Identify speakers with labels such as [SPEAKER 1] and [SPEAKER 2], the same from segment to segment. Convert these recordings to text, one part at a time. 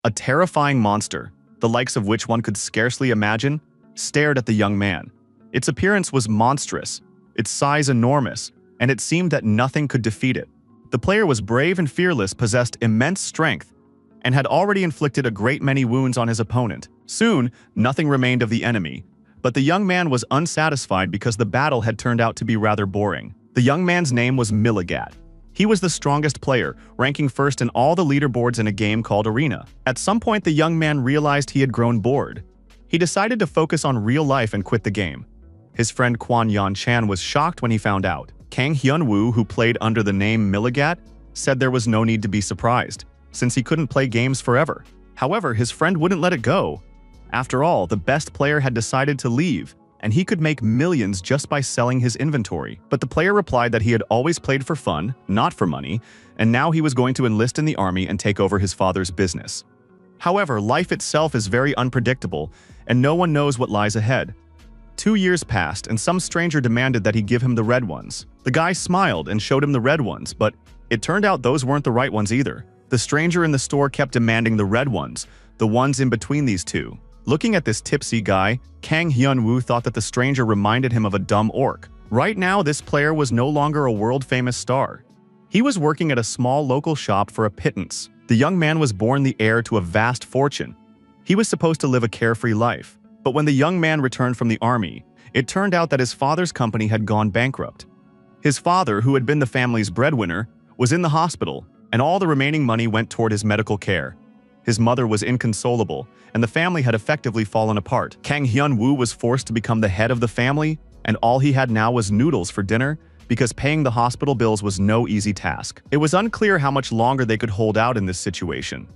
[SPEAKER 1] A terrifying monster, the likes of which one could scarcely imagine, stared at the young man. Its appearance was monstrous, its size enormous, and it seemed that nothing could defeat it. The player was brave and fearless, possessed immense strength, and had already inflicted a great many wounds on his opponent. Soon, nothing remained of the enemy, but the young man was unsatisfied because the battle had turned out to be rather boring. The young man's name was Milligat. He was the strongest player, ranking first in all the leaderboards in a game called Arena. At some point, the young man realized he had grown bored. He decided to focus on real life and quit the game. His friend Kwan Yan Chan was shocked when he found out. Kang Hyun-woo, who played under the name Milligat, said there was no need to be surprised, since he couldn't play games forever. However, his friend wouldn't let it go. After all, the best player had decided to leave, and he could make millions just by selling his inventory. But the player replied that he had always played for fun, not for money, and now he was going to enlist in the army and take over his father's business. However, life itself is very unpredictable, and no one knows what lies ahead. 2 years passed, and some stranger demanded that he give him the red ones. The guy smiled and showed him the red ones, but it turned out those weren't the right ones either. The stranger in the store kept demanding the red ones, the ones in between these two. Looking at this tipsy guy, Kang Hyun-woo thought that the stranger reminded him of a dumb orc. Right now, this player was no longer a world-famous star. He was working at a small local shop for a pittance. The young man was born the heir to a vast fortune. He was supposed to live a carefree life. But when the young man returned from the army, it turned out that his father's company had gone bankrupt. His father, who had been the family's breadwinner, was in the hospital, and all the remaining money went toward his medical care. His mother was inconsolable, and the family had effectively fallen apart. Kang Hyun-woo was forced to become the head of the family, and all he had now was noodles for dinner, because paying the hospital bills was no easy task. It was unclear how much longer they could hold out in this situation.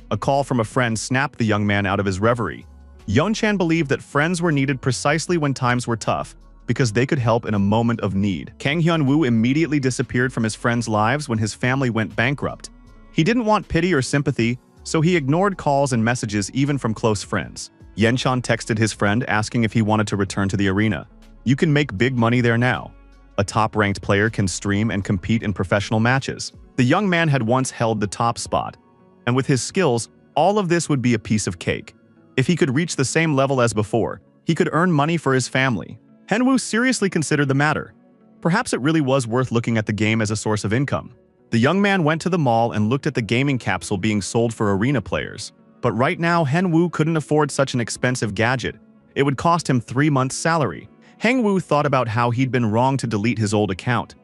[SPEAKER 1] A call from a friend snapped the young man out of his reverie. Yeon-chan believed that friends were needed precisely when times were tough, because they could help in a moment of need. Kang Hyun-woo immediately disappeared from his friends' lives when his family went bankrupt. He didn't want pity or sympathy, so he ignored calls and messages even from close friends. Yeon-chan texted his friend asking if he wanted to return to the arena. You can make big money there now. A top-ranked player can stream and compete in professional matches. The young man had once held the top spot, and with his skills, all of this would be a piece of cake. If he could reach the same level as before, he could earn money for his family. Hyun-woo seriously considered the matter. Perhaps it really was worth looking at the game as a source of income. The young man went to the mall and looked at the gaming capsule being sold for arena players. But right now, Hyun-woo couldn't afford such an expensive gadget. It would cost him 3 months' salary. Hyun-woo thought about how he'd been wrong to delete his old account.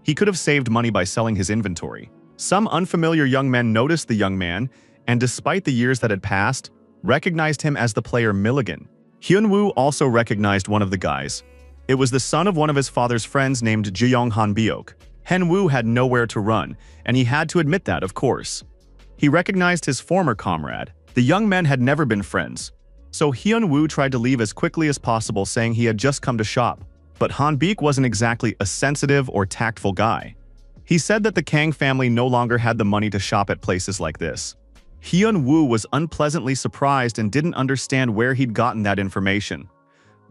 [SPEAKER 1] He could have saved money by selling his inventory. Some unfamiliar young men noticed the young man, and despite the years that had passed, recognized him as the player Milligan. Hyun-woo also recognized one of the guys. It was the son of one of his father's friends named Jeong Han-byok. Hyun-woo had nowhere to run, and he had to admit that, of course. He recognized his former comrade. The young men had never been friends, so Hyun-woo tried to leave as quickly as possible, saying he had just come to shop. But Han-byok wasn't exactly a sensitive or tactful guy. He said that the Kang family no longer had the money to shop at places like this. Hyun-woo was unpleasantly surprised and didn't understand where he'd gotten that information.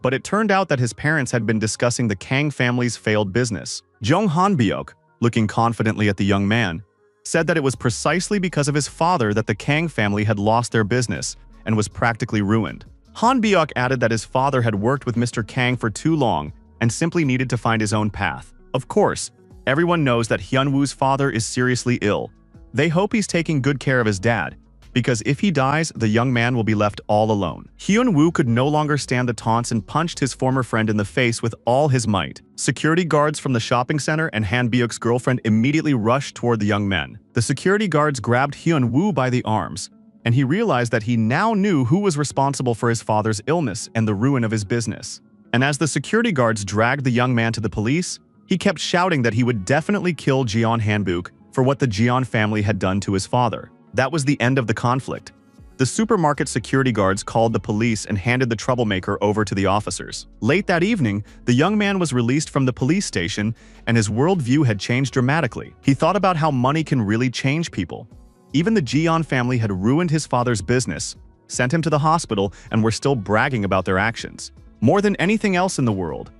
[SPEAKER 1] But it turned out that his parents had been discussing the Kang family's failed business. Jeong Han-byok, looking confidently at the young man, said that it was precisely because of his father that the Kang family had lost their business and was practically ruined. Han-byok added that his father had worked with Mr. Kang for too long and simply needed to find his own path. Of course, everyone knows that Hyun-woo's father is seriously ill. They hope he's taking good care of his dad, because if he dies, the young man will be left all alone. Hyun-woo could no longer stand the taunts and punched his former friend in the face with all his might. Security guards from the shopping center and Han-byok's girlfriend immediately rushed toward the young men. The security guards grabbed Hyun-woo by the arms, and he realized that he now knew who was responsible for his father's illness and the ruin of his business. And as the security guards dragged the young man to the police, he kept shouting that he would definitely kill Jeon Han-byok for what the Jeon family had done to his father. That was the end of the conflict. The supermarket security guards called the police and handed the troublemaker over to the officers. Late that evening, the young man was released from the police station, and his worldview had changed dramatically. He thought about how money can really change people. Even the Jeon family had ruined his father's business, sent him to the hospital, and were still bragging about their actions. More than anything else in the world,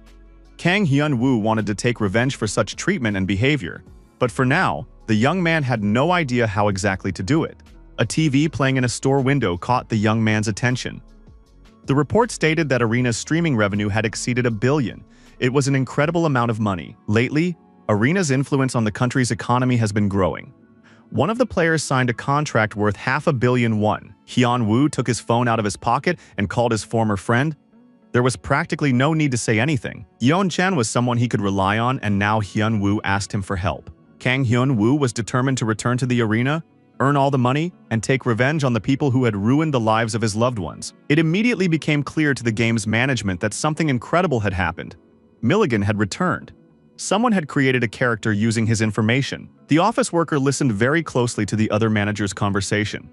[SPEAKER 1] Kang Hyun-woo wanted to take revenge for such treatment and behavior. But for now, the young man had no idea how exactly to do it. A TV playing in a store window caught the young man's attention. The report stated that Arena's streaming revenue had exceeded $1 billion. It was an incredible amount of money. Lately, Arena's influence on the country's economy has been growing. One of the players signed a contract worth $500 million. Hyun-woo took his phone out of his pocket and called his former friend. There was practically no need to say anything. Yeon-chan was someone he could rely on, and now Hyun-woo asked him for help. Kang Hyun-woo was determined to return to the arena, earn all the money, and take revenge on the people who had ruined the lives of his loved ones. It immediately became clear to the game's management that something incredible had happened. Milligan had returned. Someone had created a character using his information. The office worker listened very closely to the other manager's conversation.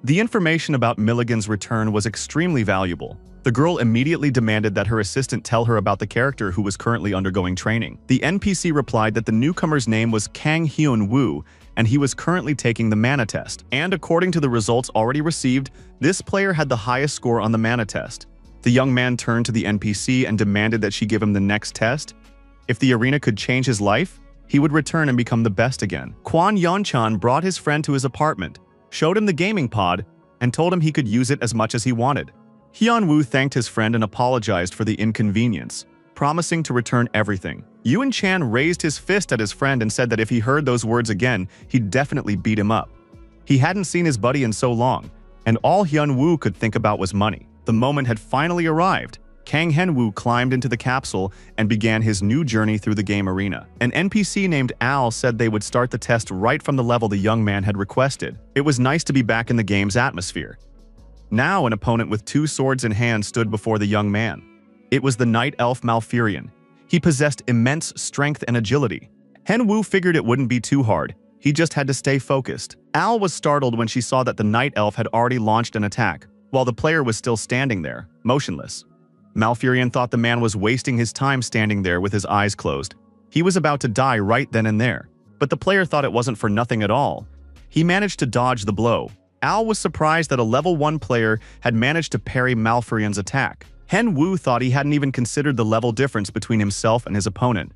[SPEAKER 1] The information about Milligan's return was extremely valuable. The girl immediately demanded that her assistant tell her about the character who was currently undergoing training. The NPC replied that the newcomer's name was Kang Hyun-woo, and he was currently taking the mana test. And according to the results already received, this player had the highest score on the mana test. The young man turned to the NPC and demanded that she give him the next test. If the arena could change his life, he would return and become the best again. Kwon Yeon-chan brought his friend to his apartment, showed him the gaming pod, and told him he could use it as much as he wanted. Hyun-woo thanked his friend and apologized for the inconvenience, promising to return everything. Yoon-chan raised his fist at his friend and said that if he heard those words again, he'd definitely beat him up. He hadn't seen his buddy in so long, and all Hyun-woo could think about was money. The moment had finally arrived. Kang Hyun-woo climbed into the capsule and began his new journey through the game arena. An NPC named Al said they would start the test right from the level the young man had requested. It was nice to be back in the game's atmosphere. Now an opponent with 2 swords in hand stood before the young man. It was the Night Elf Malfurion. He possessed immense strength and agility. Hyun-woo figured it wouldn't be too hard. He just had to stay focused. Al was startled when she saw that the Night Elf had already launched an attack, while the player was still standing there, motionless. Malfurion thought the man was wasting his time standing there with his eyes closed. He was about to die right then and there, but the player thought it wasn't for nothing at all. He managed to dodge the blow. Al was surprised that a level 1 player had managed to parry Malfurion's attack. Hyun-woo thought he hadn't even considered the level difference between himself and his opponent.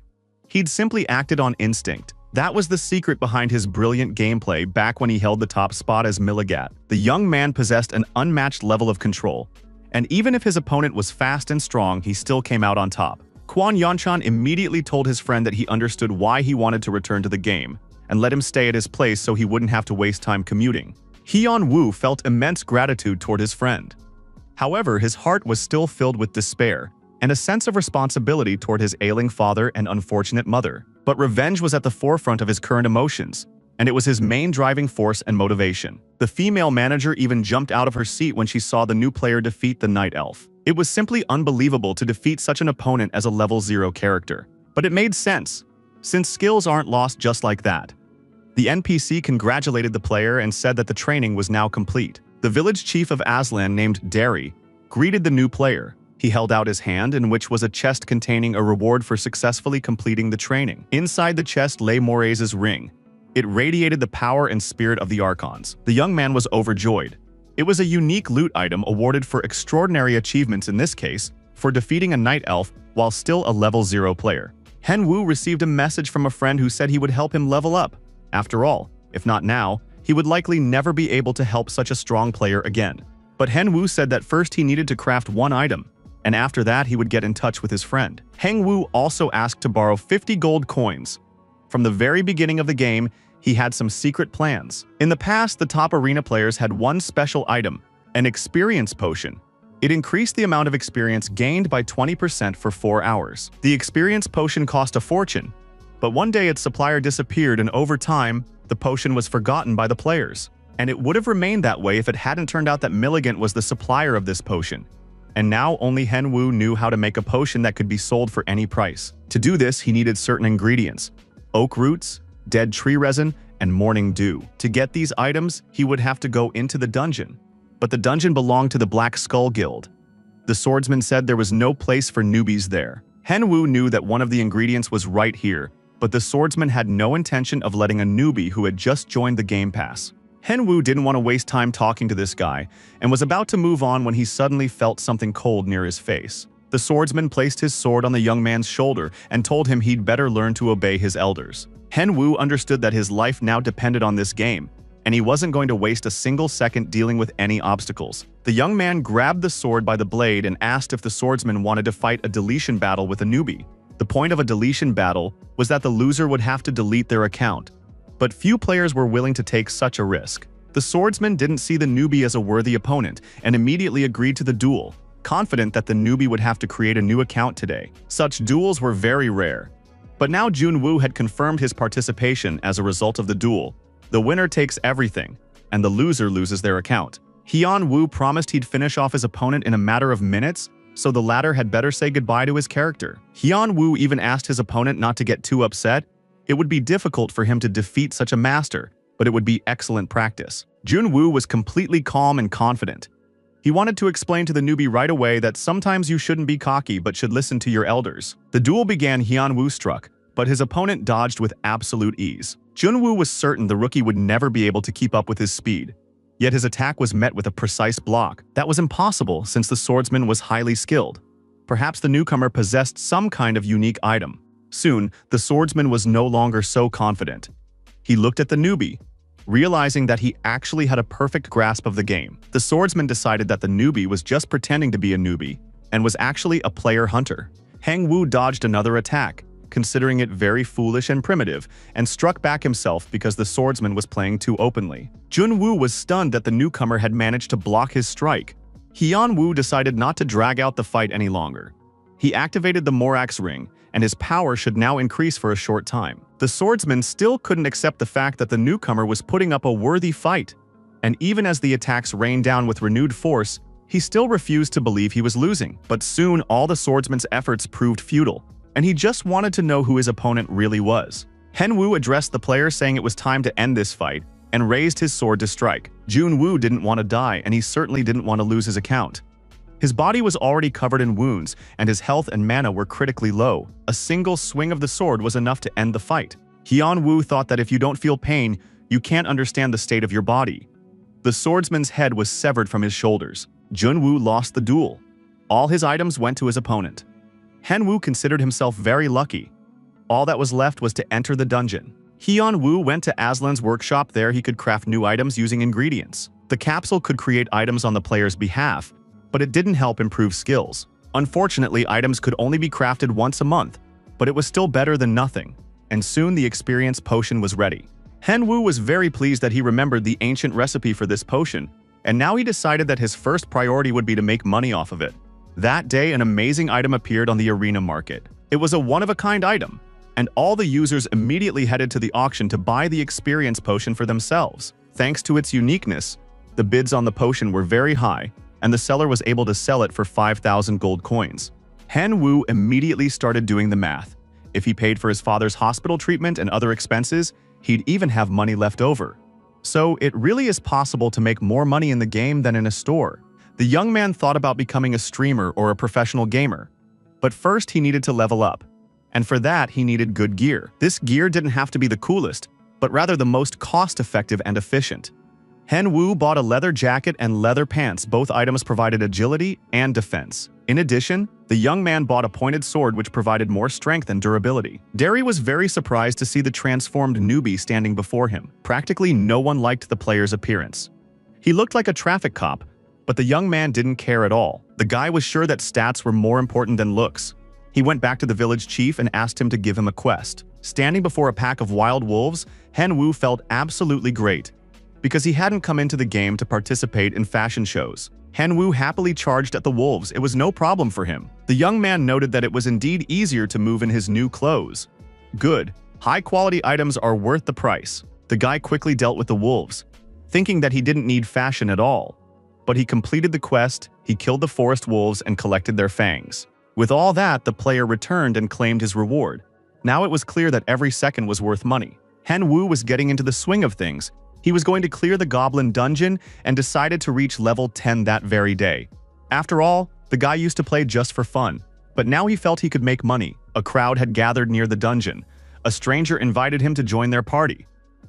[SPEAKER 1] He'd simply acted on instinct. That was the secret behind his brilliant gameplay back when he held the top spot as Milligat. The young man possessed an unmatched level of control, and even if his opponent was fast and strong, he still came out on top. Kwon Yeon-chan immediately told his friend that he understood why he wanted to return to the game, and let him stay at his place so he wouldn't have to waste time commuting. Hyun-woo felt immense gratitude toward his friend. However, his heart was still filled with despair, and a sense of responsibility toward his ailing father and unfortunate mother. But revenge was at the forefront of his current emotions, and it was his main driving force and motivation. The female manager even jumped out of her seat when she saw the new player defeat the Night Elf. It was simply unbelievable to defeat such an opponent as a level 0 character. But it made sense, since skills aren't lost just like that. The NPC congratulated the player and said that the training was now complete. The village chief of Aslan named Derry greeted the new player. He held out his hand, in which was a chest containing a reward for successfully completing the training. Inside the chest lay Moraes' ring. It radiated the power and spirit of the Archons. The young man was overjoyed. It was a unique loot item awarded for extraordinary achievements, in this case, for defeating a Night Elf while still a level 0 player. Hyun-woo received a message from a friend who said he would help him level up. After all, if not now, he would likely never be able to help such a strong player again. But Hyun-woo said that first he needed to craft 1 item, and after that he would get in touch with his friend. Hyun-woo also asked to borrow 50 gold coins. From the very beginning of the game, he had some secret plans. In the past, the top arena players had one special item, an experience potion. It increased the amount of experience gained by 20% for 4 hours. The experience potion cost a fortune, but one day its supplier disappeared, and over time, the potion was forgotten by the players. And it would have remained that way if it hadn't turned out that Milligan was the supplier of this potion. And now only Hyun-woo knew how to make a potion that could be sold for any price. To do this, he needed certain ingredients: oak roots, dead tree resin, and morning dew. To get these items, he would have to go into the dungeon. But the dungeon belonged to the Black Skull Guild. The swordsman said there was no place for newbies there. Hyun-woo knew that one of the ingredients was right here, but the swordsman had no intention of letting a newbie who had just joined the game pass. Hyun-woo didn't want to waste time talking to this guy, and was about to move on when he suddenly felt something cold near his face. The swordsman placed his sword on the young man's shoulder and told him he'd better learn to obey his elders. Hyun-woo understood that his life now depended on this game, and he wasn't going to waste a single second dealing with any obstacles. The young man grabbed the sword by the blade and asked if the swordsman wanted to fight a deletion battle with a newbie. The point of a deletion battle was that the loser would have to delete their account, but few players were willing to take such a risk. The swordsman didn't see the newbie as a worthy opponent and immediately agreed to the duel, confident that the newbie would have to create a new account today. Such duels were very rare. But now Junwoo had confirmed his participation as a result of the duel. The winner takes everything, and the loser loses their account. Hyun-woo promised he'd finish off his opponent in a matter of minutes, so the latter had better say goodbye to his character. Hyun-woo even asked his opponent not to get too upset. It would be difficult for him to defeat such a master, but it would be excellent practice. Junwoo was completely calm and confident. He wanted to explain to the newbie right away that sometimes you shouldn't be cocky but should listen to your elders. The duel began. Hyun-woo struck, but his opponent dodged with absolute ease. Junwoo was certain the rookie would never be able to keep up with his speed. Yet his attack was met with a precise block. That was impossible since the swordsman was highly skilled. Perhaps the newcomer possessed some kind of unique item. Soon, the swordsman was no longer so confident. He looked at the newbie, realizing that he actually had a perfect grasp of the game. The swordsman decided that the newbie was just pretending to be a newbie and was actually a player hunter. Hang-woo dodged another attack, considering it very foolish and primitive, and struck back himself because the swordsman was playing too openly. Junwoo was stunned that the newcomer had managed to block his strike. Hyun-woo decided not to drag out the fight any longer. He activated the Morax ring, and his power should now increase for a short time. The swordsman still couldn't accept the fact that the newcomer was putting up a worthy fight, and even as the attacks rained down with renewed force, he still refused to believe he was losing. But soon all the swordsman's efforts proved futile, and he just wanted to know who his opponent really was. Hyun-woo addressed the player saying it was time to end this fight, and raised his sword to strike. Junwoo didn't want to die, and he certainly didn't want to lose his account. His body was already covered in wounds, and his health and mana were critically low. A single swing of the sword was enough to end the fight. Hyun-woo thought that if you don't feel pain, you can't understand the state of your body. The swordsman's head was severed from his shoulders. Junwoo lost the duel. All his items went to his opponent. Hyun-woo considered himself very lucky. All that was left was to enter the dungeon. Hyun-woo went to Aslan's workshop. There he could craft new items using ingredients. The capsule could create items on the player's behalf, but it didn't help improve skills. Unfortunately, items could only be crafted once a month, but it was still better than nothing, and soon the experience potion was ready. Hyun-woo was very pleased that he remembered the ancient recipe for this potion, and now he decided that his first priority would be to make money off of it. That day, an amazing item appeared on the arena market. It was a one-of-a-kind item, and all the users immediately headed to the auction to buy the experience potion for themselves. Thanks to its uniqueness, the bids on the potion were very high, and the seller was able to sell it for 5,000 gold coins. Hyun-woo immediately started doing the math. If he paid for his father's hospital treatment and other expenses, he'd even have money left over. So it really is possible to make more money in the game than in a store. The young man thought about becoming a streamer or a professional gamer. But first he needed to level up. And for that he needed good gear. This gear didn't have to be the coolest, but rather the most cost-effective and efficient. Hyun-woo bought a leather jacket and leather pants. Both items provided agility and defense. In addition, the young man bought a pointed sword which provided more strength and durability. Derry was very surprised to see the transformed newbie standing before him. Practically no one liked the player's appearance. He looked like a traffic cop, but the young man didn't care at all. The guy was sure that stats were more important than looks. He went back to the village chief and asked him to give him a quest. Standing before a pack of wild wolves, Hyun-woo felt absolutely great, because he hadn't come into the game to participate in fashion shows. Hyun-woo happily charged at the wolves. It was no problem for him. The young man noted that it was indeed easier to move in his new clothes. Good. High-quality items are worth the price. The guy quickly dealt with the wolves, thinking that he didn't need fashion at all. But he completed the quest, he killed the forest wolves and collected their fangs. With all that, the player returned and claimed his reward. Now it was clear that every second was worth money. Hyun-woo was getting into the swing of things. He was going to clear the goblin dungeon and decided to reach level 10 that very day. After all, the guy used to play just for fun, but now he felt he could make money. A crowd had gathered near the dungeon. A stranger invited him to join their party.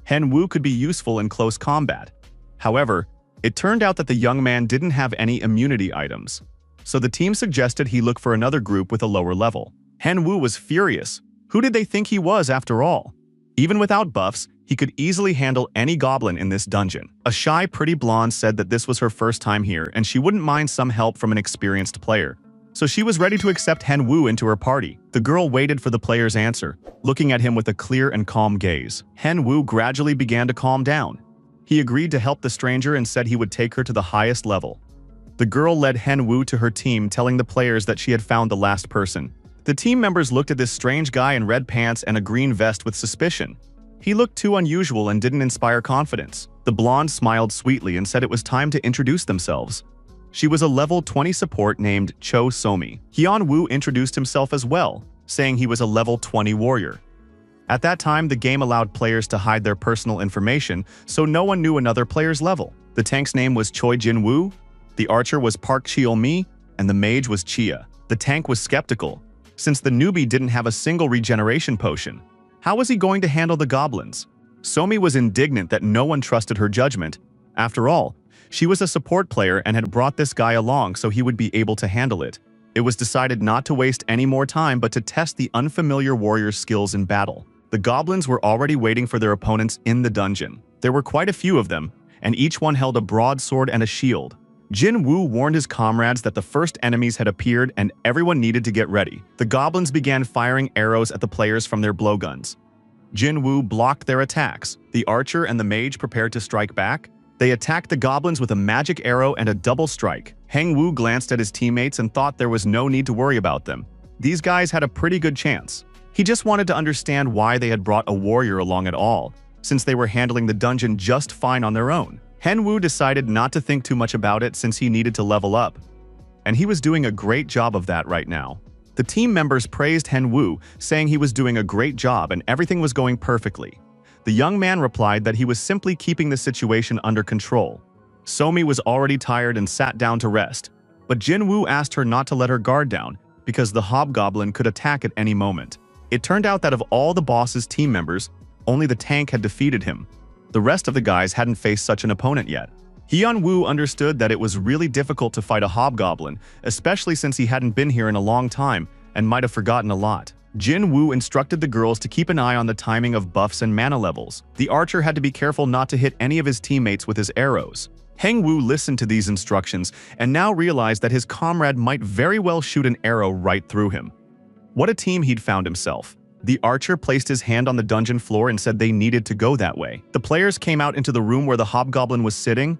[SPEAKER 1] Hyun-woo could be useful in close combat. However, it turned out that the young man didn't have any immunity items, so the team suggested he look for another group with a lower level. Hyun-woo was furious. Who did they think he was after all? Even without buffs, he could easily handle any goblin in this dungeon. A shy, pretty blonde said that this was her first time here and she wouldn't mind some help from an experienced player. So she was ready to accept Hen Wu into her party. The girl waited for the player's answer, looking at him with a clear and calm gaze. Hen Wu gradually began to calm down. He agreed to help the stranger and said he would take her to the highest level. The girl led Hen Wu to her team, telling the players that she had found the last person. The team members looked at this strange guy in red pants and a green vest with suspicion. He looked too unusual and didn't inspire confidence. The blonde smiled sweetly and said it was time to introduce themselves. She was a level 20 support named Cho Somi. Hyun Woo introduced himself as well, saying he was a level 20 warrior. At that time, the game allowed players to hide their personal information, so no one knew another player's level. The tank's name was Choi Jin Woo, the archer was Park Cheol Mi, and the mage was Chia. The tank was skeptical, since the newbie didn't have a single regeneration potion. How was he going to handle the goblins? Somi was indignant that no one trusted her judgment. After all, she was a support player and had brought this guy along so he would be able to handle it. It was decided not to waste any more time but to test the unfamiliar warrior's skills in battle. The goblins were already waiting for their opponents in the dungeon. There were quite a few of them, and each one held a broadsword and a shield. Jin Woo warned his comrades that the first enemies had appeared and everyone needed to get ready. The goblins began firing arrows at the players from their blowguns. Jin Woo blocked their attacks. The archer and the mage prepared to strike back. They attacked the goblins with a magic arrow and a double strike. Heng Woo glanced at his teammates and thought there was no need to worry about them. These guys had a pretty good chance. He just wanted to understand why they had brought a warrior along at all, since they were handling the dungeon just fine on their own. Hen Wu decided not to think too much about it since he needed to level up, and he was doing a great job of that right now. The team members praised Hen Wu, saying he was doing a great job and everything was going perfectly. The young man replied that he was simply keeping the situation under control. Somi was already tired and sat down to rest, but Jin Woo asked her not to let her guard down because the hobgoblin could attack at any moment. It turned out that of all the boss's team members, only the tank had defeated him. The rest of the guys hadn't faced such an opponent yet. Hyun Woo understood that it was really difficult to fight a hobgoblin, especially since he hadn't been here in a long time and might have forgotten a lot. Jin Woo instructed the girls to keep an eye on the timing of buffs and mana levels. The archer had to be careful not to hit any of his teammates with his arrows. Heng Woo listened to these instructions and now realized that his comrade might very well shoot an arrow right through him. What a team he'd found himself. The archer placed his hand on the dungeon floor and said they needed to go that way. The players came out into the room where the hobgoblin was sitting.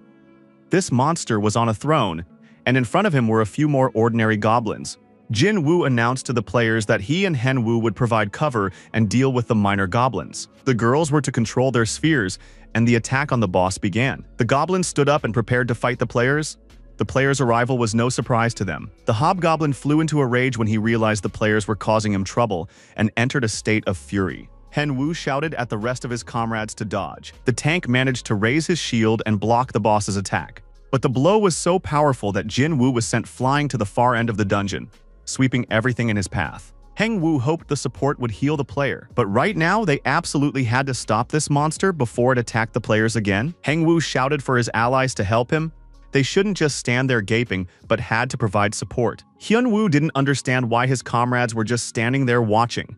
[SPEAKER 1] This monster was on a throne, and in front of him were a few more ordinary goblins. Jin Woo announced to the players that he and Hen Woo would provide cover and deal with the minor goblins. The girls were to control their spheres, and the attack on the boss began. The goblins stood up and prepared to fight the players. The players' arrival was no surprise to them. The hobgoblin flew into a rage when he realized the players were causing him trouble and entered a state of fury. Hen Wu shouted at the rest of his comrades to dodge. The tank managed to raise his shield and block the boss's attack. But the blow was so powerful that Jin Woo was sent flying to the far end of the dungeon, sweeping everything in his path. Heng Wu hoped the support would heal the player, but right now they absolutely had to stop this monster before it attacked the players again. Heng Wu shouted for his allies to help him. They shouldn't just stand there gaping, but had to provide support. Hyun Woo didn't understand why his comrades were just standing there watching.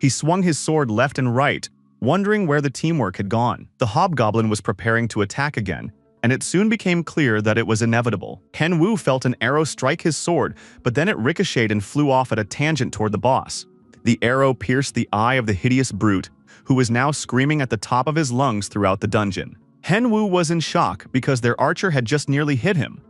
[SPEAKER 1] He swung his sword left and right, wondering where the teamwork had gone. The hobgoblin was preparing to attack again, and it soon became clear that it was inevitable. Hen Wu felt an arrow strike his sword, but then it ricocheted and flew off at a tangent toward the boss. The arrow pierced the eye of the hideous brute, who was now screaming at the top of his lungs throughout the dungeon. Hen Wu was in shock because their archer had just nearly hit him.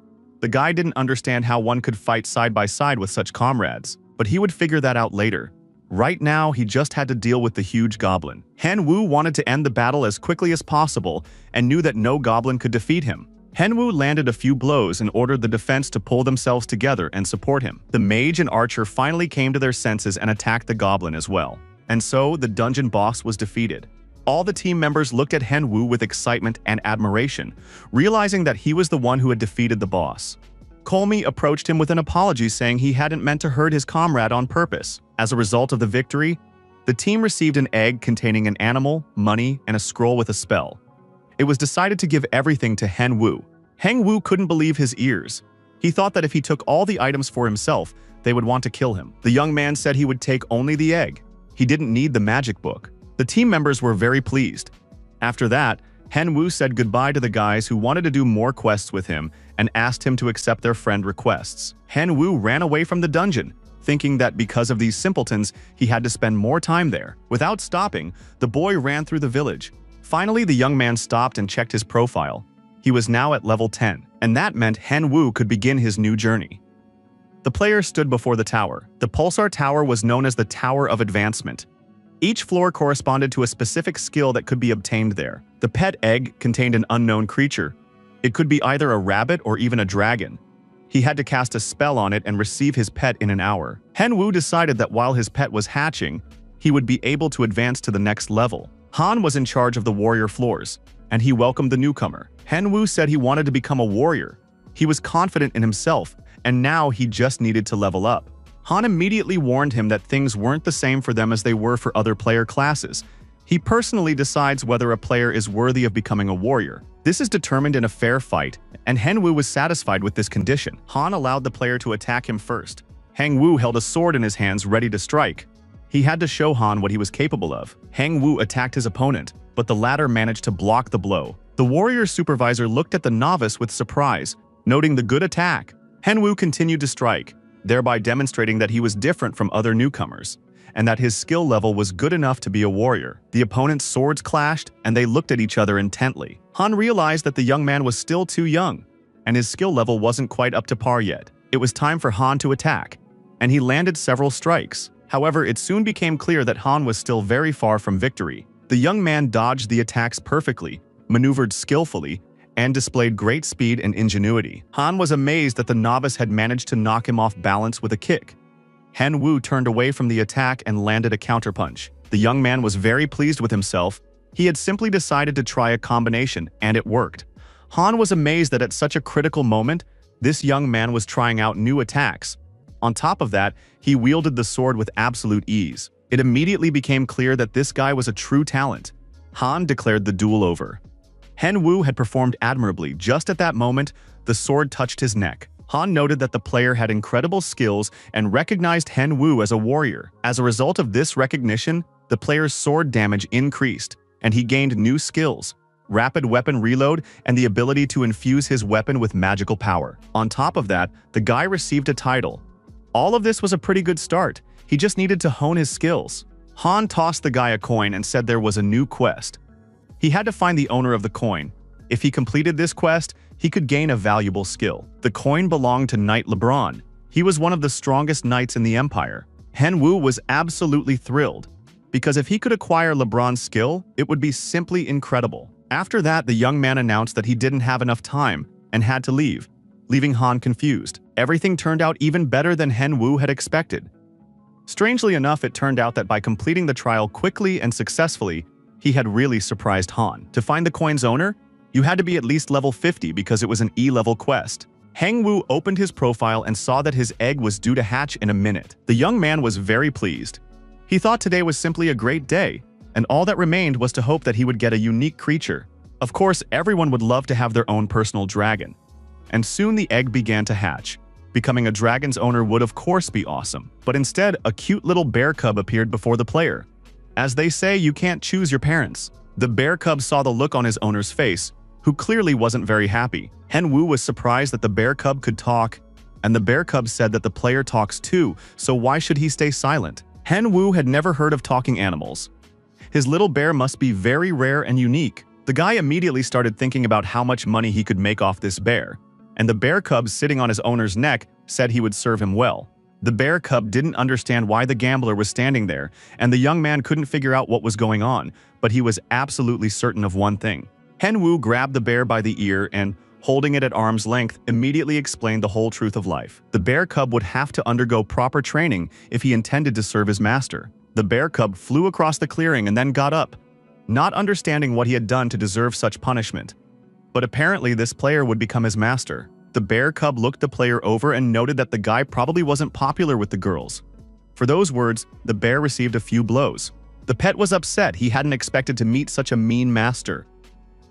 [SPEAKER 1] The guy didn't understand how one could fight side by side with such comrades, but he would figure that out later. Right now, he just had to deal with the huge goblin. Hen Wu wanted to end the battle as quickly as possible and knew that no goblin could defeat him. Hen Wu landed a few blows and ordered the defense to pull themselves together and support him. The mage and archer finally came to their senses and attacked the goblin as well. And so, the dungeon boss was defeated. All the team members looked at Hen Wu with excitement and admiration, realizing that he was the one who had defeated the boss. Kolmi approached him with an apology, saying he hadn't meant to hurt his comrade on purpose. As a result of the victory, the team received an egg containing an animal, money, and a scroll with a spell. It was decided to give everything to Hen Wu. Heng Wu couldn't believe his ears. He thought that if he took all the items for himself, they would want to kill him. The young man said he would take only the egg. He didn't need the magic book. The team members were very pleased. After that, Henwu said goodbye to the guys who wanted to do more quests with him and asked him to accept their friend requests. Henwu ran away from the dungeon, thinking that because of these simpletons, he had to spend more time there. Without stopping, the boy ran through the village. Finally, the young man stopped and checked his profile. He was now at level 10, and that meant Henwu could begin his new journey. The player stood before the tower. The Pulsar Tower was known as the Tower of Advancement. Each floor corresponded to a specific skill that could be obtained there. The pet egg contained an unknown creature. It could be either a rabbit or even a dragon. He had to cast a spell on it and receive his pet in an hour. Henwu decided that while his pet was hatching, he would be able to advance to the next level. Han was in charge of the warrior floors, and he welcomed the newcomer. Henwu said he wanted to become a warrior. He was confident in himself, and now he just needed to level up. Han immediately warned him that things weren't the same for them as they were for other player classes. He personally decides whether a player is worthy of becoming a warrior. This is determined in a fair fight, and Henwu was satisfied with this condition. Han allowed the player to attack him first. Henwu held a sword in his hands ready to strike. He had to show Han what he was capable of. Henwu attacked his opponent, but the latter managed to block the blow. The warrior supervisor looked at the novice with surprise, noting the good attack. Henwu continued to strike, thereby demonstrating that he was different from other newcomers, and that his skill level was good enough to be a warrior. The opponent's swords clashed, and they looked at each other intently. Han realized that the young man was still too young, and his skill level wasn't quite up to par yet. It was time for Han to attack, and he landed several strikes. However, it soon became clear that Han was still very far from victory. The young man dodged the attacks perfectly, maneuvered skillfully, and displayed great speed and ingenuity. Han was amazed that the novice had managed to knock him off balance with a kick. Henwu turned away from the attack and landed a counterpunch. The young man was very pleased with himself. He had simply decided to try a combination, and it worked. Han was amazed that at such a critical moment, this young man was trying out new attacks. On top of that, he wielded the sword with absolute ease. It immediately became clear that this guy was a true talent. Han declared the duel over. Henwu had performed admirably. Just at that moment, the sword touched his neck. Han noted that the player had incredible skills and recognized Henwu as a warrior. As a result of this recognition, the player's sword damage increased, and he gained new skills, rapid weapon reload, and the ability to infuse his weapon with magical power. On top of that, the guy received a title. All of this was a pretty good start. He just needed to hone his skills. Han tossed the guy a coin and said there was a new quest. He had to find the owner of the coin. If he completed this quest, he could gain a valuable skill. The coin belonged to Knight LeBron. He was one of the strongest knights in the Empire. Henwu was absolutely thrilled, because if he could acquire LeBron's skill, it would be simply incredible. After that, the young man announced that he didn't have enough time and had to leave, leaving Han confused. Everything turned out even better than Henwu had expected. Strangely enough, it turned out that by completing the trial quickly and successfully, he had really surprised Han. To find the coin's owner, you had to be at least level 50 because it was an E-level quest. Henwu opened his profile and saw that his egg was due to hatch in a minute. The young man was very pleased. He thought today was simply a great day, and all that remained was to hope that he would get a unique creature. Of course, everyone would love to have their own personal dragon. And soon the egg began to hatch. Becoming a dragon's owner would of course be awesome, but instead, a cute little bear cub appeared before the player. As they say, you can't choose your parents. The bear cub saw the look on his owner's face, who clearly wasn't very happy. Henwu was surprised that the bear cub could talk, and the bear cub said that the player talks too, so why should he stay silent? Henwu had never heard of talking animals. His little bear must be very rare and unique. The guy immediately started thinking about how much money he could make off this bear, and the bear cub sitting on his owner's neck said he would serve him well. The bear cub didn't understand why the gambler was standing there, and the young man couldn't figure out what was going on, but he was absolutely certain of one thing. Henwu grabbed the bear by the ear and, holding it at arm's length, immediately explained the whole truth of life. The bear cub would have to undergo proper training if he intended to serve his master. The bear cub flew across the clearing and then got up, not understanding what he had done to deserve such punishment. But apparently this player would become his master. The bear cub looked the player over and noted that the guy probably wasn't popular with the girls. For those words, the bear received a few blows. The pet was upset. He hadn't expected to meet such a mean master.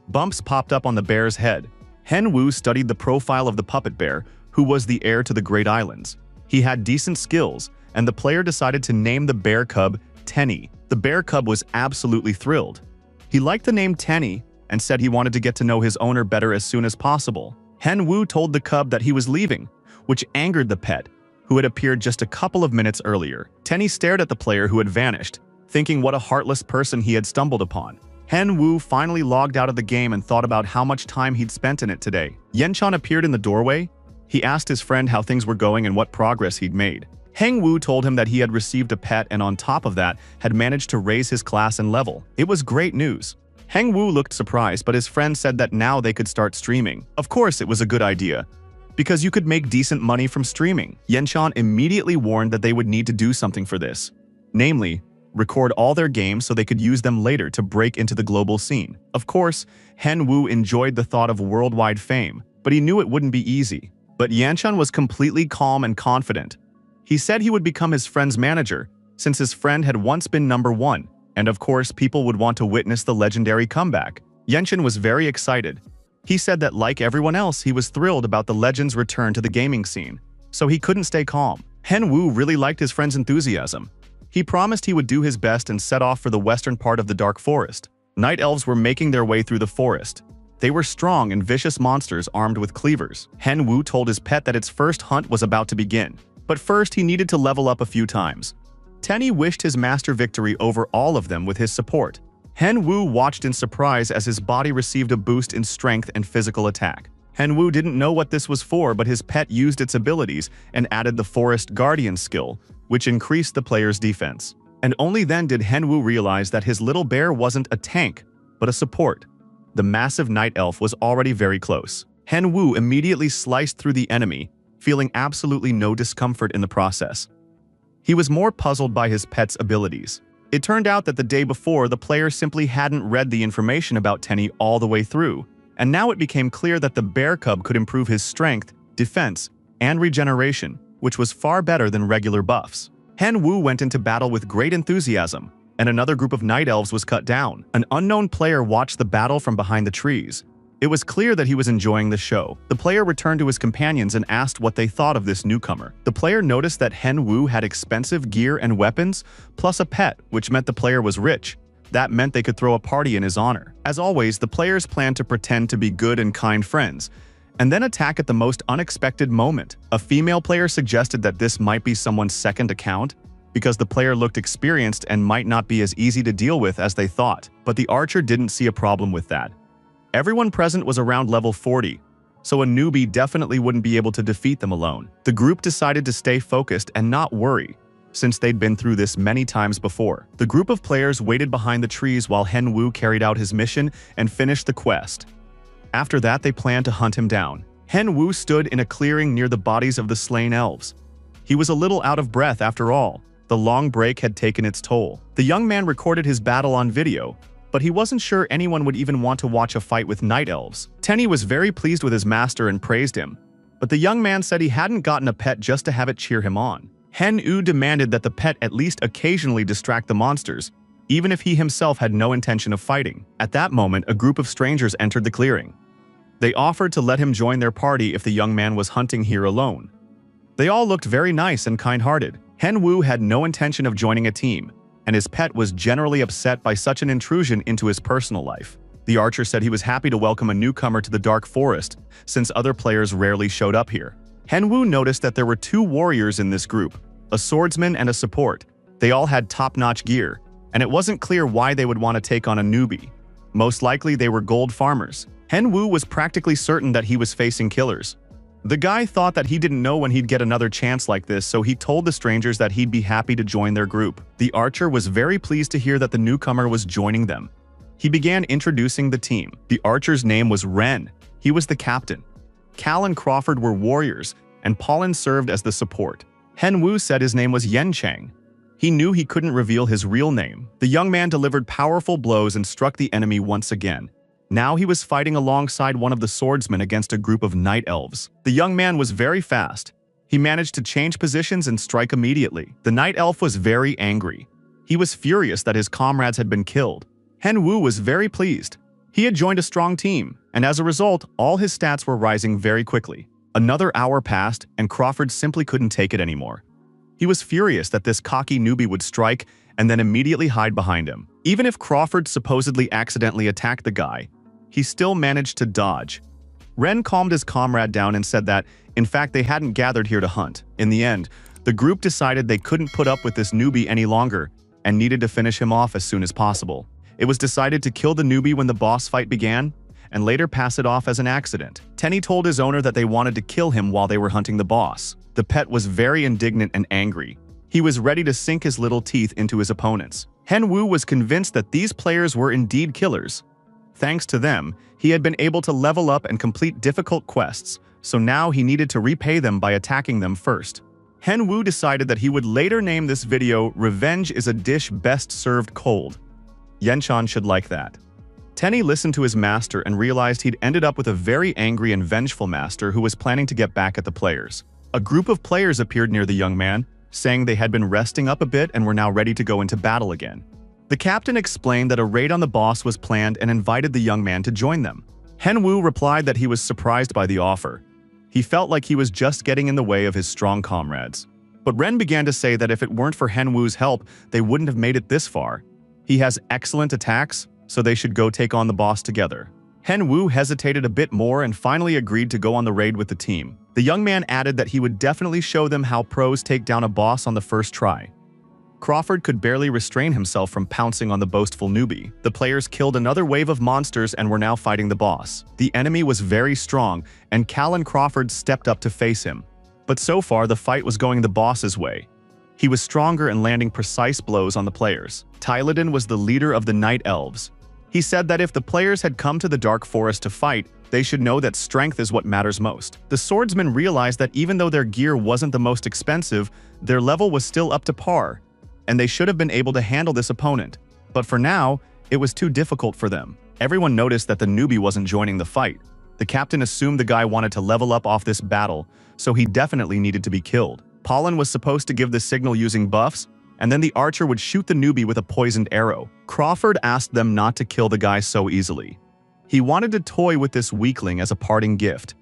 [SPEAKER 1] Bumps popped up on the bear's head. Henwu studied the profile of the puppet bear, who was the heir to the Great Islands. He had decent skills, and the player decided to name the bear cub Tenny. The bear cub was absolutely thrilled. He liked the name Tenny and said he wanted to get to know his owner better as soon as possible. Hen Wu told the cub that he was leaving, which angered the pet, who had appeared just a couple of minutes earlier. Tenny stared at the player who had vanished, thinking what a heartless person he had stumbled upon. Hen Wu finally logged out of the game and thought about how much time he'd spent in it today. Yenchan appeared in the doorway. He asked his friend how things were going and what progress he'd made. Heng Wu told him that he had received a pet and on top of that, had managed to raise his class and level. It was great news. Heng Wu looked surprised, but his friend said that now they could start streaming. Of course, it was a good idea, because you could make decent money from streaming. Yenchan immediately warned that they would need to do something for this. Namely, record all their games so they could use them later to break into the global scene. Of course, Hen Wu enjoyed the thought of worldwide fame, but he knew it wouldn't be easy. But Yenchan was completely calm and confident. He said he would become his friend's manager, since his friend had once been #1, and of course people would want to witness the legendary comeback. Yenchan was very excited. He said that like everyone else, he was thrilled about the legend's return to the gaming scene, so he couldn't stay calm. Hen Wu really liked his friend's enthusiasm. He promised he would do his best and set off for the western part of the Dark Forest. Night elves were making their way through the forest. They were strong and vicious monsters armed with cleavers. Hen Wu told his pet that its first hunt was about to begin. But first, he needed to level up a few times. Tenny wished his master victory over all of them with his support. Hen Wu watched in surprise as his body received a boost in strength and physical attack. Hen Wu didn't know what this was for, but his pet used its abilities and added the Forest Guardian skill, which increased the player's defense. And only then did Hen Wu realize that his little bear wasn't a tank, but a support. The massive night elf was already very close. Hen Wu immediately sliced through the enemy, feeling absolutely no discomfort in the process. He was more puzzled by his pet's abilities. It turned out that the day before, the player simply hadn't read the information about Tenny all the way through, and now it became clear that the bear cub could improve his strength, defense, and regeneration, which was far better than regular buffs. Hen Wu went into battle with great enthusiasm, and another group of night elves was cut down. An unknown player watched the battle from behind the trees. It was clear that he was enjoying the show. The player returned to his companions and asked what they thought of this newcomer. The player noticed that Hen Wu had expensive gear and weapons, plus a pet, which meant the player was rich. That meant they could throw a party in his honor. As always, the players planned to pretend to be good and kind friends, and then attack at the most unexpected moment. A female player suggested that this might be someone's second account, because the player looked experienced and might not be as easy to deal with as they thought. But the archer didn't see a problem with that. Everyone present was around level 40, so a newbie definitely wouldn't be able to defeat them alone. The group decided to stay focused and not worry, since they'd been through this many times before. The group of players waited behind the trees while Hen Wu carried out his mission and finished the quest. After that, they planned to hunt him down. Hen Wu stood in a clearing near the bodies of the slain elves. He was a little out of breath after all. The long break had taken its toll. The young man recorded his battle on video, but he wasn't sure anyone would even want to watch a fight with night elves. Tenny was very pleased with his master and praised him, but the young man said he hadn't gotten a pet just to have it cheer him on. Hen Wu demanded that the pet at least occasionally distract the monsters, even if he himself had no intention of fighting. At that moment, a group of strangers entered the clearing. They offered to let him join their party if the young man was hunting here alone. They all looked very nice and kind-hearted. Hen Wu had no intention of joining a team, and his pet was generally upset by such an intrusion into his personal life. The archer said he was happy to welcome a newcomer to the Dark Forest, since other players rarely showed up here. Hen Wu noticed that there were 2 warriors in this group, a swordsman and a support. They all had top-notch gear, and it wasn't clear why they would want to take on a newbie. Most likely they were gold farmers. Hen Wu was practically certain that he was facing killers. The guy thought that he didn't know when he'd get another chance like this, so he told the strangers that he'd be happy to join their group. The archer was very pleased to hear that the newcomer was joining them. He began introducing the team. The archer's name was Ren. He was the captain. Cal and Crawford were warriors, and Paulin served as the support. Hen Wu said his name was Yen Chang. He knew he couldn't reveal his real name. The young man delivered powerful blows and struck the enemy once again. Now he was fighting alongside one of the swordsmen against a group of night elves. The young man was very fast. He managed to change positions and strike immediately. The night elf was very angry. He was furious that his comrades had been killed. Hen Wu was very pleased. He had joined a strong team, and as a result, all his stats were rising very quickly. Another hour passed, and Crawford simply couldn't take it anymore. He was furious that this cocky newbie would strike and then immediately hide behind him. Even if Crawford supposedly accidentally attacked the guy, he still managed to dodge. Ren calmed his comrade down and said that, in fact, they hadn't gathered here to hunt. In the end, the group decided they couldn't put up with this newbie any longer and needed to finish him off as soon as possible. It was decided to kill the newbie when the boss fight began, and later pass it off as an accident. Tenny told his owner that they wanted to kill him while they were hunting the boss. The pet was very indignant and angry. He was ready to sink his little teeth into his opponents. Henwu was convinced that these players were indeed killers. Thanks to them, he had been able to level up and complete difficult quests, so now he needed to repay them by attacking them first. Henwu decided that he would later name this video "Revenge is a dish best served cold." Yenchan should like that. Tenny listened to his master and realized he'd ended up with a very angry and vengeful master who was planning to get back at the players. A group of players appeared near the young man, saying they had been resting up a bit and were now ready to go into battle again. The captain explained that a raid on the boss was planned and invited the young man to join them. Henwu replied that he was surprised by the offer. He felt like he was just getting in the way of his strong comrades. But Ren began to say that if it weren't for Henwu's help, they wouldn't have made it this far. He has excellent attacks, so they should go take on the boss together. Henwu hesitated a bit more and finally agreed to go on the raid with the team. The young man added that he would definitely show them how pros take down a boss on the first try. Crawford could barely restrain himself from pouncing on the boastful newbie. The players killed another wave of monsters and were now fighting the boss. The enemy was very strong, and Cal and Crawford stepped up to face him. But so far, the fight was going the boss's way. He was stronger and landing precise blows on the players. Tyledin was the leader of the Night Elves. He said that if the players had come to the Dark Forest to fight, they should know that strength is what matters most. The swordsmen realized that even though their gear wasn't the most expensive, their level was still up to par, and they should have been able to handle this opponent. But for now, it was too difficult for them. Everyone noticed that the newbie wasn't joining the fight. The captain assumed the guy wanted to level up off this battle, so he definitely needed to be killed. Pollen was supposed to give the signal using buffs, and then the archer would shoot the newbie with a poisoned arrow. Crawford asked them not to kill the guy so easily. He wanted to toy with this weakling as a parting gift.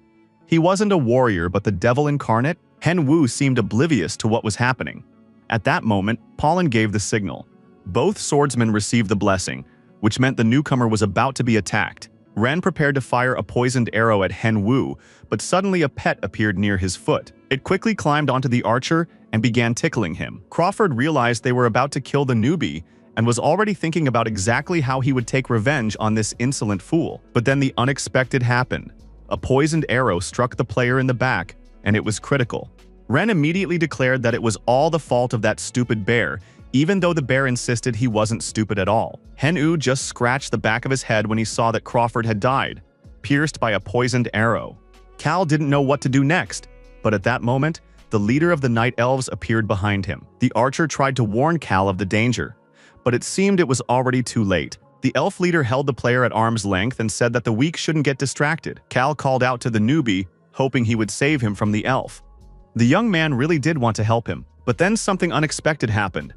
[SPEAKER 1] He wasn't a warrior, but the devil incarnate. Henwu seemed oblivious to what was happening. At that moment, Pollen gave the signal. Both swordsmen received the blessing, which meant the newcomer was about to be attacked. Ren prepared to fire a poisoned arrow at Henwu, but suddenly a pet appeared near his foot. It quickly climbed onto the archer and began tickling him. Crawford realized they were about to kill the newbie and was already thinking about exactly how he would take revenge on this insolent fool. But then the unexpected happened. A poisoned arrow struck the player in the back, and it was critical. Ren immediately declared that it was all the fault of that stupid bear, even though the bear insisted he wasn't stupid at all. Henwu just scratched the back of his head when he saw that Crawford had died, pierced by a poisoned arrow. Cal didn't know what to do next, but at that moment, the leader of the Night Elves appeared behind him. The archer tried to warn Cal of the danger, but it seemed it was already too late. The elf leader held the player at arm's length and said that the weak shouldn't get distracted. Cal called out to the newbie, hoping he would save him from the elf. The young man really did want to help him, but then something unexpected happened.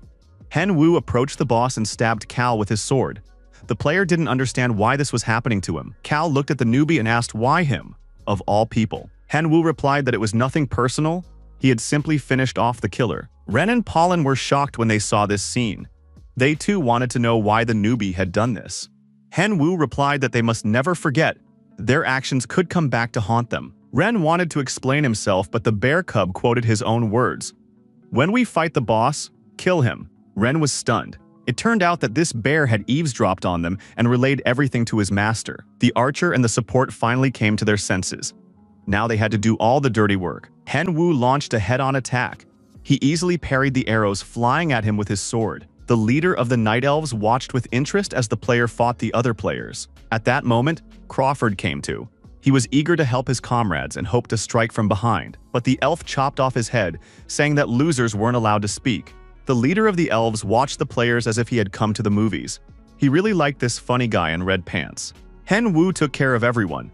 [SPEAKER 1] Henwu approached the boss and stabbed Cal with his sword. The player didn't understand why this was happening to him. Cal looked at the newbie and asked why him, of all people. Henwu replied that it was nothing personal, he had simply finished off the killer. Ren and Pollen were shocked when they saw this scene. They too wanted to know why the newbie had done this. Henwu replied that they must never forget their actions could come back to haunt them. Ren wanted to explain himself, but the bear cub quoted his own words. "When we fight the boss, kill him." Ren was stunned. It turned out that this bear had eavesdropped on them and relayed everything to his master. The archer and the support finally came to their senses. Now they had to do all the dirty work. Henwu launched a head-on attack. He easily parried the arrows flying at him with his sword. The leader of the Night Elves watched with interest as the player fought the other players. At that moment, Crawford came to. He was eager to help his comrades and hoped to strike from behind, but the elf chopped off his head, saying that losers weren't allowed to speak. The leader of the elves watched the players as if he had come to the movies. He really liked this funny guy in red pants. Henwu took care of everyone.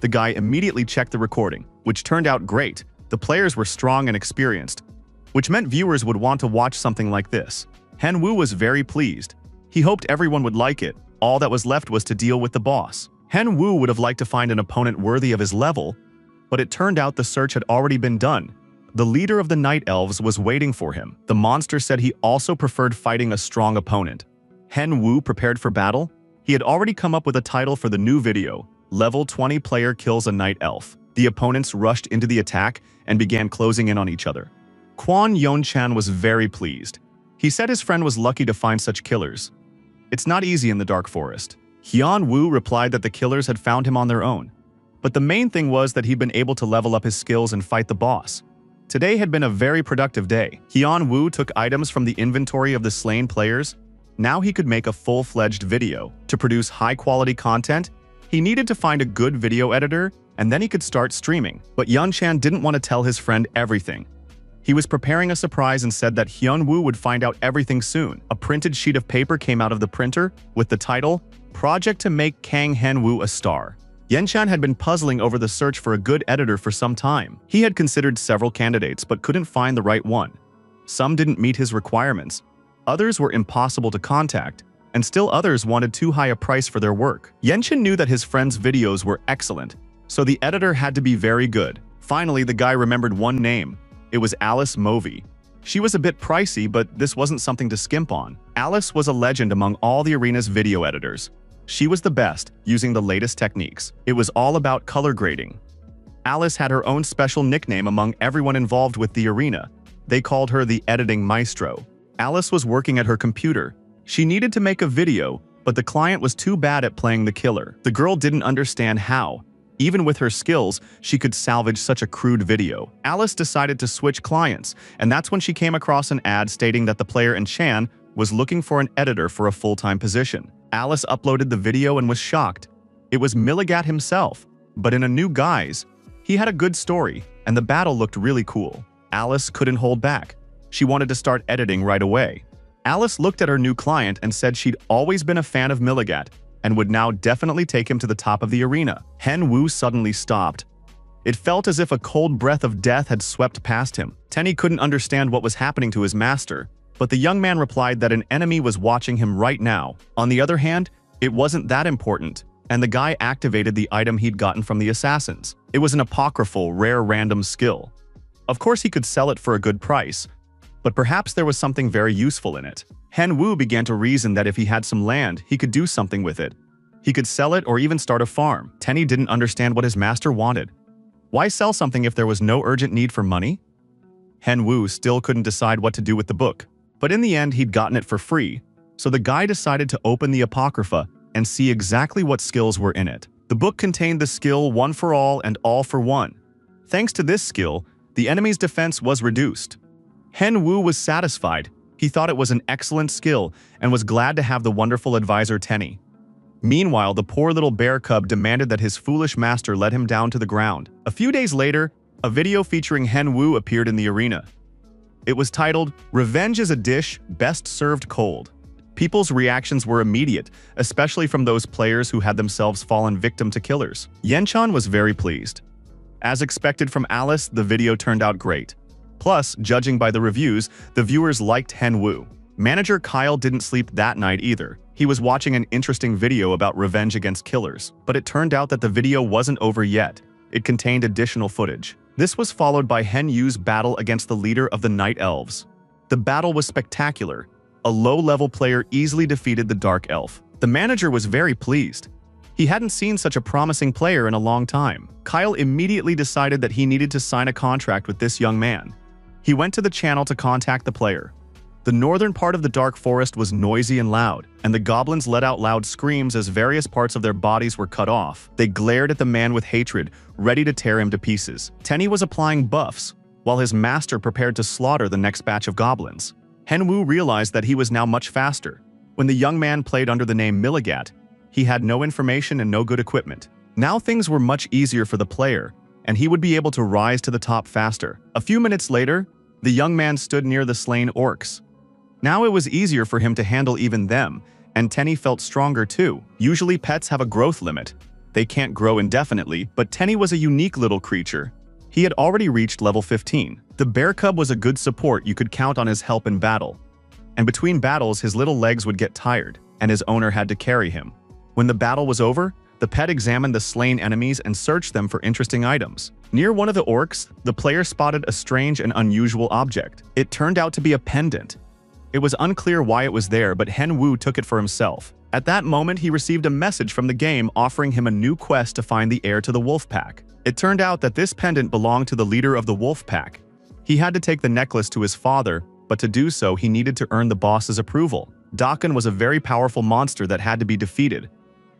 [SPEAKER 1] The guy immediately checked the recording, which turned out great. The players were strong and experienced, which meant viewers would want to watch something like this. Henwu was very pleased. He hoped everyone would like it. All that was left was to deal with the boss. Henwu would have liked to find an opponent worthy of his level, but it turned out the search had already been done. The leader of the Night Elves was waiting for him. The monster said he also preferred fighting a strong opponent. Hen Wu prepared for battle. He had already come up with a title for the new video, Level 20 Player Kills a Night Elf. The opponents rushed into the attack and began closing in on each other. Quan Yonchan was very pleased. He said his friend was lucky to find such killers. It's not easy in the Dark Forest. Hyun Woo replied that the killers had found him on their own. But the main thing was that he'd been able to level up his skills and fight the boss. Today had been a very productive day. Hyun Woo took items from the inventory of the slain players. Now he could make a full-fledged video. To produce high-quality content, he needed to find a good video editor, and then he could start streaming. But Yunchan didn't want to tell his friend everything. He was preparing a surprise and said that Hyun Woo would find out everything soon. A printed sheet of paper came out of the printer with the title, Project to Make Kang Hen Woo a Star. Yenchan had been puzzling over the search for a good editor for some time. He had considered several candidates but couldn't find the right one. Some didn't meet his requirements. Others were impossible to contact, and still others wanted too high a price for their work. Yenchan knew that his friend's videos were excellent, so the editor had to be very good. Finally, the guy remembered one name. It was Alice Movie. She was a bit pricey, but this wasn't something to skimp on. Alice was a legend among all the arena's video editors. She was the best, using the latest techniques. It was all about color grading. Alice had her own special nickname among everyone involved with the arena. They called her the editing maestro. Alice was working at her computer. She needed to make a video, but the client was too bad at playing the killer. The girl didn't understand how. Even with her skills, she could salvage such a crude video. Alice decided to switch clients, and that's when she came across an ad stating that the player in Chan was looking for an editor for a full-time position. Alice uploaded the video and was shocked. It was Milligat himself, but in a new guise. He had a good story, and the battle looked really cool. Alice couldn't hold back. She wanted to start editing right away. Alice looked at her new client and said she'd always been a fan of Milligat, and would now definitely take him to the top of the arena. Hen Wu suddenly stopped. It felt as if a cold breath of death had swept past him. Tenny couldn't understand what was happening to his master, but the young man replied that an enemy was watching him right now. On the other hand, it wasn't that important, and the guy activated the item he'd gotten from the assassins. It was an apocryphal, rare random skill. Of course he could sell it for a good price, but perhaps there was something very useful in it. Hen Wu began to reason that if he had some land, he could do something with it. He could sell it or even start a farm. Tenny didn't understand what his master wanted. Why sell something if there was no urgent need for money? Hen Wu still couldn't decide what to do with the book. But in the end, he'd gotten it for free, so the guy decided to open the Apocrypha and see exactly what skills were in it. The book contained the skill One for All and All for One. Thanks to this skill, the enemy's defense was reduced. Hen Wu was satisfied. He thought it was an excellent skill and was glad to have the wonderful advisor Tenny. Meanwhile, the poor little bear cub demanded that his foolish master let him down to the ground. A few days later, a video featuring Hen Wu appeared in the arena. It was titled, Revenge is a Dish Best Served Cold. People's reactions were immediate, especially from those players who had themselves fallen victim to killers. Yenchan was very pleased. As expected from Alice, the video turned out great. Plus, judging by the reviews, the viewers liked Hen Wu. Manager Kyle didn't sleep that night either. He was watching an interesting video about revenge against killers, but it turned out that the video wasn't over yet. It contained additional footage. This was followed by Hen Yu's battle against the leader of the Night Elves. The battle was spectacular. A low-level player easily defeated the Dark Elf. The manager was very pleased. He hadn't seen such a promising player in a long time. Kyle immediately decided that he needed to sign a contract with this young man. He went to the channel to contact the player. The northern part of the Dark Forest was noisy and loud, and the goblins let out loud screams as various parts of their bodies were cut off. They glared at the man with hatred, ready to tear him to pieces. Tenny was applying buffs, while his master prepared to slaughter the next batch of goblins. Hen Wu realized that he was now much faster. When the young man played under the name Milligat, he had no information and no good equipment. Now things were much easier for the player, and he would be able to rise to the top faster. A few minutes later, the young man stood near the slain orcs. Now it was easier for him to handle even them, and Tenny felt stronger too. Usually pets have a growth limit. They can't grow indefinitely, but Tenny was a unique little creature. He had already reached level 15. The bear cub was a good support. You could count on his help in battle. And between battles, his little legs would get tired, and his owner had to carry him. When the battle was over, The pet examined the slain enemies and searched them for interesting items. Near one of the orcs, the player spotted a strange and unusual object. It turned out to be a pendant. It was unclear why it was there, but Hen Wu took it for himself. At that moment, he received a message from the game offering him a new quest to find the heir to the wolf pack. It turned out that this pendant belonged to the leader of the wolf pack. He had to take the necklace to his father, but to do so, he needed to earn the boss's approval. Dakan was a very powerful monster that had to be defeated.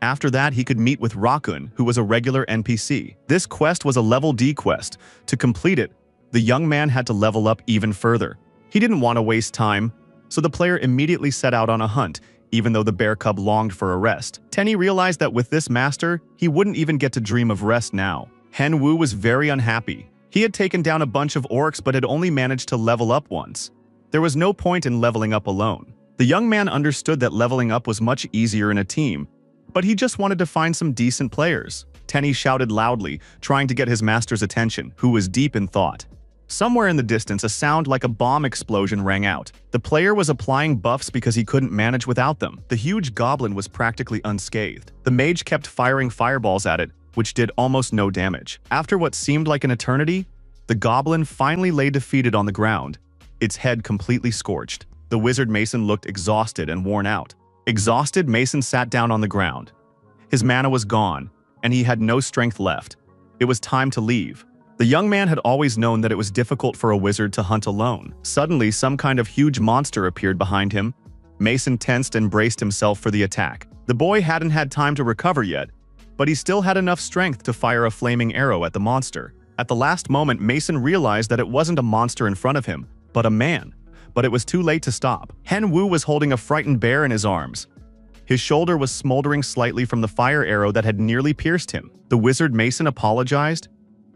[SPEAKER 1] After that, he could meet with Rakun, who was a regular NPC. This quest was a level D quest. To complete it, the young man had to level up even further. He didn't want to waste time, so the player immediately set out on a hunt, even though the bear cub longed for a rest. Tenny realized that with this master, he wouldn't even get to dream of rest now. Hen Wu was very unhappy. He had taken down a bunch of orcs but had only managed to level up once. There was no point in leveling up alone. The young man understood that leveling up was much easier in a team, but he just wanted to find some decent players. Tenny shouted loudly, trying to get his master's attention, who was deep in thought. Somewhere in the distance, a sound like a bomb explosion rang out. The player was applying buffs because he couldn't manage without them. The huge goblin was practically unscathed. The mage kept firing fireballs at it, which did almost no damage. After what seemed like an eternity, the goblin finally lay defeated on the ground, its head completely scorched. The wizard Mason looked exhausted and worn out. Exhausted, Mason sat down on the ground. His mana was gone, and he had no strength left. It was time to leave. The young man had always known that it was difficult for a wizard to hunt alone. Suddenly, some kind of huge monster appeared behind him. Mason tensed and braced himself for the attack. The boy hadn't had time to recover yet, but he still had enough strength to fire a flaming arrow at the monster. At the last moment, Mason realized that it wasn't a monster in front of him, but a man. But it was too late to stop. Hen Wu was holding a frightened bear in his arms. His shoulder was smoldering slightly from the fire arrow that had nearly pierced him. The wizard Mason apologized.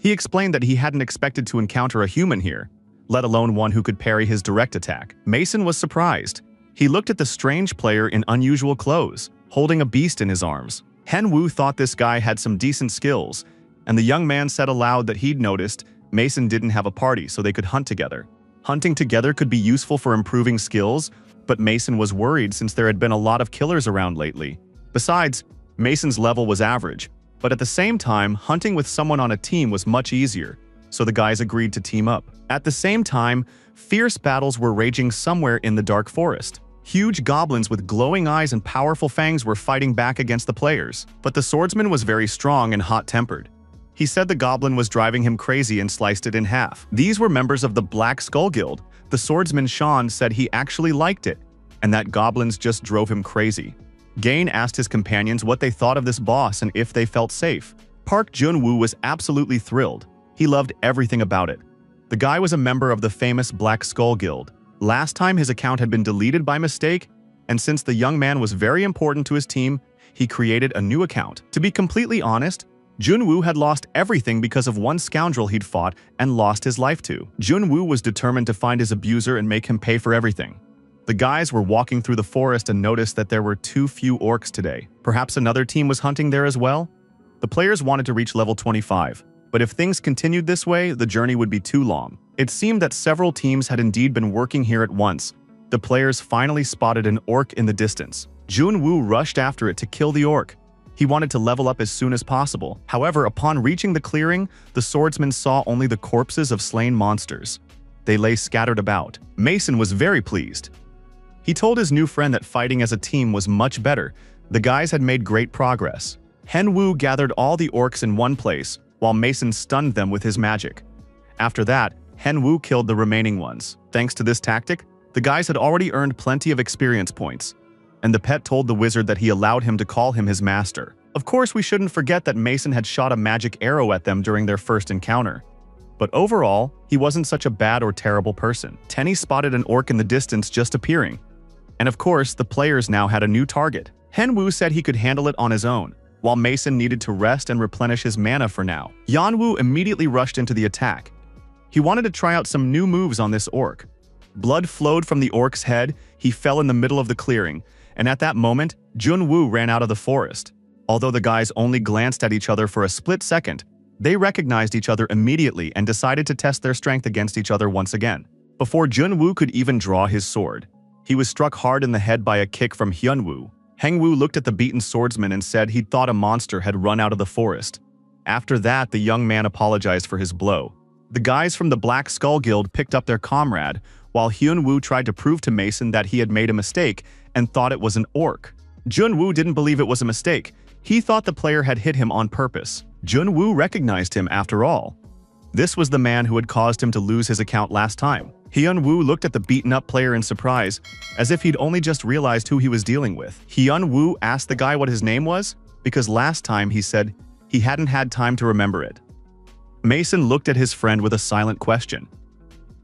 [SPEAKER 1] He explained that he hadn't expected to encounter a human here, let alone one who could parry his direct attack. Mason was surprised. He looked at the strange player in unusual clothes, holding a beast in his arms. Hen Wu thought this guy had some decent skills, and the young man said aloud that he'd noticed Mason didn't have a party so they could hunt together. Hunting together could be useful for improving skills, but Mason was worried since there had been a lot of killers around lately. Besides, Mason's level was average, but at the same time, hunting with someone on a team was much easier, so the guys agreed to team up. At the same time, fierce battles were raging somewhere in the dark forest. Huge goblins with glowing eyes and powerful fangs were fighting back against the players, but the swordsman was very strong and hot-tempered. He said the goblin was driving him crazy and sliced it in half. These were members of the Black Skull Guild. The swordsman Sean said he actually liked it, and that goblins just drove him crazy. Gain asked his companions what they thought of this boss and if they felt safe. Park Jun-woo was absolutely thrilled. He loved everything about it. The guy was a member of the famous Black Skull Guild. Last time his account had been deleted by mistake, and since the young man was very important to his team, he created a new account. To be completely honest, Jun-woo had lost everything because of one scoundrel he'd fought and lost his life to. Jun-woo was determined to find his abuser and make him pay for everything. The guys were walking through the forest and noticed that there were too few orcs today. Perhaps another team was hunting there as well? The players wanted to reach level 25, but if things continued this way, the journey would be too long. It seemed that several teams had indeed been working here at once. The players finally spotted an orc in the distance. Jun-woo rushed after it to kill the orc. He wanted to level up as soon as possible. However, upon reaching the clearing, the swordsman saw only the corpses of slain monsters. They lay scattered about. Mason was very pleased. He told his new friend that fighting as a team was much better. The guys had made great progress. Hen Wu gathered all the orcs in one place, while Mason stunned them with his magic. After that, Hen Wu killed the remaining ones. Thanks to this tactic, the guys had already earned plenty of experience points, and the pet told the wizard that he allowed him to call him his master. Of course, we shouldn't forget that Mason had shot a magic arrow at them during their first encounter. But overall, he wasn't such a bad or terrible person. Tenny spotted an orc in the distance just appearing. And of course, the players now had a new target. Hen Wu said he could handle it on his own, while Mason needed to rest and replenish his mana for now. Yan Wu immediately rushed into the attack. He wanted to try out some new moves on this orc. Blood flowed from the orc's head, he fell in the middle of the clearing, and at that moment, Jun-woo ran out of the forest. Although the guys only glanced at each other for a split second, they recognized each other immediately and decided to test their strength against each other once again. Before Jun-woo could even draw his sword, he was struck hard in the head by a kick from Hyun-woo. Hengwu looked at the beaten swordsman and said he'd thought a monster had run out of the forest. After that, the young man apologized for his blow. The guys from the Black Skull Guild picked up their comrade, while Hyun-woo tried to prove to Mason that he had made a mistake and thought it was an orc. Jun-woo didn't believe it was a mistake. He thought the player had hit him on purpose. Jun-woo recognized him after all. This was the man who had caused him to lose his account last time. Hyun-woo looked at the beaten-up player in surprise, as if he'd only just realized who he was dealing with. Hyun-woo asked the guy what his name was, because last time he said he hadn't had time to remember it. Mason looked at his friend with a silent question.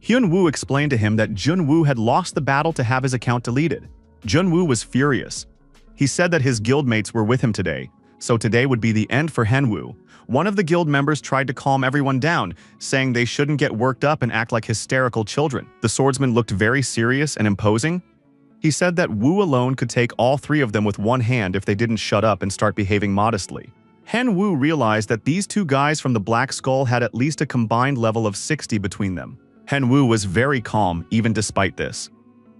[SPEAKER 1] Hyun-woo explained to him that Jun-woo had lost the battle to have his account deleted. Jun-woo was furious. He said that his guildmates were with him today, so today would be the end for Hyun-woo. One of the guild members tried to calm everyone down, saying they shouldn't get worked up and act like hysterical children. The swordsman looked very serious and imposing. He said that Woo alone could take all three of them with one hand if they didn't shut up and start behaving modestly. Hyun-woo realized that these two guys from the Black Skull had at least a combined level of 60 between them. Hyun-woo was very calm even despite this.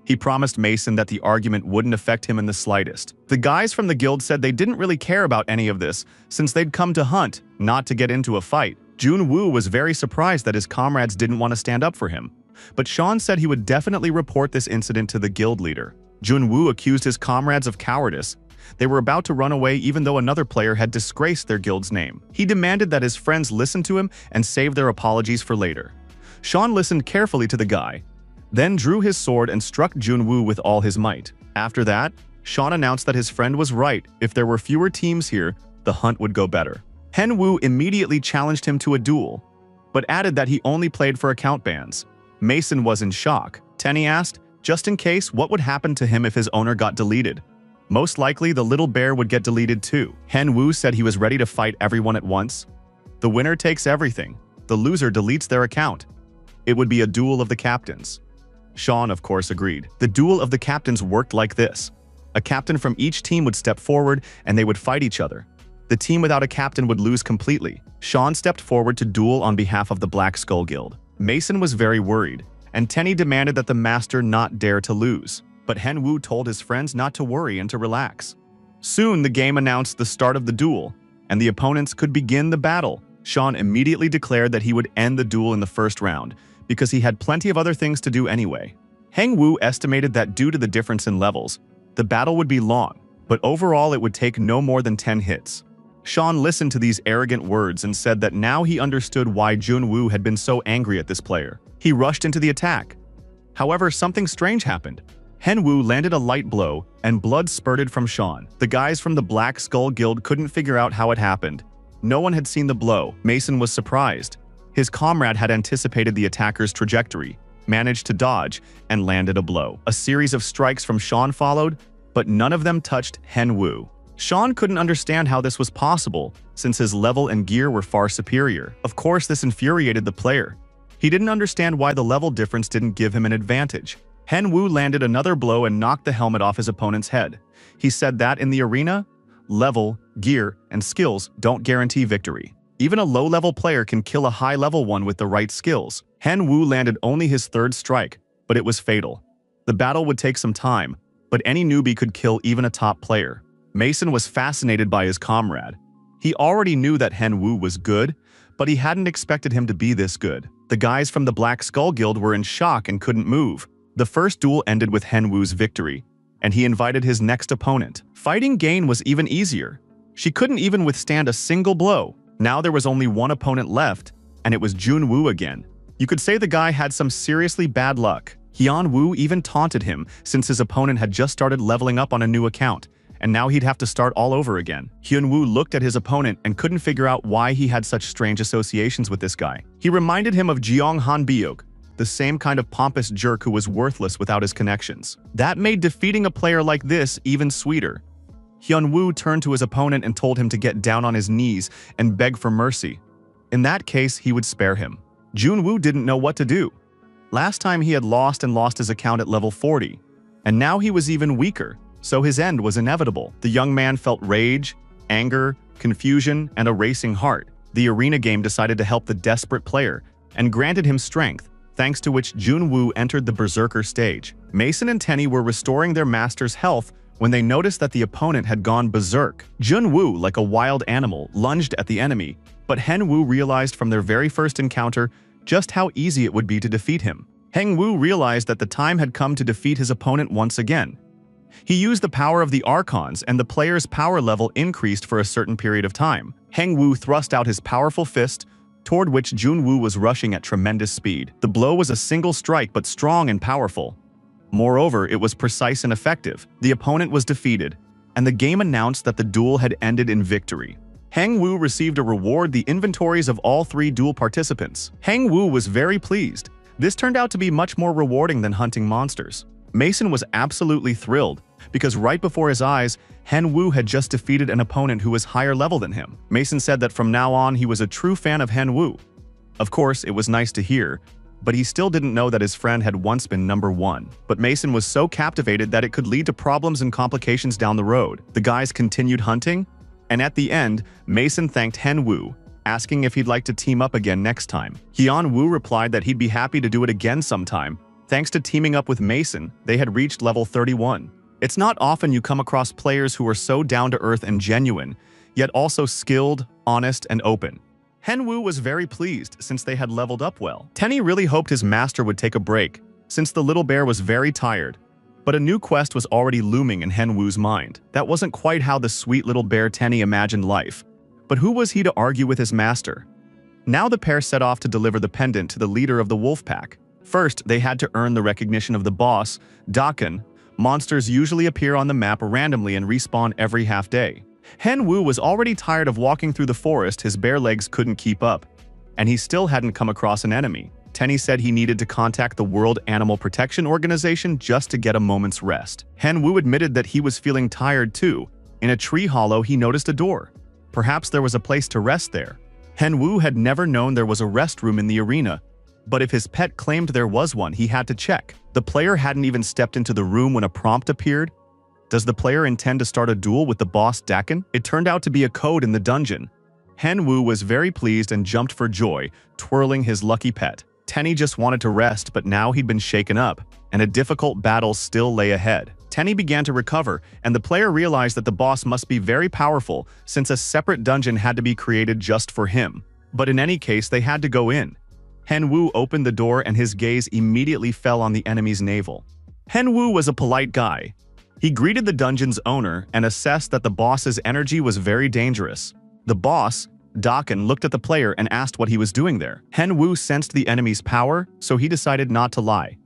[SPEAKER 1] He promised Mason that the argument wouldn't affect him in the slightest. The guys from the guild said they didn't really care about any of this, since they'd come to hunt, not to get into a fight. Jun-woo was very surprised that his comrades didn't want to stand up for him. But Sean said he would definitely report this incident to the guild leader. Jun-woo accused his comrades of cowardice. They were about to run away even though another player had disgraced their guild's name. He demanded that his friends listen to him and save their apologies for later. Sean listened carefully to the guy, then drew his sword and struck Jun-woo with all his might. After that, Sean announced that his friend was right. If there were fewer teams here, the hunt would go better. Hyun-woo immediately challenged him to a duel, but added that he only played for account bans. Mason was in shock. Tenny asked, just in case, what would happen to him if his owner got deleted? Most likely, the little bear would get deleted too. Hyun-woo said he was ready to fight everyone at once. The winner takes everything. The loser deletes their account. It would be a duel of the captains. Sean, of course, agreed. The duel of the captains worked like this. A captain from each team would step forward and they would fight each other. The team without a captain would lose completely. Sean stepped forward to duel on behalf of the Black Skull Guild. Mason was very worried, and Tenny demanded that the master not dare to lose. But Hyun-woo told his friends not to worry and to relax. Soon, the game announced the start of the duel, and the opponents could begin the battle. Sean immediately declared that he would end the duel in the first round, because he had plenty of other things to do anyway. Hyun-woo estimated that due to the difference in levels, the battle would be long, but overall it would take no more than 10 hits. Sean listened to these arrogant words and said that now he understood why Jun-woo had been so angry at this player. He rushed into the attack. However, something strange happened. Hyun-woo landed a light blow, and blood spurted from Sean. The guys from the Black Skull Guild couldn't figure out how it happened. No one had seen the blow. Mason was surprised. His comrade had anticipated the attacker's trajectory, managed to dodge, and landed a blow. A series of strikes from Sean followed, but none of them touched Hyun-woo. Sean couldn't understand how this was possible, since his level and gear were far superior. Of course, this infuriated the player. He didn't understand why the level difference didn't give him an advantage. Hyun-woo landed another blow and knocked the helmet off his opponent's head. He said that in the arena, level, gear, and skills don't guarantee victory. Even a low-level player can kill a high-level one with the right skills. Hyun-woo landed only his third strike, but it was fatal. The battle would take some time, but any newbie could kill even a top player. Mason was fascinated by his comrade. He already knew that Hyun-woo was good, but he hadn't expected him to be this good. The guys from the Black Skull Guild were in shock and couldn't move. The first duel ended with Hyun-woo's victory, and he invited his next opponent. Fighting Gain was even easier. She couldn't even withstand a single blow. Now there was only one opponent left, and it was Jun-woo again. You could say the guy had some seriously bad luck. Hyun-woo even taunted him since his opponent had just started leveling up on a new account, and now he'd have to start all over again. Hyun-woo looked at his opponent and couldn't figure out why he had such strange associations with this guy. He reminded him of Jeong Han-byuk, the same kind of pompous jerk who was worthless without his connections. That made defeating a player like this even sweeter. Hyun-woo turned to his opponent and told him to get down on his knees and beg for mercy. In that case, he would spare him. Jun-woo didn't know what to do. Last time he had lost his account at level 40, and now he was even weaker, so his end was inevitable. The young man felt rage, anger, confusion, and a racing heart. The arena game decided to help the desperate player and granted him strength, thanks to which Jun-woo entered the Berserker stage. Mason and Tenny were restoring their master's health when they noticed that the opponent had gone berserk. Junwoo, like a wild animal, lunged at the enemy, but Henwoo realized from their very first encounter just how easy it would be to defeat him. Hengwoo realized that the time had come to defeat his opponent once again. He used the power of the Archons, and the player's power level increased for a certain period of time. Hengwoo thrust out his powerful fist, toward which Junwoo was rushing at tremendous speed. The blow was a single strike but strong and powerful. Moreover, it was precise and effective. The opponent was defeated, and the game announced that the duel had ended in victory. Hengwoo received a reward: the inventories of all 3 duel participants. Hengwoo was very pleased. This turned out to be much more rewarding than hunting monsters. Mason was absolutely thrilled, because right before his eyes, Henwoo had just defeated an opponent who was higher level than him. Mason said that from now on he was a true fan of Henwoo. Of course, it was nice to hear, but he still didn't know that his friend had once been number 1. But Mason was so captivated that it could lead to problems and complications down the road. The guys continued hunting, and at the end, Mason thanked Henwoo, asking if he'd like to team up again next time. Hyunwoo replied that he'd be happy to do it again sometime. Thanks to teaming up with Mason, they had reached level 31. It's not often you come across players who are so down-to-earth and genuine, yet also skilled, honest, and open. Henwoo was very pleased since they had leveled up well. Tenny really hoped his master would take a break, since the little bear was very tired. But a new quest was already looming in Henwoo's mind. That wasn't quite how the sweet little bear Tenny imagined life. But who was he to argue with his master? Now the pair set off to deliver the pendant to the leader of the wolf pack. First, they had to earn the recognition of the boss, Dakan. Monsters usually appear on the map randomly and respawn every half day. Henwoo was already tired of walking through the forest. His bare legs couldn't keep up, and he still hadn't come across an enemy. Tenny said he needed to contact the World Animal Protection Organization just to get a moment's rest. Henwoo admitted that he was feeling tired too. In a tree hollow, he noticed a door. Perhaps there was a place to rest there. Henwoo had never known there was a restroom in the arena, but if his pet claimed there was one, he had to check. The player hadn't even stepped into the room when a prompt appeared. Does the player intend to start a duel with the boss Dakan? It turned out to be a code in the dungeon. Henwoo was very pleased and jumped for joy, twirling his lucky pet. Tenny just wanted to rest, but now he'd been shaken up, and a difficult battle still lay ahead. Tenny began to recover, and the player realized that the boss must be very powerful since a separate dungeon had to be created just for him. But in any case, they had to go in. Henwoo opened the door and his gaze immediately fell on the enemy's navel. Henwoo was a polite guy. He greeted the dungeon's owner and assessed that the boss's energy was very dangerous. The boss, Dakan, looked at the player and asked what he was doing there. Henwoo sensed the enemy's power, so he decided not to lie.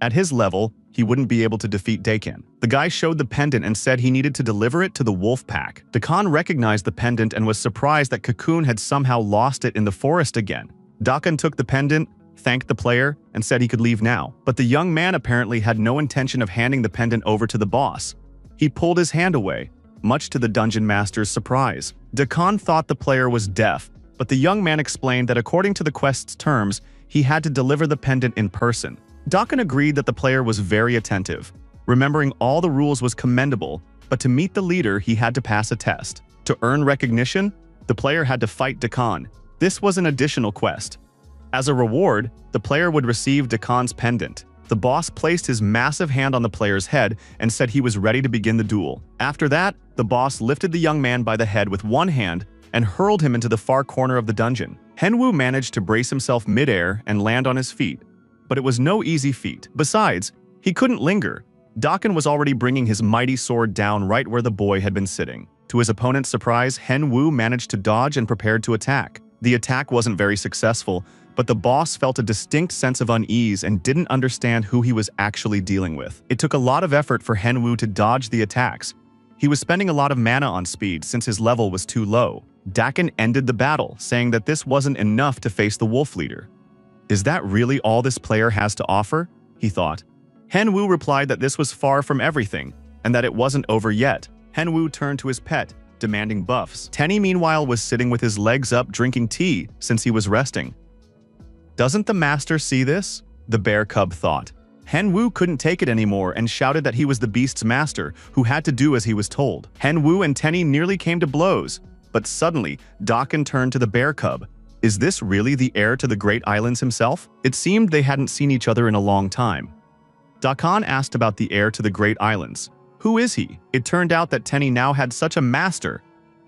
[SPEAKER 1] At his level, he wouldn't be able to defeat Dakan. The guy showed the pendant and said he needed to deliver it to the wolf pack. Dakan recognized the pendant and was surprised that Cocoon had somehow lost it in the forest again. Dakan took the pendant, thanked the player, and said he could leave now. But the young man apparently had no intention of handing the pendant over to the boss. He pulled his hand away, much to the dungeon master's surprise. Dakan thought the player was deaf, but the young man explained that according to the quest's terms, he had to deliver the pendant in person. Dakan agreed that the player was very attentive. Remembering all the rules was commendable, but to meet the leader, he had to pass a test. To earn recognition, the player had to fight Dakan. This was an additional quest. As a reward, the player would receive Dakan's pendant. The boss placed his massive hand on the player's head and said he was ready to begin the duel. After that, the boss lifted the young man by the head with one hand and hurled him into the far corner of the dungeon. Henwoo managed to brace himself midair and land on his feet, but it was no easy feat. Besides, he couldn't linger. Dakan was already bringing his mighty sword down right where the boy had been sitting. To his opponent's surprise, Henwoo managed to dodge and prepared to attack. The attack wasn't very successful, but the boss felt a distinct sense of unease and didn't understand who he was actually dealing with. It took a lot of effort for Henwoo to dodge the attacks. He was spending a lot of mana on speed since his level was too low. Dakan ended the battle, saying that this wasn't enough to face the wolf leader. Is that really all this player has to offer? He thought. Henwoo replied that this was far from everything, and that it wasn't over yet. Henwoo turned to his pet, demanding buffs. Tenny, meanwhile, was sitting with his legs up drinking tea since he was resting. Doesn't the master see this? The bear cub thought. Henwoo couldn't take it anymore and shouted that he was the beast's master, who had to do as he was told. Henwoo and Tenny nearly came to blows, but suddenly, Dakan turned to the bear cub. Is this really the heir to the Great Islands himself? It seemed they hadn't seen each other in a long time. Dakan asked about the heir to the Great Islands. Who is he? It turned out that Tenny now had such a master.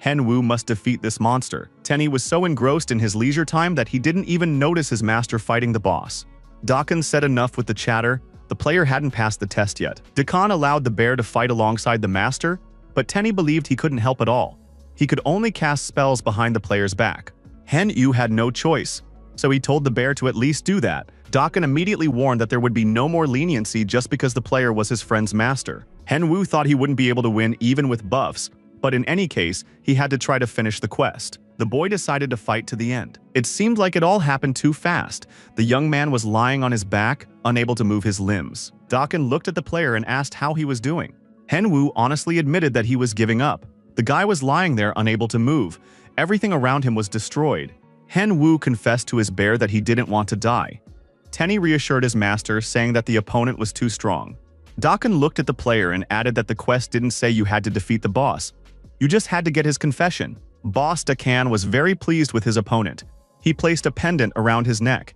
[SPEAKER 1] Henwu must defeat this monster. Tenny was so engrossed in his leisure time that he didn't even notice his master fighting the boss. Dakan said enough with the chatter. The player hadn't passed the test yet. Dakan allowed the bear to fight alongside the master, but Tenny believed he couldn't help at all. He could only cast spells behind the player's back. Henwu had no choice, so he told the bear to at least do that. Dakan immediately warned that there would be no more leniency just because the player was his friend's master. Henwu thought he wouldn't be able to win even with buffs, but in any case, he had to try to finish the quest. The boy decided to fight to the end. It seemed like it all happened too fast. The young man was lying on his back, unable to move his limbs. Dakan looked at the player and asked how he was doing. Henwu honestly admitted that he was giving up. The guy was lying there unable to move. Everything around him was destroyed. Henwu confessed to his bear that he didn't want to die. Tenny reassured his master, saying that the opponent was too strong. Dakan looked at the player and added that the quest didn't say you had to defeat the boss. You just had to get his confession. Boss Dakan was very pleased with his opponent. He placed a pendant around his neck.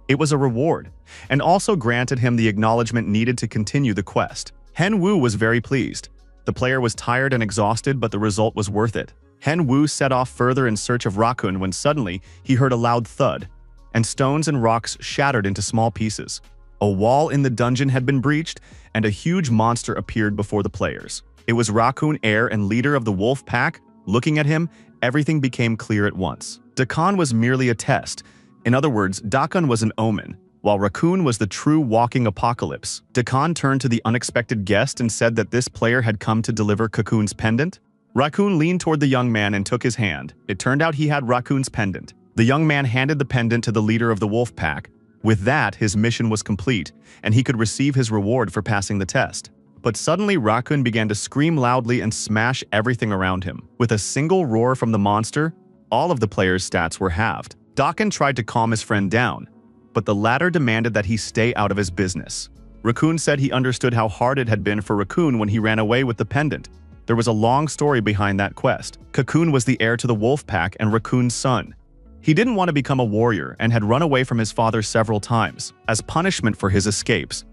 [SPEAKER 1] It was a reward, and also granted him the acknowledgement needed to continue the quest. Henwu was very pleased. The player was tired and exhausted, but the result was worth it. Henwu set off further in search of Raccoon when suddenly he heard a loud thud, and stones and rocks shattered into small pieces. A wall in the dungeon had been breached, and a huge monster appeared before the players. It was Raccoon, heir and leader of the wolf pack. Looking at him, everything became clear at once. Dakan was merely a test. In other words, Dakan was an omen, while Raccoon was the true walking apocalypse. Dakan turned to the unexpected guest and said that this player had come to deliver Raccoon's pendant. Raccoon leaned toward the young man and took his hand. It turned out he had Raccoon's pendant. The young man handed the pendant to the leader of the wolf pack. With that, his mission was complete, and he could receive his reward for passing the test. But suddenly, Raccoon began to scream loudly and smash everything around him. With a single roar from the monster, all of the player's stats were halved. Dakan tried to calm his friend down, but the latter demanded that he stay out of his business. Raccoon said he understood how hard it had been for Raccoon when he ran away with the pendant. There was a long story behind that quest. Raccoon was the heir to the wolf pack and Raccoon's son. He didn't want to become a warrior and had run away from his father several times. As punishment for his escapes,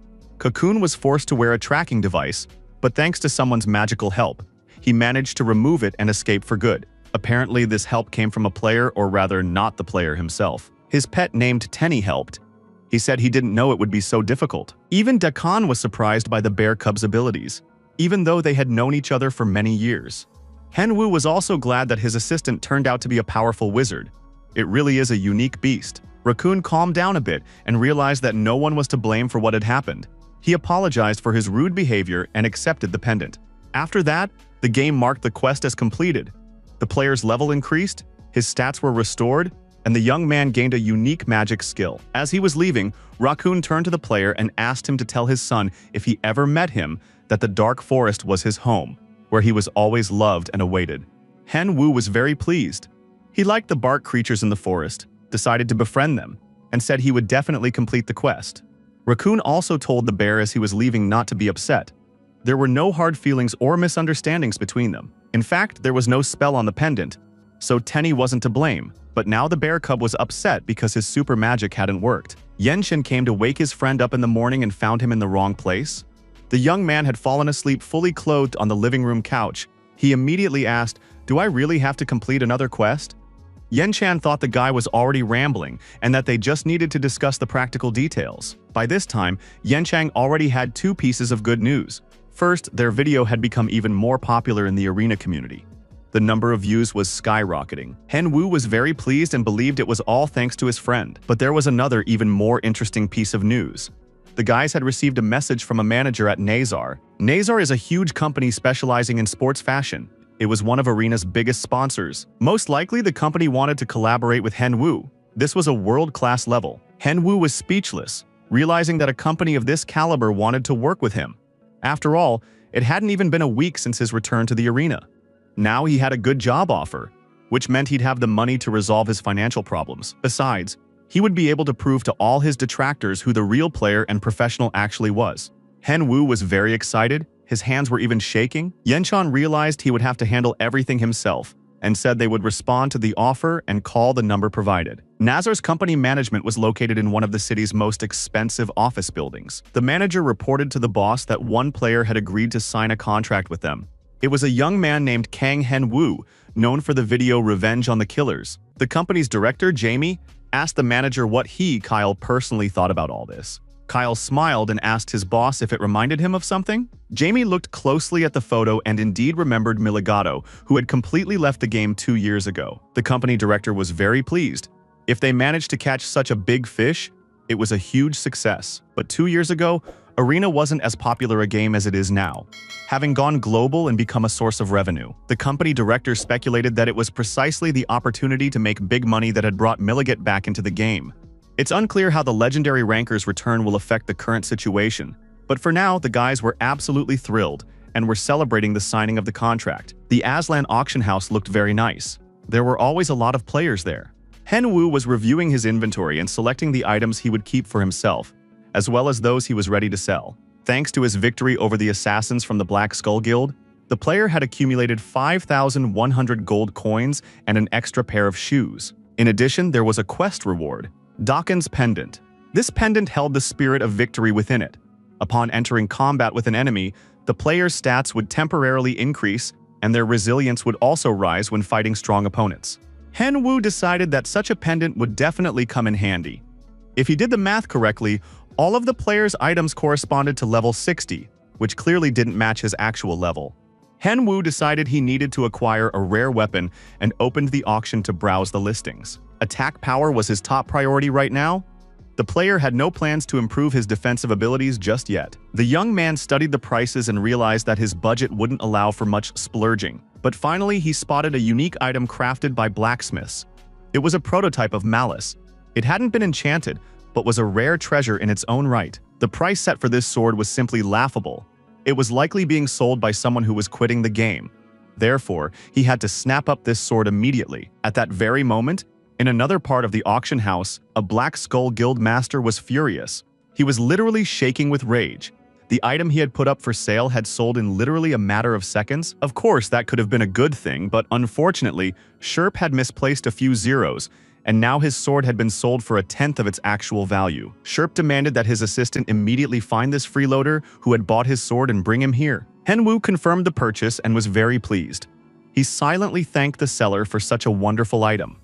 [SPEAKER 1] Raccoon was forced to wear a tracking device, but thanks to someone's magical help, he managed to remove it and escape for good. Apparently, this help came from a player, or rather not the player himself. His pet named Tenny helped. He said he didn't know it would be so difficult. Even Dakan was surprised by the bear cub's abilities, even though they had known each other for many years. Henwu was also glad that his assistant turned out to be a powerful wizard. It really is a unique beast. Raccoon calmed down a bit and realized that no one was to blame for what had happened. He apologized for his rude behavior and accepted the pendant. After that, the game marked the quest as completed. The player's level increased, his stats were restored, and the young man gained a unique magic skill. As he was leaving, Raccoon turned to the player and asked him to tell his son, if he ever met him, that the dark forest was his home, where he was always loved and awaited. Henwu was very pleased. He liked the bark creatures in the forest, decided to befriend them, and said he would definitely complete the quest. Raccoon also told the bear as he was leaving not to be upset. There were no hard feelings or misunderstandings between them. In fact, there was no spell on the pendant, so Tenny wasn't to blame. But now the bear cub was upset because his super magic hadn't worked. Yenshin came to wake his friend up in the morning and found him in the wrong place. The young man had fallen asleep fully clothed on the living room couch. He immediately asked, "Do I really have to complete another quest?" Yenshan thought the guy was already rambling and that they just needed to discuss the practical details. By this time, Yenshan already had two pieces of good news. First, their video had become even more popular in the arena community. The number of views was skyrocketing. Henwu was very pleased and believed it was all thanks to his friend. But there was another even more interesting piece of news. The guys had received a message from a manager at Nazar. Nazar is a huge company specializing in sports fashion. It was one of Arena's biggest sponsors. Most likely, the company wanted to collaborate with Henwu. This was a world-class level. Henwu was speechless, realizing that a company of this caliber wanted to work with him. After all, it hadn't even been a week since his return to the arena. Now he had a good job offer, which meant he'd have the money to resolve his financial problems. Besides, he would be able to prove to all his detractors who the real player and professional actually was. Henwu was very excited. His hands were even shaking. Yenshan realized he would have to handle everything himself and said they would respond to the offer and call the number provided. Nazar's company management was located in one of the city's most expensive office buildings. The manager reported to the boss that one player had agreed to sign a contract with them. It was a young man named Kang Hen-woo, known for the video Revenge on the Killers. The company's director, Jamie, asked the manager what he, Kyle, personally thought about all this. Kyle smiled and asked his boss if it reminded him of something. Jamie looked closely at the photo and indeed remembered Miligato, who had completely left the game 2 years ago. The company director was very pleased. If they managed to catch such a big fish, it was a huge success. But 2 years ago, Arena wasn't as popular a game as it is now, having gone global and become a source of revenue. The company director speculated that it was precisely the opportunity to make big money that had brought Milligat back into the game. It's unclear how the legendary ranker's return will affect the current situation, but for now, the guys were absolutely thrilled and were celebrating the signing of the contract. The Aslan auction house looked very nice. There were always a lot of players there. Hen-woo was reviewing his inventory and selecting the items he would keep for himself, as well as those he was ready to sell. Thanks to his victory over the assassins from the Black Skull Guild, the player had accumulated 5,100 gold coins and an extra pair of shoes. In addition, there was a quest reward, Dakin's Pendant. This pendant held the spirit of victory within it. Upon entering combat with an enemy, the player's stats would temporarily increase, and their resilience would also rise when fighting strong opponents. Hen-woo decided that such a pendant would definitely come in handy. If he did the math correctly, all of the player's items corresponded to level 60, which clearly didn't match his actual level. Hen-woo decided he needed to acquire a rare weapon and opened the auction to browse the listings. Attack power was his top priority right now. The player had no plans to improve his defensive abilities just yet. The young man studied the prices and realized that his budget wouldn't allow for much splurging. But finally, he spotted a unique item crafted by blacksmiths. It was a prototype of Malice. It hadn't been enchanted, but was a rare treasure in its own right. The price set for this sword was simply laughable. It was likely being sold by someone who was quitting the game. Therefore, he had to snap up this sword immediately. At that very moment, in another part of the auction house, a Black Skull Guild master was furious. He was literally shaking with rage. The item he had put up for sale had sold in literally a matter of seconds. Of course, that could have been a good thing, but unfortunately, Sherp had misplaced a few zeros, and now his sword had been sold for 1/10 of its actual value. Sherp demanded that his assistant immediately find this freeloader who had bought his sword and bring him here. Hen-woo confirmed the purchase and was very pleased. He silently thanked the seller for such a wonderful item.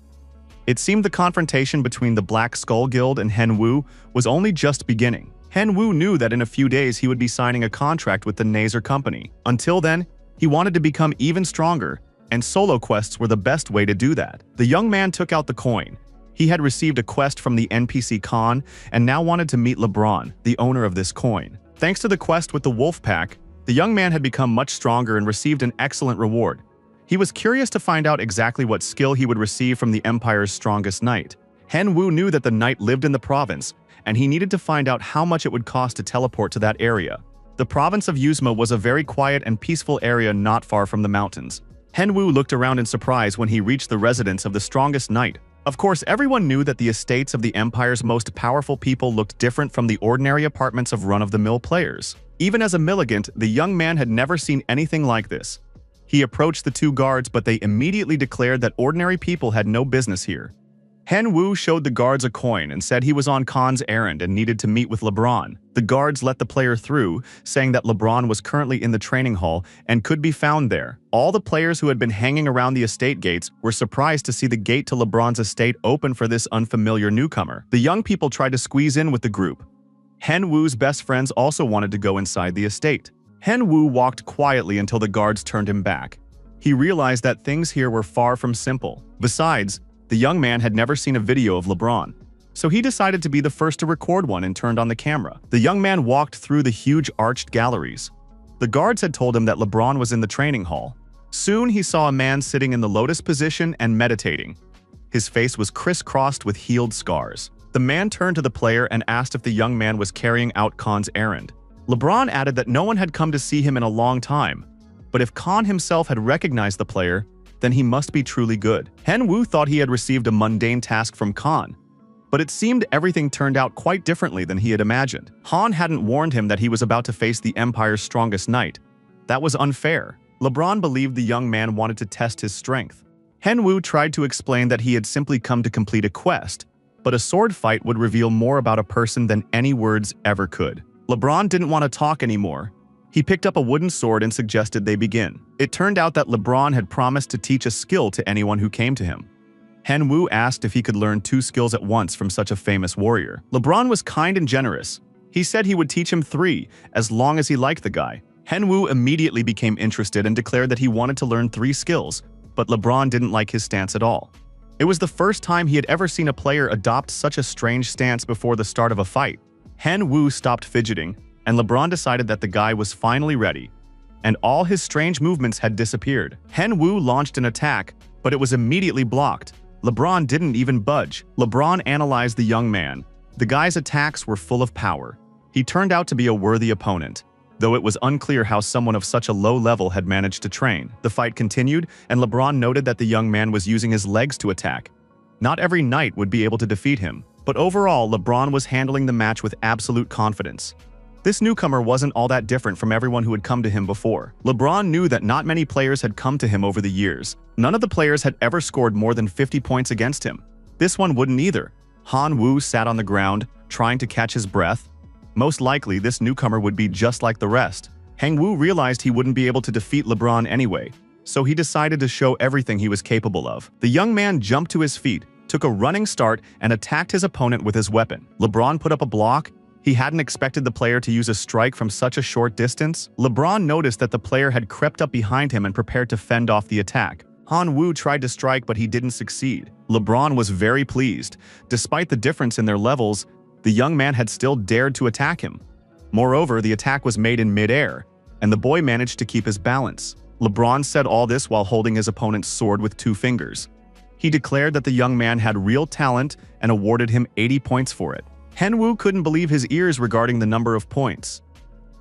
[SPEAKER 1] It seemed the confrontation between the Black Skull Guild and Hen-woo was only just beginning. Hen-woo knew that in a few days he would be signing a contract with the Nazar company. Until then, he wanted to become even stronger, and solo quests were the best way to do that. The young man took out the coin. He had received a quest from the NPC Khan and now wanted to meet LeBron, the owner of this coin. Thanks to the quest with the wolf pack, the young man had become much stronger and received an excellent reward. He was curious to find out exactly what skill he would receive from the Empire's strongest knight. Hen-woo knew that the knight lived in the province, and he needed to find out how much it would cost to teleport to that area. The province of Yuzma was a very quiet and peaceful area not far from the mountains. Hen-woo looked around in surprise when he reached the residence of the strongest knight. Of course, everyone knew that the estates of the Empire's most powerful people looked different from the ordinary apartments of run-of-the-mill players. Even as a milligant, the young man had never seen anything like this. He approached the two guards, but they immediately declared that ordinary people had no business here. Hen-woo showed the guards a coin and said he was on Khan's errand and needed to meet with LeBron. The guards let the player through, saying that LeBron was currently in the training hall and could be found there. All the players who had been hanging around the estate gates were surprised to see the gate to LeBron's estate open for this unfamiliar newcomer. The young people tried to squeeze in with the group. Hen-woo's best friends also wanted to go inside the estate. Hen-woo walked quietly until the guards turned him back. He realized that things here were far from simple. Besides, the young man had never seen a video of LeBron, so he decided to be the first to record one and turned on the camera. The young man walked through the huge arched galleries. The guards had told him that LeBron was in the training hall. Soon he saw a man sitting in the lotus position and meditating. His face was crisscrossed with healed scars. The man turned to the player and asked if the young man was carrying out Khan's errand. LeBron added that no one had come to see him in a long time, but if Khan himself had recognized the player, then he must be truly good. Hen-woo thought he had received a mundane task from Khan, but it seemed everything turned out quite differently than he had imagined. Han hadn't warned him that he was about to face the Empire's strongest knight. That was unfair. LeBron believed the young man wanted to test his strength. Henwu tried to explain that he had simply come to complete a quest, but a sword fight would reveal more about a person than any words ever could. LeBron didn't want to talk anymore. He picked up a wooden sword and suggested they begin. It turned out that LeBron had promised to teach a skill to anyone who came to him. Henwu asked if he could learn 2 skills at once from such a famous warrior. LeBron was kind and generous. He said he would teach him 3, as long as he liked the guy. Henwu immediately became interested and declared that he wanted to learn 3 skills, but LeBron didn't like his stance at all. It was the first time he had ever seen a player adopt such a strange stance before the start of a fight. Henwu stopped fidgeting, and LeBron decided that the guy was finally ready, and all his strange movements had disappeared. Henwu launched an attack, but it was immediately blocked. LeBron didn't even budge. LeBron analyzed the young man. The guy's attacks were full of power. He turned out to be a worthy opponent, though it was unclear how someone of such a low level had managed to train. The fight continued, and LeBron noted that the young man was using his legs to attack. Not every knight would be able to defeat him, but overall, LeBron was handling the match with absolute confidence. This newcomer wasn't all that different from everyone who had come to him before. LeBron knew that not many players had come to him over the years. None of the players had ever scored more than 50 points against him. This one wouldn't either. Henwu sat on the ground, trying to catch his breath. Most likely, this newcomer would be just like the rest. Henwu realized he wouldn't be able to defeat LeBron anyway, so he decided to show everything he was capable of. The young man jumped to his feet, took a running start, and attacked his opponent with his weapon. LeBron put up a block. He hadn't expected the player to use a strike from such a short distance. LeBron noticed that the player had crept up behind him and prepared to fend off the attack. Henwu tried to strike, but he didn't succeed. LeBron was very pleased. Despite the difference in their levels, the young man had still dared to attack him. Moreover, the attack was made in mid-air, and the boy managed to keep his balance. LeBron said all this while holding his opponent's sword with 2 fingers. He declared that the young man had real talent and awarded him 80 points for it. Henwu couldn't believe his ears regarding the number of points.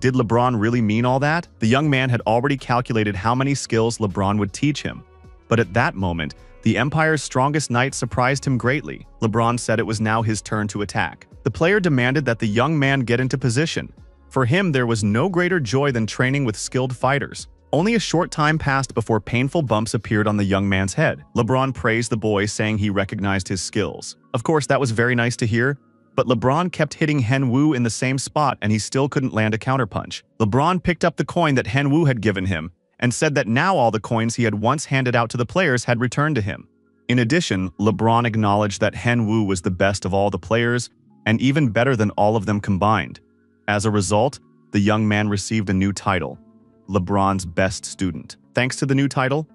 [SPEAKER 1] Did LeBron really mean all that? The young man had already calculated how many skills LeBron would teach him. But at that moment, the Empire's strongest knight surprised him greatly. LeBron said it was now his turn to attack. The player demanded that the young man get into position. For him, there was no greater joy than training with skilled fighters. Only a short time passed before painful bumps appeared on the young man's head. LeBron praised the boy, saying he recognized his skills. Of course, that was very nice to hear, but LeBron kept hitting Henwu in the same spot and he still couldn't land a counterpunch. LeBron picked up the coin that Henwu had given him and said that now all the coins he had once handed out to the players had returned to him. In addition, LeBron acknowledged that Henwu was the best of all the players and even better than all of them combined. As a result, the young man received a new title, LeBron's best student. Thanks to the new title,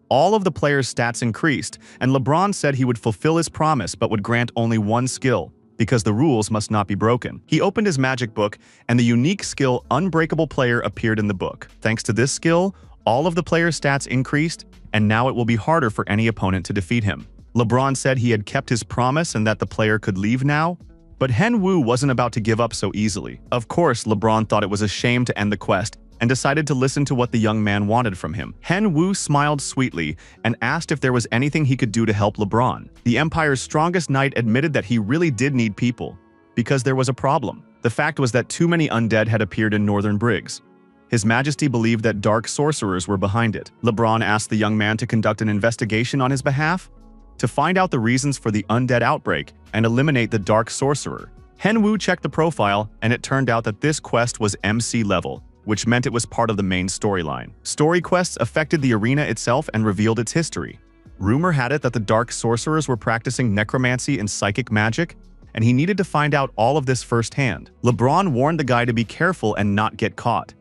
[SPEAKER 1] all of the players' stats increased, and LeBron said he would fulfill his promise but would grant only 1 skill, because the rules must not be broken. He opened his magic book, and the unique skill Unbreakable Player appeared in the book. Thanks to this skill, all of the players' stats increased, and now it will be harder for any opponent to defeat him. LeBron said he had kept his promise and that the player could leave now, but Henwu wasn't about to give up so easily. Of course, LeBron thought it was a shame to end the quest, and decided to listen to what the young man wanted from him. Henwu smiled sweetly and asked if there was anything he could do to help LeBron. The Empire's strongest knight admitted that he really did need people, because there was a problem. The fact was that too many undead had appeared in Northern Briggs. His Majesty believed that dark sorcerers were behind it. LeBron asked the young man to conduct an investigation on his behalf, to find out the reasons for the undead outbreak and eliminate the dark sorcerer. Henwu checked the profile, and it turned out that this quest was MC level, which meant it was part of the main storyline. Story quests affected the arena itself and revealed its history. Rumor had it that the dark sorcerers were practicing necromancy and psychic magic, and he needed to find out all of this firsthand. LeBron warned the guy to be careful and not get caught.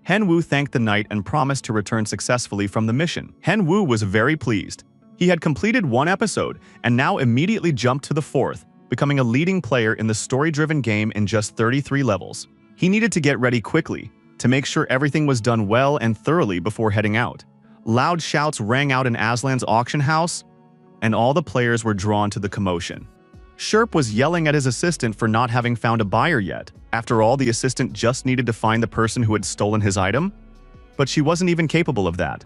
[SPEAKER 1] Henwu thanked the knight and promised to return successfully from the mission. Henwu was very pleased. He had completed 1 episode and now immediately jumped to the 4th, becoming a leading player in the story-driven game in just 33 levels. He needed to get ready quickly, to make sure everything was done well and thoroughly before heading out. Loud shouts rang out in Aslan's auction house, and all the players were drawn to the commotion. Sherp was yelling at his assistant for not having found a buyer yet. After all, the assistant just needed to find the person who had stolen his item? But she wasn't even capable of that.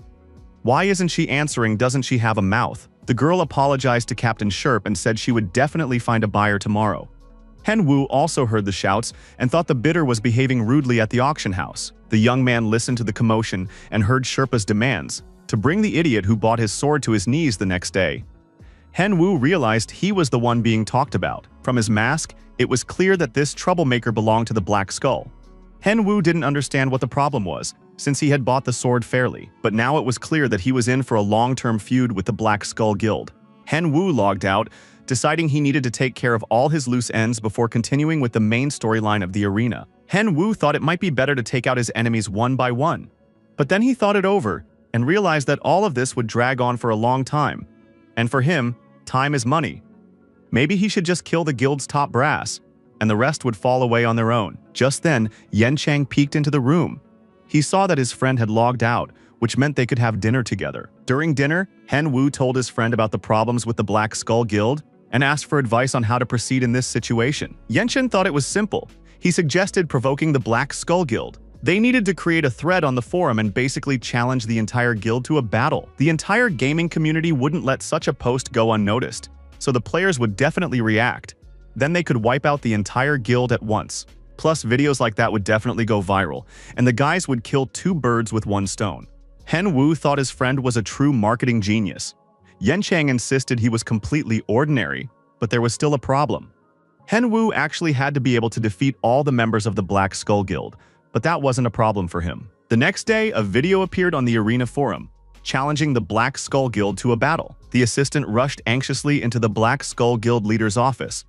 [SPEAKER 1] Why isn't she answering? Doesn't she have a mouth? The girl apologized to Captain Sherp and said she would definitely find a buyer tomorrow. Henwu also heard the shouts and thought the bidder was behaving rudely at the auction house. The young man listened to the commotion and heard Sherpa's demands, to bring the idiot who bought his sword to his knees the next day. Hen-woo realized he was the one being talked about. From his mask, it was clear that this troublemaker belonged to the Black Skull. Hen-woo didn't understand what the problem was, since he had bought the sword fairly, but now it was clear that he was in for a long-term feud with the Black Skull Guild. Hen-woo logged out, deciding he needed to take care of all his loose ends before continuing with the main storyline of the arena. Hen-woo thought it might be better to take out his enemies one by one. But then he thought it over, and realized that all of this would drag on for a long time. And for him, time is money. Maybe he should just kill the guild's top brass, and the rest would fall away on their own. Just then, Yen Chang peeked into the room. He saw that his friend had logged out, which meant they could have dinner together. During dinner, Hen-woo told his friend about the problems with the Black Skull Guild and asked for advice on how to proceed in this situation. Yen Chen thought it was simple. He suggested provoking the Black Skull Guild. They needed to create a thread on the forum and basically challenge the entire guild to a battle. The entire gaming community wouldn't let such a post go unnoticed, so the players would definitely react. Then they could wipe out the entire guild at once. Plus, videos like that would definitely go viral, and the guys would kill two birds with one stone. Hen-woo thought his friend was a true marketing genius. Yen Chang insisted he was completely ordinary, but there was still a problem. Hen-woo actually had to be able to defeat all the members of the Black Skull Guild, but that wasn't a problem for him. The next day, a video appeared on the arena forum, challenging the Black Skull Guild to a battle. The assistant rushed anxiously into the Black Skull Guild leader's office.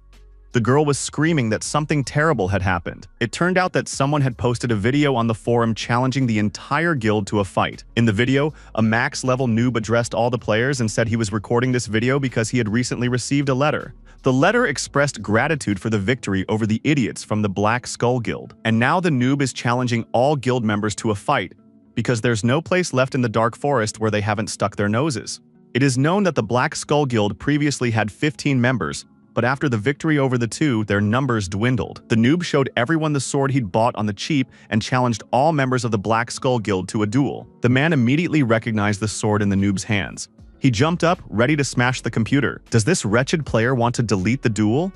[SPEAKER 1] The girl was screaming that something terrible had happened. It turned out that someone had posted a video on the forum challenging the entire guild to a fight. In the video, a max-level noob addressed all the players and said he was recording this video because he had recently received a letter. The letter expressed gratitude for the victory over the idiots from the Black Skull Guild. And now the noob is challenging all guild members to a fight because there's no place left in the Dark Forest where they haven't stuck their noses. It is known that the Black Skull Guild previously had 15 members, but after the victory over the two, their numbers dwindled. The noob showed everyone the sword he'd bought on the cheap and challenged all members of the Black Skull Guild to a duel. The man immediately recognized the sword in the noob's hands. He jumped up, ready to smash the computer. Does this wretched player want to delete the duel?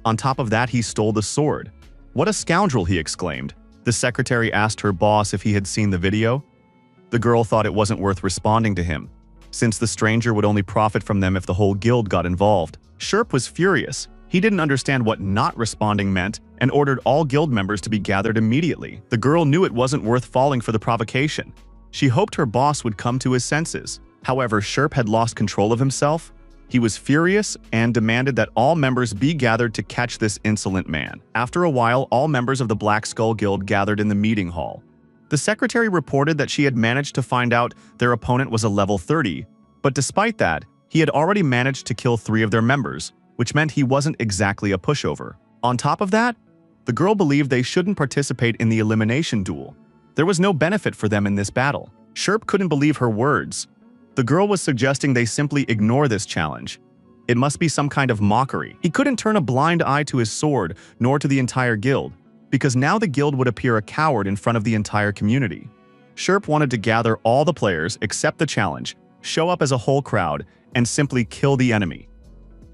[SPEAKER 1] On top of that, he stole the sword. What a scoundrel, he exclaimed. The secretary asked her boss if he had seen the video. The girl thought it wasn't worth responding to him, since the stranger would only profit from them if the whole guild got involved. Sherp was furious. He didn't understand what not responding meant and ordered all guild members to be gathered immediately. The girl knew it wasn't worth falling for the provocation. She hoped her boss would come to his senses. However, Sherp had lost control of himself. He was furious and demanded that all members be gathered to catch this insolent man. After a while, all members of the Black Skull Guild gathered in the meeting hall. The secretary reported that she had managed to find out their opponent was a level 30, but despite that, he had already managed to kill 3 of their members, which meant he wasn't exactly a pushover. On top of that, the girl believed they shouldn't participate in the elimination duel. There was no benefit for them in this battle. Sherp couldn't believe her words. The girl was suggesting they simply ignore this challenge. It must be some kind of mockery. He couldn't turn a blind eye to his sword, nor to the entire guild, because now the guild would appear a coward in front of the entire community. Sherp wanted to gather all the players, accept the challenge, show up as a whole crowd, and simply kill the enemy.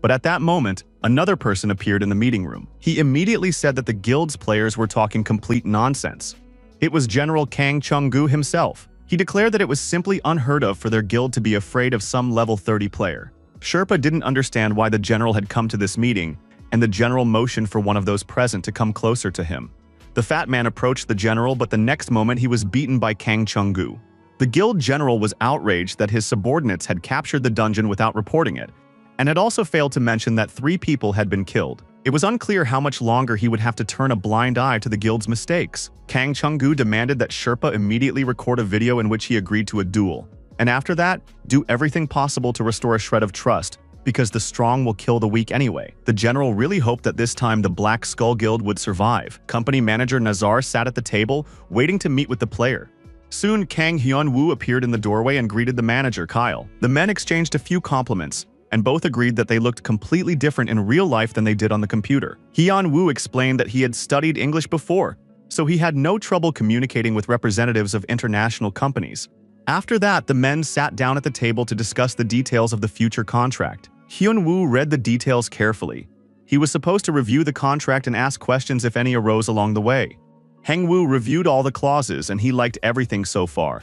[SPEAKER 1] But at that moment, another person appeared in the meeting room. He immediately said that the guild's players were talking complete nonsense. It was General Kang Chung-gu himself. He declared that it was simply unheard of for their guild to be afraid of some level 30 player. Sherpa didn't understand why the general had come to this meeting, and the general motioned for one of those present to come closer to him. The fat man approached the general, but the next moment he was beaten by Kang Chung-gu. The guild general was outraged that his subordinates had captured the dungeon without reporting it, and had also failed to mention that 3 people had been killed. It was unclear how much longer he would have to turn a blind eye to the guild's mistakes. Kang Chung-gu demanded that Sherpa immediately record a video in which he agreed to a duel, and after that, do everything possible to restore a shred of trust, because the strong will kill the weak anyway. The general really hoped that this time the Black Skull Guild would survive. Company manager Nazar sat at the table, waiting to meet with the player. Soon, Kang Hyun-woo appeared in the doorway and greeted the manager, Kyle. The men exchanged a few compliments, and both agreed that they looked completely different in real life than they did on the computer. Hyun-woo explained that he had studied English before, so he had no trouble communicating with representatives of international companies. After that, the men sat down at the table to discuss the details of the future contract. Hyun-woo read the details carefully. He was supposed to review the contract and ask questions if any arose along the way. Heng-woo reviewed all the clauses and he liked everything so far.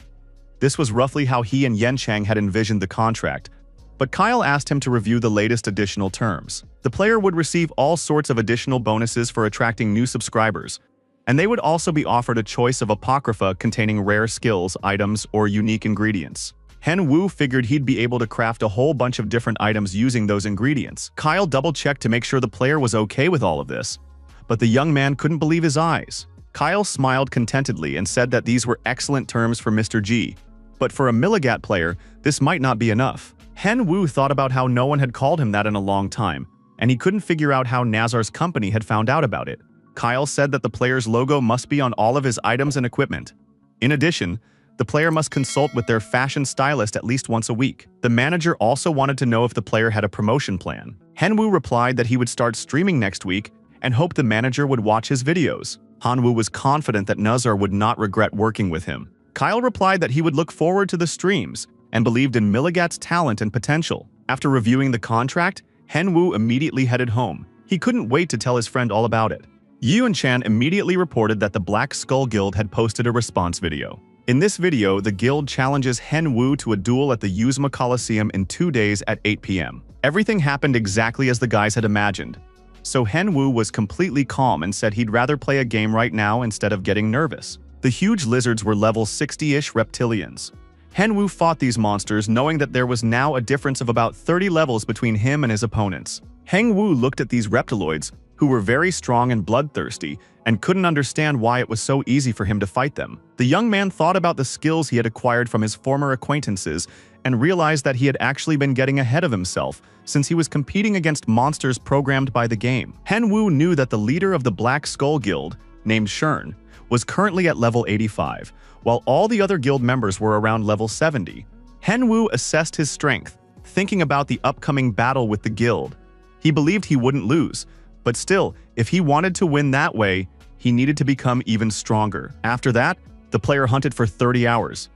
[SPEAKER 1] This was roughly how he and Yenchang had envisioned the contract, but Kyle asked him to review the latest additional terms. The player would receive all sorts of additional bonuses for attracting new subscribers, and they would also be offered a choice of apocrypha containing rare skills, items, or unique ingredients. Hen Wu figured he'd be able to craft a whole bunch of different items using those ingredients. Kyle double-checked to make sure the player was okay with all of this, but the young man couldn't believe his eyes. Kyle smiled contentedly and said that these were excellent terms for Mr. G, but for a Milligat player, this might not be enough. Hen Wu thought about how no one had called him that in a long time, and he couldn't figure out how Nazar's company had found out about it. Kyle said that the player's logo must be on all of his items and equipment. In addition, the player must consult with their fashion stylist at least once a week. The manager also wanted to know if the player had a promotion plan. Hen Wu replied that he would start streaming next week and hoped the manager would watch his videos. Han Wu was confident that Nazar would not regret working with him. Kyle replied that he would look forward to the streams and believed in Milligat's talent and potential. After reviewing the contract, Hen Wu immediately headed home. He couldn't wait to tell his friend all about it. Yuan Chan immediately reported that the Black Skull Guild had posted a response video. In this video, the guild challenges Hen Wu to a duel at the Yuzma Coliseum in 2 days at 8 p.m. Everything happened exactly as the guys had imagined. So Hen Wu was completely calm and said he'd rather play a game right now instead of getting nervous. The huge lizards were level 60-ish reptilians. Hen Wu fought these monsters knowing that there was now a difference of about 30 levels between him and his opponents. Heng Wu looked at these reptiloids, who were very strong and bloodthirsty, and couldn't understand why it was so easy for him to fight them. The young man thought about the skills he had acquired from his former acquaintances and realized that he had actually been getting ahead of himself since he was competing against monsters programmed by the game. Hen Wu knew that the leader of the Black Skull Guild, named Shern, was currently at level 85, while all the other guild members were around level 70. Hen Wu assessed his strength, thinking about the upcoming battle with the guild. He believed he wouldn't lose, but still, if he wanted to win that way, he needed to become even stronger. After that, the player hunted for 30 hours.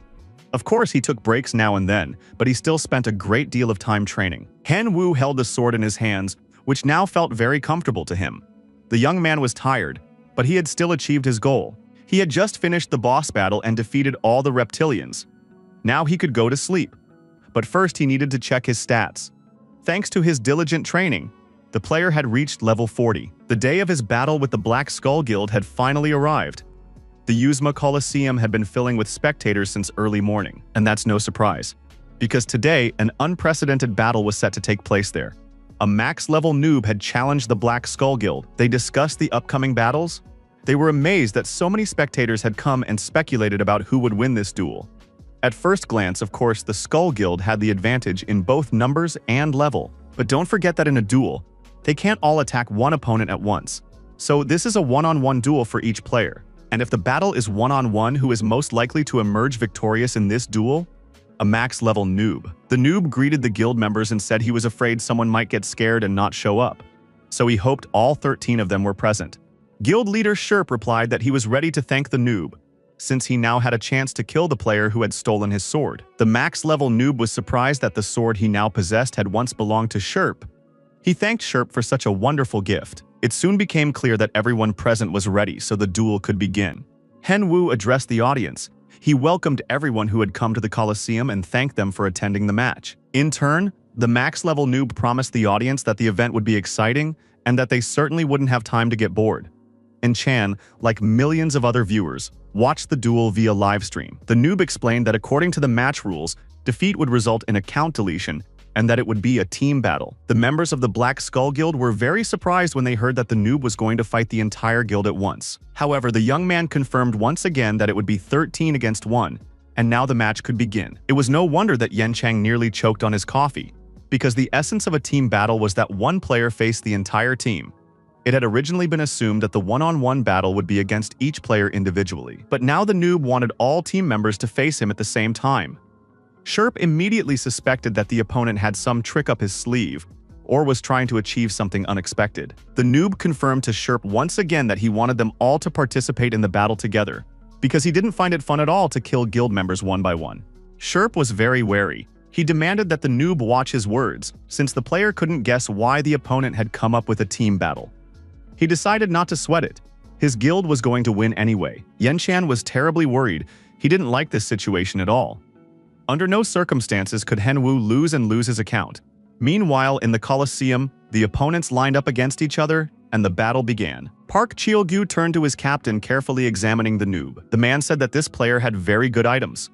[SPEAKER 1] Of course, he took breaks now and then, but he still spent a great deal of time training. Hen Wu held a sword in his hands, which now felt very comfortable to him. The young man was tired, but he had still achieved his goal. He had just finished the boss battle and defeated all the reptilians. Now he could go to sleep. But first he needed to check his stats. Thanks to his diligent training, the player had reached level 40. The day of his battle with the Black Skull Guild had finally arrived. The Yuzma Coliseum had been filling with spectators since early morning, and that's no surprise, because today an unprecedented battle was set to take place there. A max-level noob had challenged the Black Skull Guild. They discussed the upcoming battles. They were amazed that so many spectators had come and speculated about who would win this duel. At first glance, of course, the Skull Guild had the advantage in both numbers and level. But don't forget that in a duel, they can't all attack one opponent at once. So this is a one-on-one duel for each player. And if the battle is one-on-one, who is most likely to emerge victorious in this duel? A max-level noob. The noob greeted the guild members and said he was afraid someone might get scared and not show up. So he hoped all 13 of them were present. Guild leader Sherp replied that he was ready to thank the noob, since he now had a chance to kill the player who had stolen his sword. The max-level noob was surprised that the sword he now possessed had once belonged to Sherp. He thanked Sherp for such a wonderful gift. It soon became clear that everyone present was ready so the duel could begin. Hen Wu addressed the audience. He welcomed everyone who had come to the Coliseum and thanked them for attending the match. In turn, the max-level noob promised the audience that the event would be exciting and that they certainly wouldn't have time to get bored. And Chan, like millions of other viewers, watched the duel via livestream. The noob explained that according to the match rules, defeat would result in account deletion and that it would be a team battle. The members of the Black Skull Guild were very surprised when they heard that the noob was going to fight the entire guild at once. However, the young man confirmed once again that it would be 13 against 1, and now the match could begin. It was no wonder that Yenchang nearly choked on his coffee, because the essence of a team battle was that one player faced the entire team. It had originally been assumed that the one-on-one battle would be against each player individually, but now the noob wanted all team members to face him at the same time. Sherp immediately suspected that the opponent had some trick up his sleeve, or was trying to achieve something unexpected. The noob confirmed to Sherp once again that he wanted them all to participate in the battle together, because he didn't find it fun at all to kill guild members one by one. Sherp was very wary. He demanded that the noob watch his words, since the player couldn't guess why the opponent had come up with a team battle. He decided not to sweat it. His guild was going to win anyway. Yenchan was terribly worried. He didn't like this situation at all. Under no circumstances could Henwu lose his account. Meanwhile, in the Colosseum, the opponents lined up against each other, and the battle began. Park Cheol-gu turned to his captain, carefully examining the noob. The man said that this player had very good items.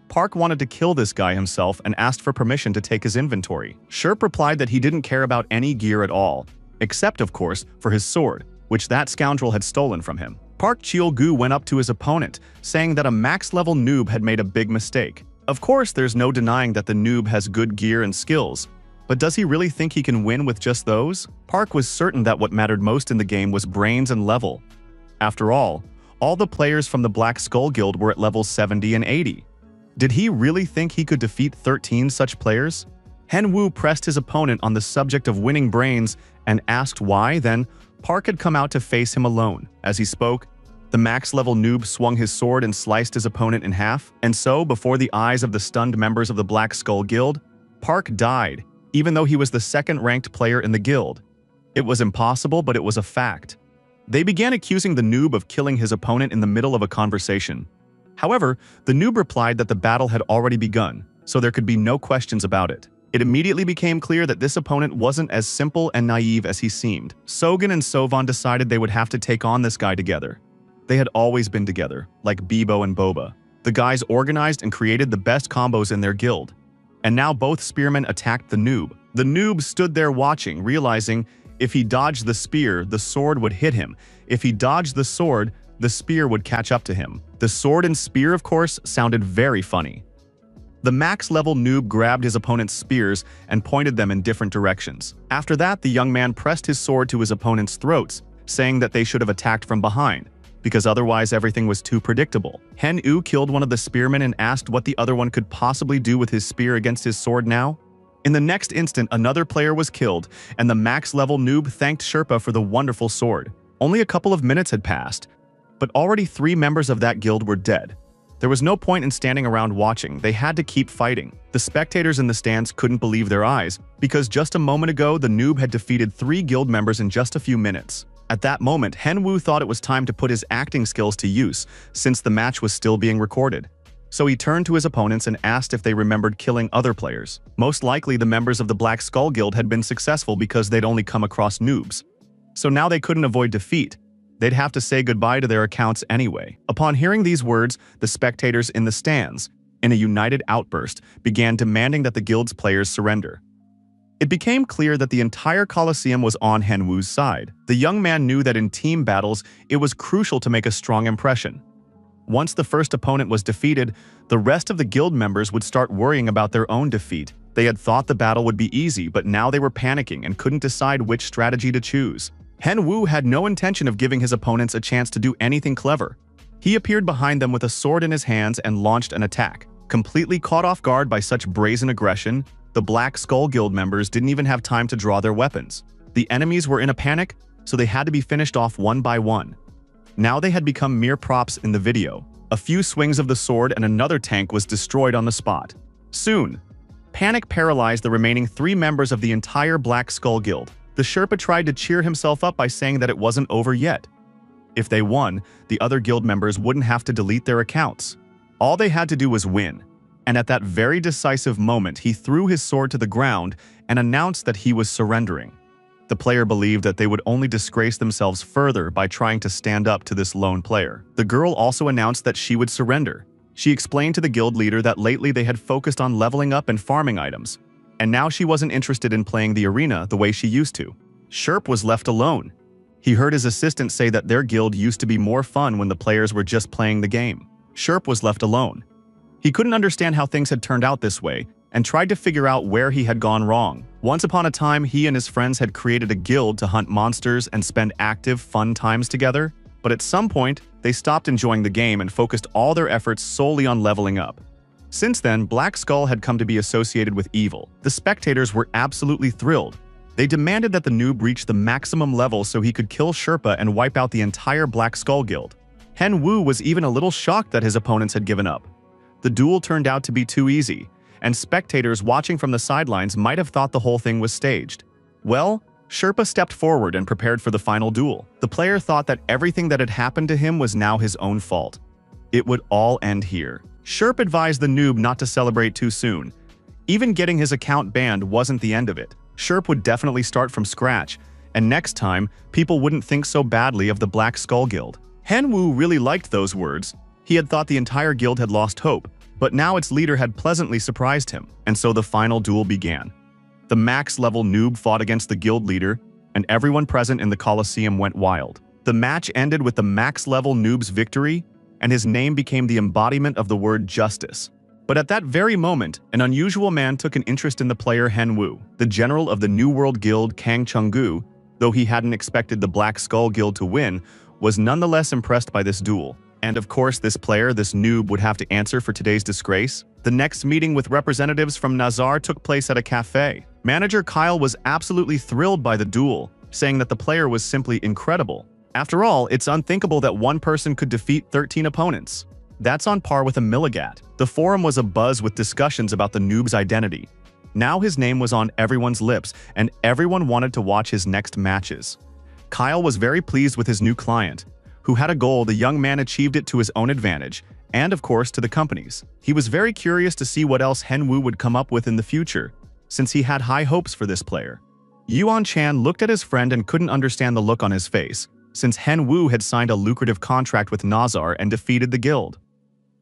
[SPEAKER 1] Park wanted to kill this guy himself and asked for permission to take his inventory. Sherp replied that he didn't care about any gear at all, except, of course, for his sword, which that scoundrel had stolen from him. Park Cheol-gu went up to his opponent, saying that a max-level noob had made a big mistake. Of course, there's no denying that the noob has good gear and skills, but does he really think he can win with just those? Park was certain that what mattered most in the game was brains and level. After all the players from the Black Skull Guild were at levels 70 and 80. Did he really think he could defeat 13 such players? Henwu pressed his opponent on the subject of winning brains and asked why. Then Park had come out to face him alone. As he spoke, the max-level noob swung his sword and sliced his opponent in half, and so, before the eyes of the stunned members of the Black Skull Guild, Park died, even though he was the second-ranked player in the guild. It was impossible, but it was a fact. They began accusing the noob of killing his opponent in the middle of a conversation. However, the noob replied that the battle had already begun, so there could be no questions about it. It immediately became clear that this opponent wasn't as simple and naive as he seemed. Sogen and Sovan decided they would have to take on this guy together. They had always been together, like Bibo and Boba. The guys organized and created the best combos in their guild. And now both spearmen attacked the noob. The noob stood there watching, realizing if he dodged the spear, the sword would hit him. If he dodged the sword, the spear would catch up to him. The sword and spear, of course, sounded very funny. The max-level noob grabbed his opponent's spears and pointed them in different directions. After that, the young man pressed his sword to his opponent's throats, saying that they should have attacked from behind, because otherwise everything was too predictable. Hen-U killed one of the spearmen and asked what the other one could possibly do with his spear against his sword now. In the next instant, another player was killed, and the max-level noob thanked Sherpa for the wonderful sword. Only a couple of minutes had passed, but already 3 members of that guild were dead. There was no point in standing around watching. They had to keep fighting. The spectators in the stands couldn't believe their eyes, because just a moment ago, the noob had defeated 3 guild members in just a few minutes. At that moment, Henwu thought it was time to put his acting skills to use, since the match was still being recorded. So he turned to his opponents and asked if they remembered killing other players. Most likely, the members of the Black Skull Guild had been successful because they'd only come across noobs. So now they couldn't avoid defeat. They'd have to say goodbye to their accounts anyway. Upon hearing these words, the spectators in the stands, in a united outburst, began demanding that the guild's players surrender. It became clear that the entire Colosseum was on Henwu's side. The young man knew that in team battles, it was crucial to make a strong impression. Once the first opponent was defeated, the rest of the guild members would start worrying about their own defeat. They had thought the battle would be easy, but now they were panicking and couldn't decide which strategy to choose. Henwu had no intention of giving his opponents a chance to do anything clever. He appeared behind them with a sword in his hands and launched an attack. Completely caught off guard by such brazen aggression, the Black Skull Guild members didn't even have time to draw their weapons. The enemies were in a panic, so they had to be finished off one by one. Now they had become mere props in the video. A few swings of the sword and another tank was destroyed on the spot. Soon, panic paralyzed the remaining 3 members of the entire Black Skull Guild. The Sherpa tried to cheer himself up by saying that it wasn't over yet. If they won, the other guild members wouldn't have to delete their accounts. All they had to do was win. And at that very decisive moment, he threw his sword to the ground and announced that he was surrendering. The player believed that they would only disgrace themselves further by trying to stand up to this lone player. The girl also announced that she would surrender. She explained to the guild leader that lately they had focused on leveling up and farming items, and now she wasn't interested in playing the arena the way she used to. Sherp was left alone. He heard his assistant say that their guild used to be more fun when the players were just playing the game. Sherp was left alone. He couldn't understand how things had turned out this way, and tried to figure out where he had gone wrong. Once upon a time, he and his friends had created a guild to hunt monsters and spend active, fun times together, but at some point, they stopped enjoying the game and focused all their efforts solely on leveling up. Since then, Black Skull had come to be associated with evil. The spectators were absolutely thrilled. They demanded that the noob reach the maximum level so he could kill Sherpa and wipe out the entire Black Skull Guild. Henwu was even a little shocked that his opponents had given up. The duel turned out to be too easy, and spectators watching from the sidelines might have thought the whole thing was staged. Well, Sherpa stepped forward and prepared for the final duel. The player thought that everything that had happened to him was now his own fault. It would all end here. Sherp advised the noob not to celebrate too soon. Even getting his account banned wasn't the end of it. Sherp would definitely start from scratch, and next time, people wouldn't think so badly of the Black Skull Guild. Henwu really liked those words. He had thought the entire guild had lost hope, but now its leader had pleasantly surprised him, and so the final duel began. The max-level noob fought against the guild leader, and everyone present in the Colosseum went wild. The match ended with the max-level noob's victory, and his name became the embodiment of the word justice. But at that very moment, an unusual man took an interest in the player Henwu. The general of the New World Guild, Kang Chenggu, though he hadn't expected the Black Skull Guild to win, was nonetheless impressed by this duel. And of course, this player, this noob, would have to answer for today's disgrace. The next meeting with representatives from Nazar took place at a cafe. Manager Kyle was absolutely thrilled by the duel, saying that the player was simply incredible. After all, it's unthinkable that one person could defeat 13 opponents. That's on par with a milligat. The forum was abuzz with discussions about the noob's identity. Now his name was on everyone's lips, and everyone wanted to watch his next matches. Kyle was very pleased with his new client. Who had a goal, the young man achieved it to his own advantage, and of course to the company's. He was very curious to see what else Henwu would come up with in the future, since he had high hopes for this player. Yuan Chan looked at his friend and couldn't understand the look on his face, since Henwu had signed a lucrative contract with Nazar and defeated the guild.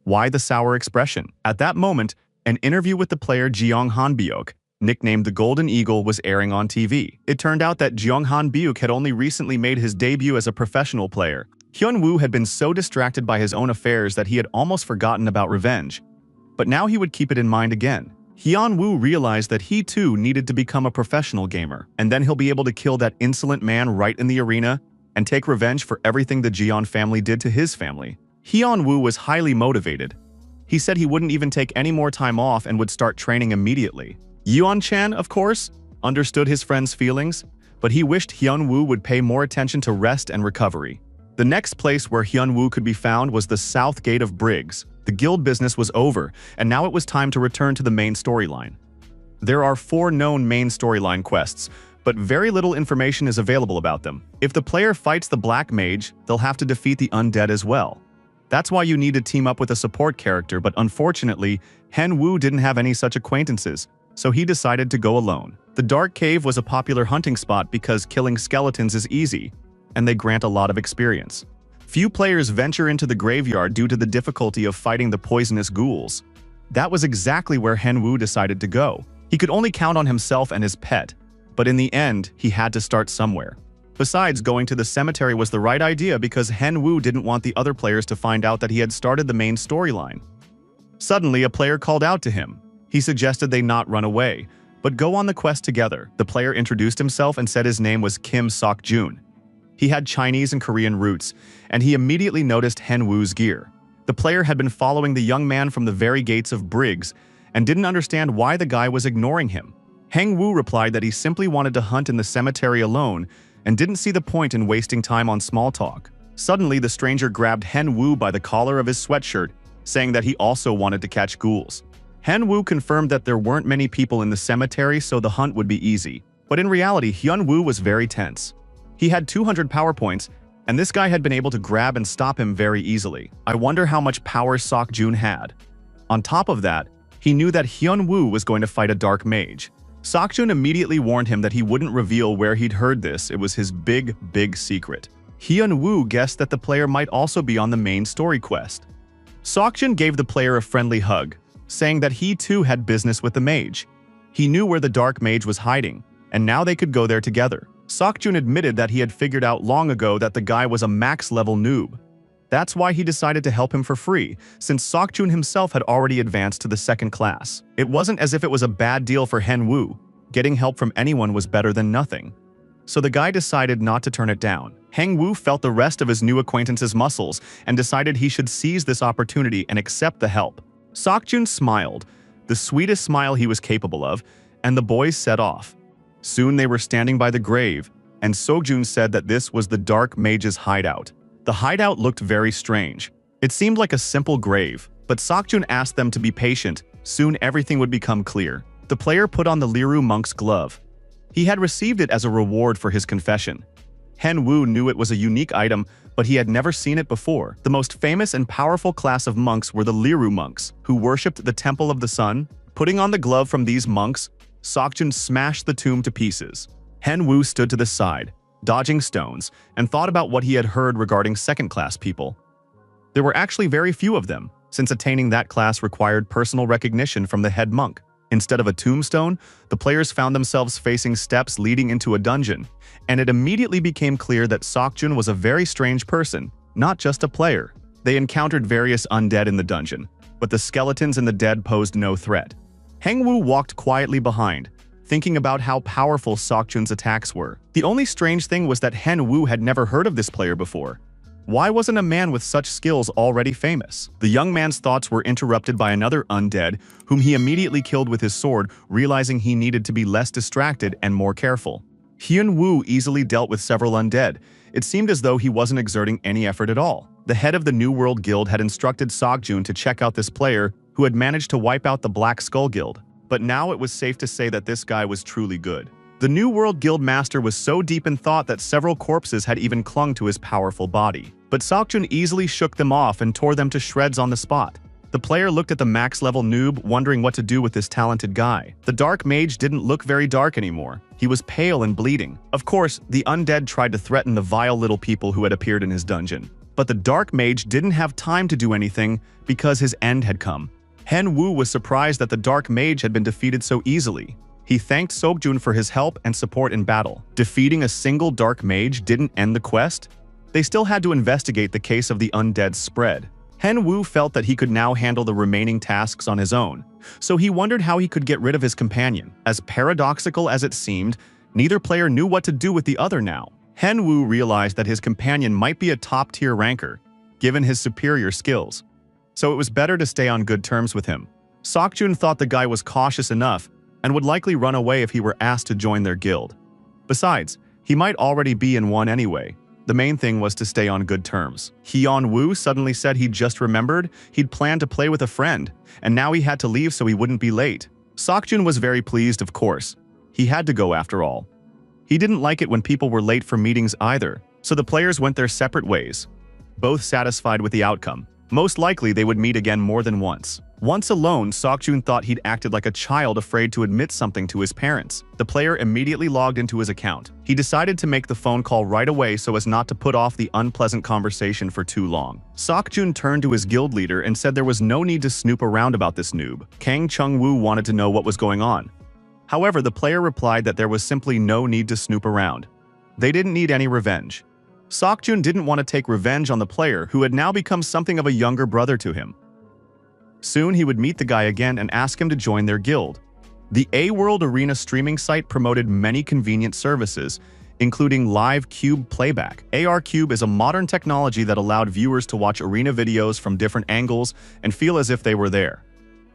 [SPEAKER 1] Why the sour expression? At that moment, an interview with the player Jeong Hanbyuk, nicknamed the Golden Eagle, was airing on TV. It turned out that Jeong Hanbyuk had only recently made his debut as a professional player. Hyunwoo had been so distracted by his own affairs that he had almost forgotten about revenge. But now he would keep it in mind again. Hyunwoo realized that he too needed to become a professional gamer, and then he'll be able to kill that insolent man right in the arena and take revenge for everything the Jeon family did to his family. Hyunwoo was highly motivated. He said he wouldn't even take any more time off and would start training immediately. Yuan Chan, of course, understood his friend's feelings, but he wished Hyunwoo would pay more attention to rest and recovery. The next place where Hyunwoo could be found was the South Gate of Briggs. The guild business was over, and now it was time to return to the main storyline. There are 4 known main storyline quests, but very little information is available about them. If the player fights the Black Mage, they'll have to defeat the undead as well. That's why you need to team up with a support character, but unfortunately, Henwu didn't have any such acquaintances, so he decided to go alone. The Dark Cave was a popular hunting spot because killing skeletons is easy, and they grant a lot of experience. Few players venture into the graveyard due to the difficulty of fighting the poisonous ghouls. That was exactly where Henwu decided to go. He could only count on himself and his pet, but in the end, he had to start somewhere. Besides, going to the cemetery was the right idea because Henwu didn't want the other players to find out that he had started the main storyline. Suddenly, a player called out to him. He suggested they not run away, but go on the quest together. The player introduced himself and said his name was Kim Sok-jun. He had Chinese and Korean roots, and he immediately noticed Henwu's gear. The player had been following the young man from the very gates of Briggs and didn't understand why the guy was ignoring him. Henwu replied that he simply wanted to hunt in the cemetery alone and didn't see the point in wasting time on small talk. Suddenly, the stranger grabbed Henwu by the collar of his sweatshirt, saying that he also wanted to catch ghouls. Henwu confirmed that there weren't many people in the cemetery, so the hunt would be easy. But in reality, Hyunwoo was very tense. He had 200 power points, and this guy had been able to grab and stop him very easily. I wonder how much power Sok-jun had. On top of that, he knew that Hyunwoo was going to fight a dark mage. Sok-jun immediately warned him that he wouldn't reveal where he'd heard this. It was his big secret. Hyunwoo guessed that the player might also be on the main story quest. Sok-jun gave the player a friendly hug, saying that he too had business with the mage. He knew where the dark mage was hiding, and now they could go there together. Sok-jun admitted that he had figured out long ago that the guy was a max-level noob. That's why he decided to help him for free, since Sok-jun himself had already advanced to the 2nd class. It wasn't as if it was a bad deal for Henwu. Getting help from anyone was better than nothing. So the guy decided not to turn it down. Henwu felt the rest of his new acquaintance's muscles and decided he should seize this opportunity and accept the help. Sok-jun smiled, the sweetest smile he was capable of, and the boys set off. Soon they were standing by the grave, and Sok-jun said that this was the dark mage's hideout. The hideout looked very strange. It seemed like a simple grave, but Sok-jun asked them to be patient. Soon everything would become clear. The player put on the Liru monk's glove. He had received it as a reward for his confession. Henwu knew it was a unique item, but he had never seen it before. The most famous and powerful class of monks were the Liru monks, who worshipped the Temple of the Sun. Putting on the glove from these monks, Seokjun smashed the tomb to pieces. Henwoo stood to the side, dodging stones, and thought about what he had heard regarding second-class people. There were actually very few of them, since attaining that class required personal recognition from the head monk. Instead of a tombstone, the players found themselves facing steps leading into a dungeon, and it immediately became clear that Seokjun was a very strange person, not just a player. They encountered various undead in the dungeon, but the skeletons and the dead posed no threat. Hengwoo walked quietly behind, thinking about how powerful Seokjun's attacks were. The only strange thing was that Henwoo had never heard of this player before. Why wasn't a man with such skills already famous? The young man's thoughts were interrupted by another undead, whom he immediately killed with his sword, realizing he needed to be less distracted and more careful. Hyun-woo easily dealt with several undead. It seemed as though he wasn't exerting any effort at all. The head of the New World Guild had instructed Seokjun to check out this player who had managed to wipe out the Black Skull Guild. But now it was safe to say that this guy was truly good. The New World Guild Master was so deep in thought that several corpses had even clung to his powerful body. But Seokjun easily shook them off and tore them to shreds on the spot. The player looked at the max-level noob, wondering what to do with this talented guy. The Dark Mage didn't look very dark anymore. He was pale and bleeding. Of course, the undead tried to threaten the vile little people who had appeared in his dungeon. But the Dark Mage didn't have time to do anything because his end had come. Henwoo was surprised that the Dark Mage had been defeated so easily. He thanked Seokjun for his help and support in battle. Defeating a single Dark Mage didn't end the quest. They still had to investigate the case of the undead's spread. Henwoo felt that he could now handle the remaining tasks on his own, so he wondered how he could get rid of his companion. As paradoxical as it seemed, neither player knew what to do with the other now. Henwoo realized that his companion might be a top-tier ranker, given his superior skills, so it was better to stay on good terms with him. Seokjun thought the guy was cautious enough and would likely run away if he were asked to join their guild. Besides, he might already be in one anyway. The main thing was to stay on good terms. Hyun-woo suddenly said he'd just remembered he'd planned to play with a friend, and now he had to leave so he wouldn't be late. Seokjun was very pleased, of course. He had to go after all. He didn't like it when people were late for meetings either, so the players went their separate ways, both satisfied with the outcome. Most likely, they would meet again more than once. Once alone, Seokjun thought he'd acted like a child afraid to admit something to his parents. The player immediately logged into his account. He decided to make the phone call right away so as not to put off the unpleasant conversation for too long. Seokjun turned to his guild leader and said there was no need to snoop around about this noob. Kang Chung-woo wanted to know what was going on. However, the player replied that there was simply no need to snoop around. They didn't need any revenge. Seokjun didn't want to take revenge on the player who had now become something of a younger brother to him. Soon he would meet the guy again and ask him to join their guild. The A-World Arena streaming site promoted many convenient services, including live cube playback. AR-Cube is a modern technology that allowed viewers to watch arena videos from different angles and feel as if they were there.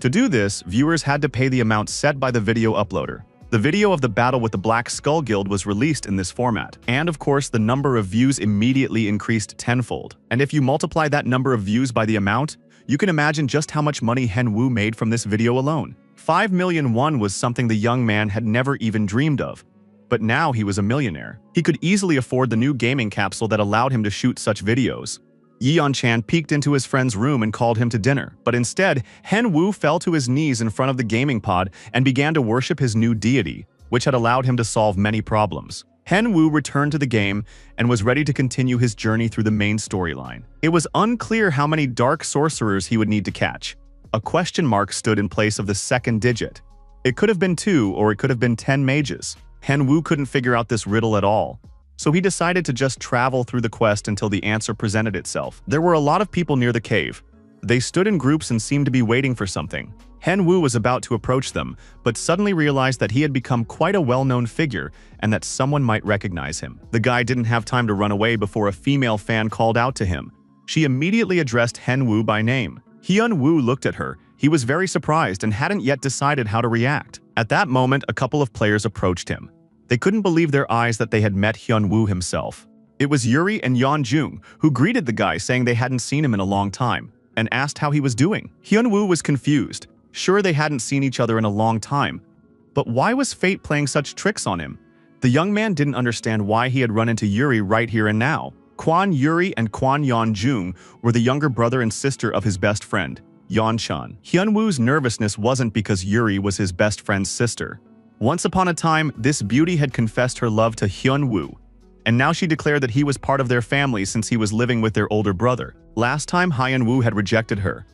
[SPEAKER 1] To do this, viewers had to pay the amount set by the video uploader. The video of the battle with the Black Skull Guild was released in this format, and of course the number of views immediately increased tenfold. And if you multiply that number of views by the amount, you can imagine just how much money Henwoo made from this video alone. 5 million won was something the young man had never even dreamed of. But now he was a millionaire. He could easily afford the new gaming capsule that allowed him to shoot such videos. Yeon-chan peeked into his friend's room and called him to dinner, but instead, Henwoo fell to his knees in front of the gaming pod and began to worship his new deity, which had allowed him to solve many problems. Henwoo returned to the game and was ready to continue his journey through the main storyline. It was unclear how many dark sorcerers he would need to catch. A question mark stood in place of the second digit. It could have been 2 or it could have been 10 mages. Henwoo couldn't figure out this riddle at all, so he decided to just travel through the quest until the answer presented itself. There were a lot of people near the cave. They stood in groups and seemed to be waiting for something. Henwoo was about to approach them, but suddenly realized that he had become quite a well-known figure and that someone might recognize him. The guy didn't have time to run away before a female fan called out to him. She immediately addressed Henwoo by name. Hyun-woo looked at her. He was very surprised and hadn't yet decided how to react. At that moment, a couple of players approached him. They couldn't believe their eyes that they had met Hyun-woo himself. It was Yuri and Yeon-jung, who greeted the guy saying they hadn't seen him in a long time, and asked how he was doing. Hyun-woo was confused. Sure, they hadn't seen each other in a long time, but why was fate playing such tricks on him? The young man didn't understand why he had run into Yuri right here and now. Kwon Yuri and Kwon Yeonjung were the younger brother and sister of his best friend, Yeonchan. Hyunwoo's nervousness wasn't because Yuri was his best friend's sister. Once upon a time, this beauty had confessed her love to Hyunwoo, and now she declared that he was part of their family since he was living with their older brother. Last time, Hyunwoo had rejected her.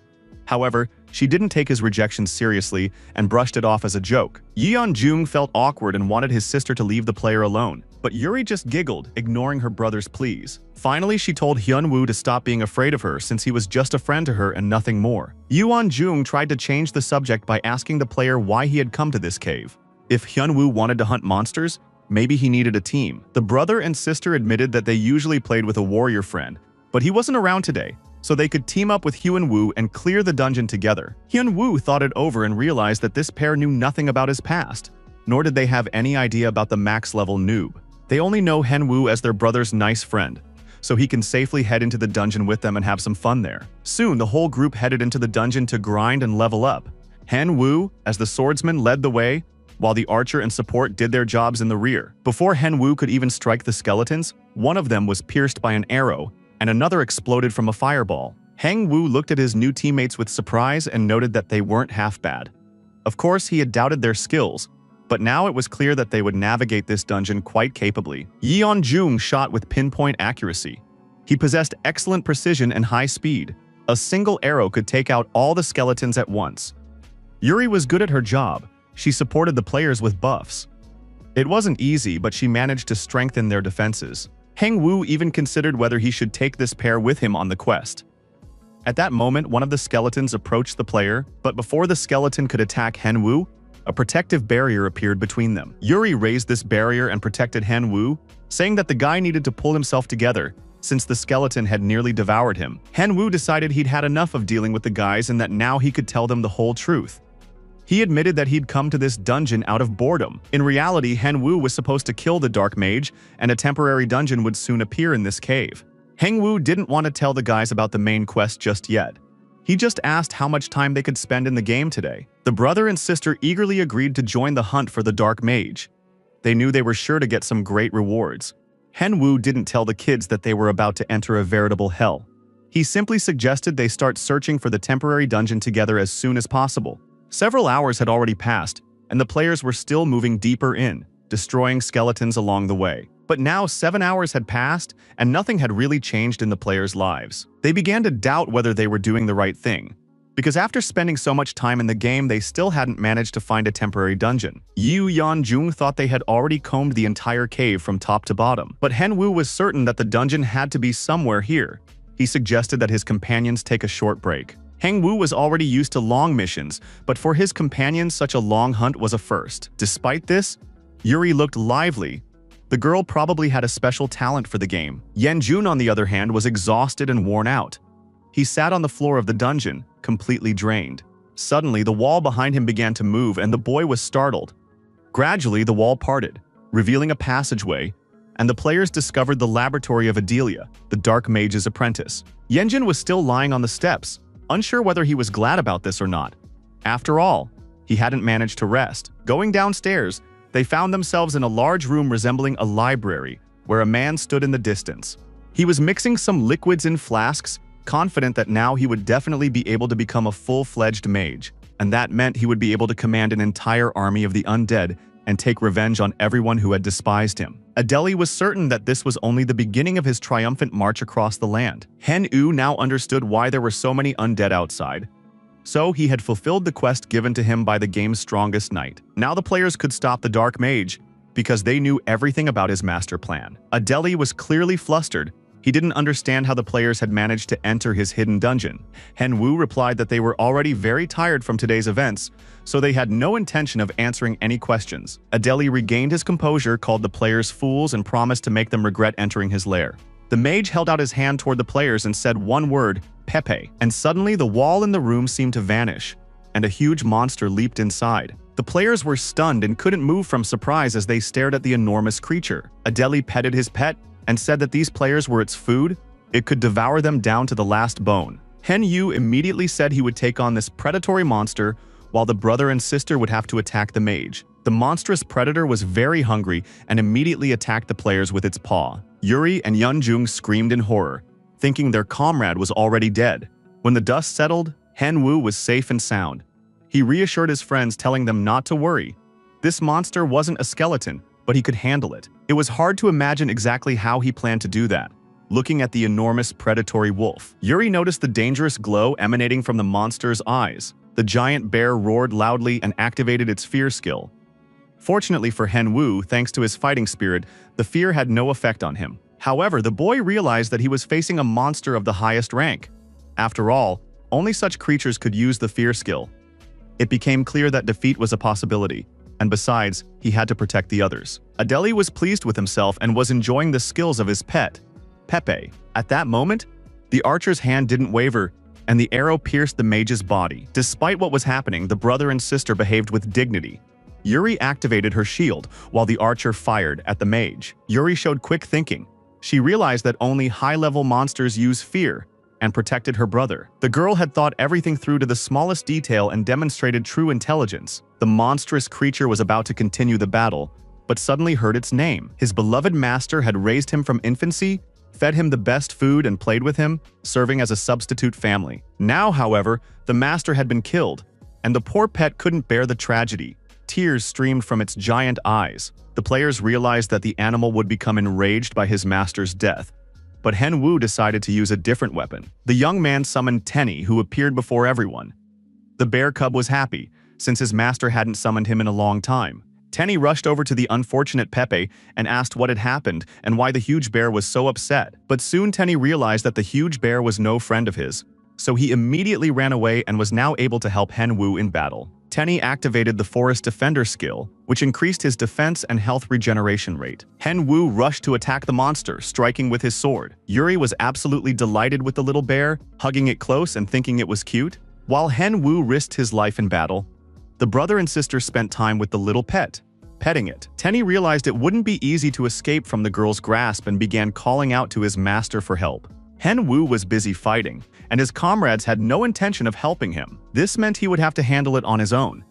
[SPEAKER 1] However, she didn't take his rejection seriously and brushed it off as a joke. Yeonjung felt awkward and wanted his sister to leave the player alone, but Yuri just giggled, ignoring her brother's pleas. Finally, she told Hyunwoo to stop being afraid of her since he was just a friend to her and nothing more. Yeonjung tried to change the subject by asking the player why he had come to this cave. If Hyunwoo wanted to hunt monsters, maybe he needed a team. The brother and sister admitted that they usually played with a warrior friend, but he wasn't around today, so they could team up with Hyunwoo and clear the dungeon together. Hyunwoo thought it over and realized that this pair knew nothing about his past, nor did they have any idea about the max-level noob. They only know Hyunwoo as their brother's nice friend, so he can safely head into the dungeon with them and have some fun there. Soon, the whole group headed into the dungeon to grind and level up. Hyunwoo, as the swordsman, led the way, while the archer and support did their jobs in the rear. Before Hyunwoo could even strike the skeletons, one of them was pierced by an arrow, and another exploded from a fireball. Hyunwoo looked at his new teammates with surprise and noted that they weren't half bad. Of course, he had doubted their skills, but now it was clear that they would navigate this dungeon quite capably. Yeonjung shot with pinpoint accuracy. He possessed excellent precision and high speed. A single arrow could take out all the skeletons at once. Yuri was good at her job. She supported the players with buffs. It wasn't easy, but she managed to strengthen their defenses. Hyunwoo even considered whether he should take this pair with him on the quest. At that moment, one of the skeletons approached the player, but before the skeleton could attack Hyunwoo, a protective barrier appeared between them. Yuri raised this barrier and protected Hyunwoo, saying that the guy needed to pull himself together since the skeleton had nearly devoured him. Hyunwoo decided he'd had enough of dealing with the guys and that now he could tell them the whole truth. He admitted that he'd come to this dungeon out of boredom. In reality, Hyunwoo was supposed to kill the Dark Mage, and a temporary dungeon would soon appear in this cave. Hyunwoo didn't want to tell the guys about the main quest just yet. He just asked how much time they could spend in the game today. The brother and sister eagerly agreed to join the hunt for the Dark Mage. They knew they were sure to get some great rewards. Hyunwoo didn't tell the kids that they were about to enter a veritable hell. He simply suggested they start searching for the temporary dungeon together as soon as possible. Several hours had already passed, and the players were still moving deeper in, destroying skeletons along the way. But now 7 hours had passed, and nothing had really changed in the players' lives. They began to doubt whether they were doing the right thing, because after spending so much time in the game, they still hadn't managed to find a temporary dungeon. Yeonjung thought they had already combed the entire cave from top to bottom, but Hyunwoo was certain that the dungeon had to be somewhere here. He suggested that his companions take a short break. Hyunwoo was already used to long missions, but for his companions, such a long hunt was a first. Despite this, Yuri looked lively. The girl probably had a special talent for the game. Yeonjun, on the other hand, was exhausted and worn out. He sat on the floor of the dungeon, completely drained. Suddenly, the wall behind him began to move, and the boy was startled. Gradually, the wall parted, revealing a passageway, and the players discovered the laboratory of Adelia, the Dark Mage's apprentice. Yeonjun was still lying on the steps, unsure whether he was glad about this or not. After all, he hadn't managed to rest. Going downstairs, they found themselves in a large room resembling a library, where a man stood in the distance. He was mixing some liquids in flasks, confident that now he would definitely be able to become a full-fledged mage, and that meant he would be able to command an entire army of the undead and take revenge on everyone who had despised him. Adeli was certain that this was only the beginning of his triumphant march across the land. Hyunwoo now understood why there were so many undead outside. So he had fulfilled the quest given to him by the game's strongest knight. Now the players could stop the Dark Mage, because they knew everything about his master plan. Adeli was clearly flustered. He didn't understand how the players had managed to enter his hidden dungeon. Hyunwoo replied that they were already very tired from today's events, so they had no intention of answering any questions. Adeli regained his composure, called the players fools, and promised to make them regret entering his lair. The mage held out his hand toward the players and said one word, Pepe, and suddenly the wall in the room seemed to vanish, and a huge monster leaped inside. The players were stunned and couldn't move from surprise as they stared at the enormous creature. Adeli petted his pet and said that these players were its food. It could devour them down to the last bone. Hyunwoo immediately said he would take on this predatory monster, while the brother and sister would have to attack the mage. The monstrous predator was very hungry and immediately attacked the players with its paw. Yuri and Yeonjung screamed in horror, thinking their comrade was already dead. When the dust settled, Henwoo was safe and sound. He reassured his friends, telling them not to worry. This monster wasn't a skeleton, but he could handle it. It was hard to imagine exactly how he planned to do that. Looking at the enormous predatory wolf, Yuri noticed the dangerous glow emanating from the monster's eyes. The giant bear roared loudly and activated its fear skill. Fortunately for Henwoo, thanks to his fighting spirit, the fear had no effect on him. However, the boy realized that he was facing a monster of the highest rank. After all, only such creatures could use the fear skill. It became clear that defeat was a possibility, and besides, he had to protect the others. Adeli was pleased with himself and was enjoying the skills of his pet, Pepe. At that moment, the archer's hand didn't waver, and the arrow pierced the mage's body. Despite what was happening, the brother and sister behaved with dignity. Yuri activated her shield, while the archer fired at the mage. Yuri showed quick thinking. She realized that only high-level monsters use fear, and protected her brother. The girl had thought everything through to the smallest detail and demonstrated true intelligence. The monstrous creature was about to continue the battle, but suddenly heard its name. His beloved master had raised him from infancy, fed him the best food and played with him, serving as a substitute family. Now, however, the master had been killed, and the poor pet couldn't bear the tragedy. Tears streamed from its giant eyes. The players realized that the animal would become enraged by his master's death. But Henwoo decided to use a different weapon. The young man summoned Tenny, who appeared before everyone. The bear cub was happy, since his master hadn't summoned him in a long time. Tenny rushed over to the unfortunate Pepe and asked what had happened and why the huge bear was so upset. But soon Tenny realized that the huge bear was no friend of his, so he immediately ran away and was now able to help Henwoo in battle. Tenny activated the Forest Defender skill, which increased his defense and health regeneration rate. Henwoo rushed to attack the monster, striking with his sword. Yuri was absolutely delighted with the little bear, hugging it close and thinking it was cute. While Henwoo risked his life in battle, the brother and sister spent time with the little pet, petting it. Tenny realized it wouldn't be easy to escape from the girl's grasp and began calling out to his master for help. Henwoo was busy fighting, and his comrades had no intention of helping him. This meant he would have to handle it on his own.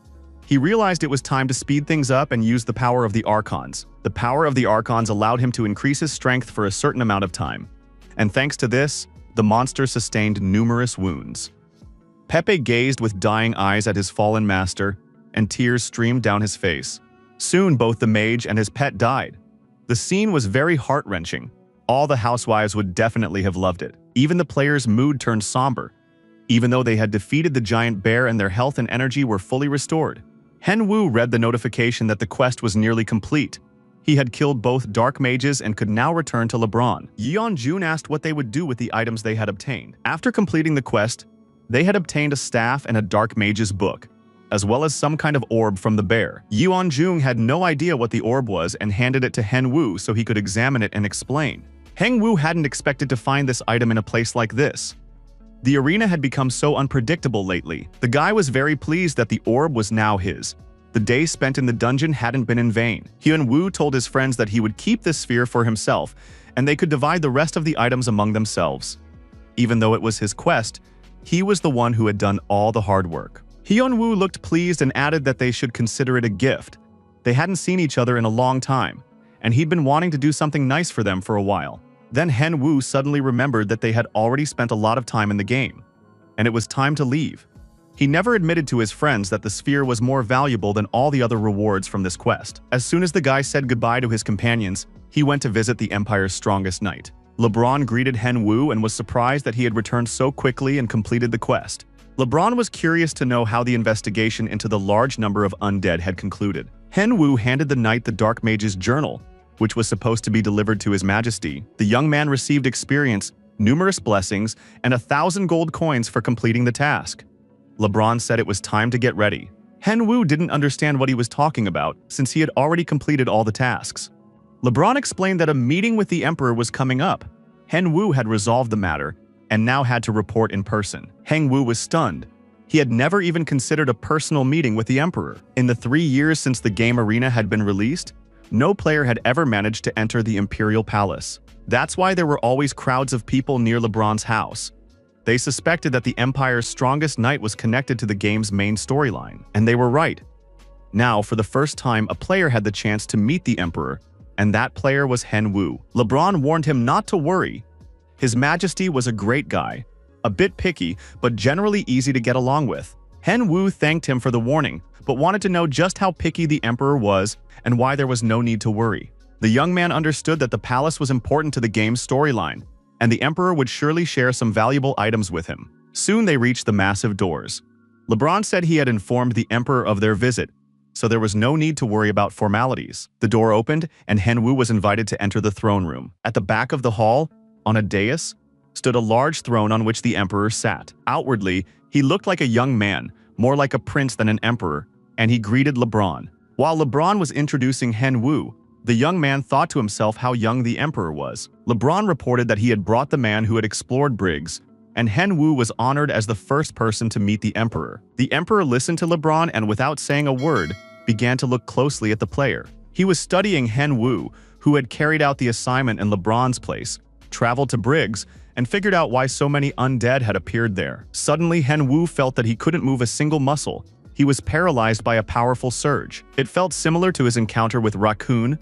[SPEAKER 1] He realized it was time to speed things up and use the power of the Archons. The power of the Archons allowed him to increase his strength for a certain amount of time, and thanks to this, the monster sustained numerous wounds. Pepe gazed with dying eyes at his fallen master, and tears streamed down his face. Soon both the mage and his pet died. The scene was very heart-wrenching. All the housewives would definitely have loved it. Even the players' mood turned somber, even though they had defeated the giant bear and their health and energy were fully restored. Henwoo read the notification that the quest was nearly complete. He had killed both dark mages and could now return to LeBron. Yeonjun asked what they would do with the items they had obtained. After completing the quest, they had obtained a staff and a dark mage's book, as well as some kind of orb from the bear. Yeonjun had no idea what the orb was and handed it to Henwoo so he could examine it and explain. Henwoo hadn't expected to find this item in a place like this. The arena had become so unpredictable lately. The guy was very pleased that the orb was now his. The day spent in the dungeon hadn't been in vain. Hyunwoo told his friends that he would keep this sphere for himself, and they could divide the rest of the items among themselves. Even though it was his quest, he was the one who had done all the hard work. Hyunwoo looked pleased and added that they should consider it a gift. They hadn't seen each other in a long time, and he'd been wanting to do something nice for them for a while. Then Henwoo suddenly remembered that they had already spent a lot of time in the game, and it was time to leave. He never admitted to his friends that the sphere was more valuable than all the other rewards from this quest. As soon as the guy said goodbye to his companions, he went to visit the Empire's strongest knight. LeBron greeted Henwoo and was surprised that he had returned so quickly and completed the quest. LeBron was curious to know how the investigation into the large number of undead had concluded. Henwoo handed the knight the Dark Mage's journal, which was supposed to be delivered to His Majesty. The young man received experience, numerous blessings, and 1,000 gold coins for completing the task. LeBron said it was time to get ready. Henwoo didn't understand what he was talking about, since he had already completed all the tasks. LeBron explained that a meeting with the Emperor was coming up. Henwoo had resolved the matter, and now had to report in person. Henwoo was stunned. He had never even considered a personal meeting with the Emperor. In the 3 years since the game arena had been released, no player had ever managed to enter the Imperial Palace. That's why there were always crowds of people near LeBron's house. They suspected that the Empire's strongest knight was connected to the game's main storyline, and they were right. Now, for the first time, a player had the chance to meet the Emperor, and that player was Hen Wu. LeBron warned him not to worry. His Majesty was a great guy, a bit picky, but generally easy to get along with. Hen Wu thanked him for the warning, but wanted to know just how picky the emperor was and why there was no need to worry. The young man understood that the palace was important to the game's storyline, and the emperor would surely share some valuable items with him. Soon they reached the massive doors. LeBron said he had informed the emperor of their visit, so there was no need to worry about formalities. The door opened, and Hen Wu was invited to enter the throne room. At the back of the hall, on a dais, stood a large throne on which the emperor sat. Outwardly, he looked like a young man, more like a prince than an emperor, and he greeted LeBron. While LeBron was introducing Hen Wu, the young man thought to himself how young the emperor was. LeBron reported that he had brought the man who had explored Briggs, and Hen Wu was honored as the first person to meet the emperor. The emperor listened to LeBron and, without saying a word, began to look closely at the player. He was studying Hen Wu, who had carried out the assignment in LeBron's place, traveled to Briggs, and figured out why so many undead had appeared there. Suddenly, Hen Wu felt that he couldn't move a single muscle. He was paralyzed by a powerful surge. It felt similar to his encounter with Raccoon,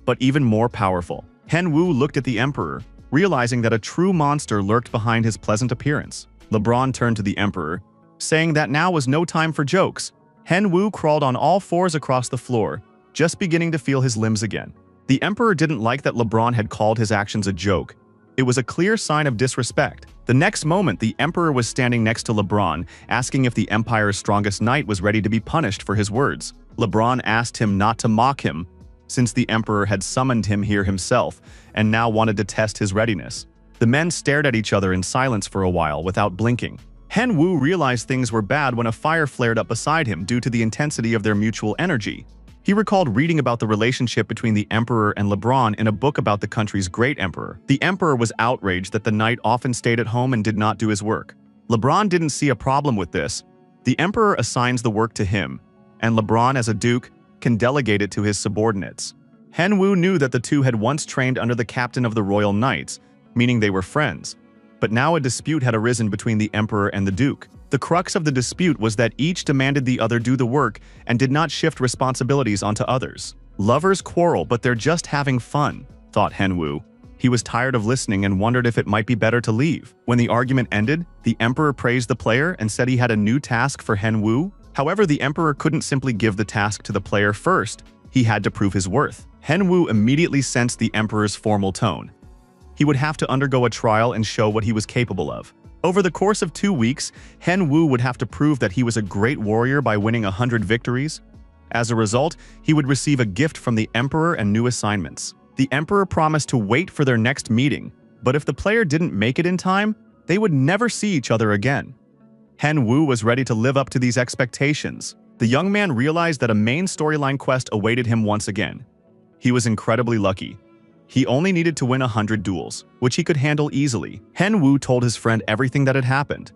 [SPEAKER 1] but even more powerful. Hen Wu looked at the emperor, realizing that a true monster lurked behind his pleasant appearance. LeBron turned to the emperor, saying that now was no time for jokes. Hen Wu crawled on all fours across the floor, just beginning to feel his limbs again. The emperor didn't like that LeBron had called his actions a joke. It was a clear sign of disrespect. The next moment, the emperor was standing next to LeBron, asking if the empire's strongest knight was ready to be punished for his words. LeBron asked him not to mock him, since the emperor had summoned him here himself and now wanted to test his readiness. The men stared at each other in silence for a while without blinking. Hen Wu realized things were bad when a fire flared up beside him due to the intensity of their mutual energy. He recalled reading about the relationship between the emperor and LeBron in a book about the country's great emperor. The emperor was outraged that the knight often stayed at home and did not do his work. LeBron didn't see a problem with this. The emperor assigns the work to him, and LeBron, as a duke, can delegate it to his subordinates. Hen Wu knew that the two had once trained under the captain of the Royal Knights, meaning they were friends. But now a dispute had arisen between the emperor and the duke. The crux of the dispute was that each demanded the other do the work and did not shift responsibilities onto others. Lovers quarrel, but they're just having fun, thought Hen Wu. He was tired of listening and wondered if it might be better to leave. When the argument ended, the emperor praised the player and said he had a new task for Hen Wu. However, the emperor couldn't simply give the task to the player first. He had to prove his worth. Hen Wu immediately sensed the emperor's formal tone. He would have to undergo a trial and show what he was capable of. Over the course of 2 weeks, Hen Wu would have to prove that he was a great warrior by winning 100 victories. As a result, he would receive a gift from the emperor and new assignments. The emperor promised to wait for their next meeting, but if the player didn't make it in time, they would never see each other again. Hen Wu was ready to live up to these expectations. The young man realized that a main storyline quest awaited him once again. He was incredibly lucky. He only needed to win 100 duels, which he could handle easily. Hen Wu told his friend everything that had happened.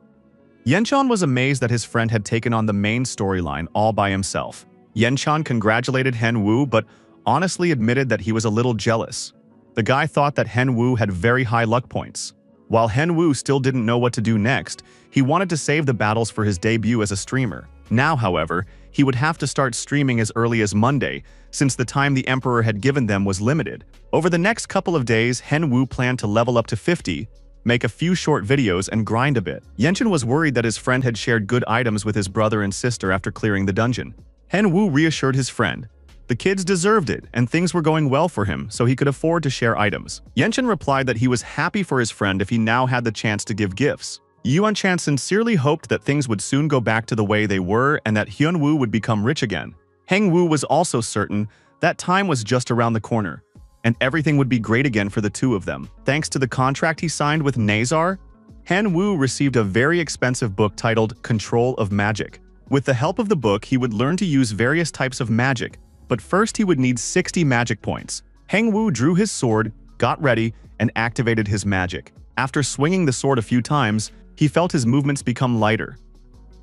[SPEAKER 1] Yenchan was amazed that his friend had taken on the main storyline all by himself. Yenchan congratulated Hen Wu, but honestly admitted that he was a little jealous. The guy thought that Hen Wu had very high luck points. While Hen Wu still didn't know what to do next, he wanted to save the battles for his debut as a streamer. Now, however, he would have to start streaming as early as Monday, since the time the emperor had given them was limited. Over the next couple of days, Hen Wu planned to level up to 50, make a few short videos, and grind a bit. Yenchan was worried that his friend had shared good items with his brother and sister after clearing the dungeon. Hen Wu reassured his friend. The kids deserved it, and things were going well for him, so he could afford to share items. Yenchan replied that he was happy for his friend if he now had the chance to give gifts. Yuan-chan sincerely hoped that things would soon go back to the way they were and that Hyun-woo would become rich again. Heng-woo was also certain that time was just around the corner, and everything would be great again for the two of them. Thanks to the contract he signed with Nazar, Han-woo received a very expensive book titled Control of Magic. With the help of the book, he would learn to use various types of magic, but first he would need 60 magic points. Heng-woo drew his sword, got ready, and activated his magic. After swinging the sword a few times, he felt his movements become lighter.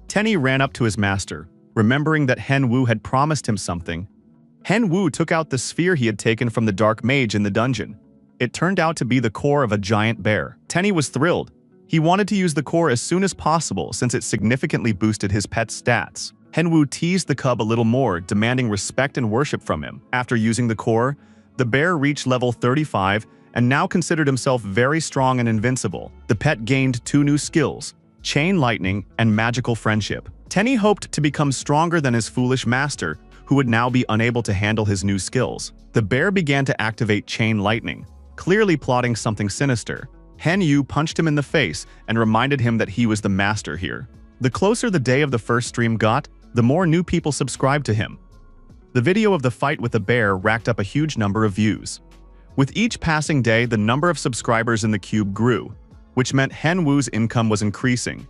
[SPEAKER 1] Tenny ran up to his master, remembering that Hen-woo had promised him something. Hen-woo took out the sphere he had taken from the dark mage in the dungeon. It turned out to be the core of a giant bear. Tenny was thrilled. He wanted to use the core as soon as possible since it significantly boosted his pet's stats. Hen-woo teased the cub a little more, demanding respect and worship from him. After using the core, The bear reached level 35 and now considered himself very strong and invincible. The pet gained 2 new skills, Chain Lightning and Magical Friendship. Tenny hoped to become stronger than his foolish master, who would now be unable to handle his new skills. The bear began to activate Chain Lightning, clearly plotting something sinister. Hen Yu punched him in the face and reminded him that he was the master here. The closer the day of the first stream got, the more new people subscribed to him. The video of the fight with the bear racked up a huge number of views. With each passing day, the number of subscribers in the cube grew, which meant Hen Wu's income was increasing.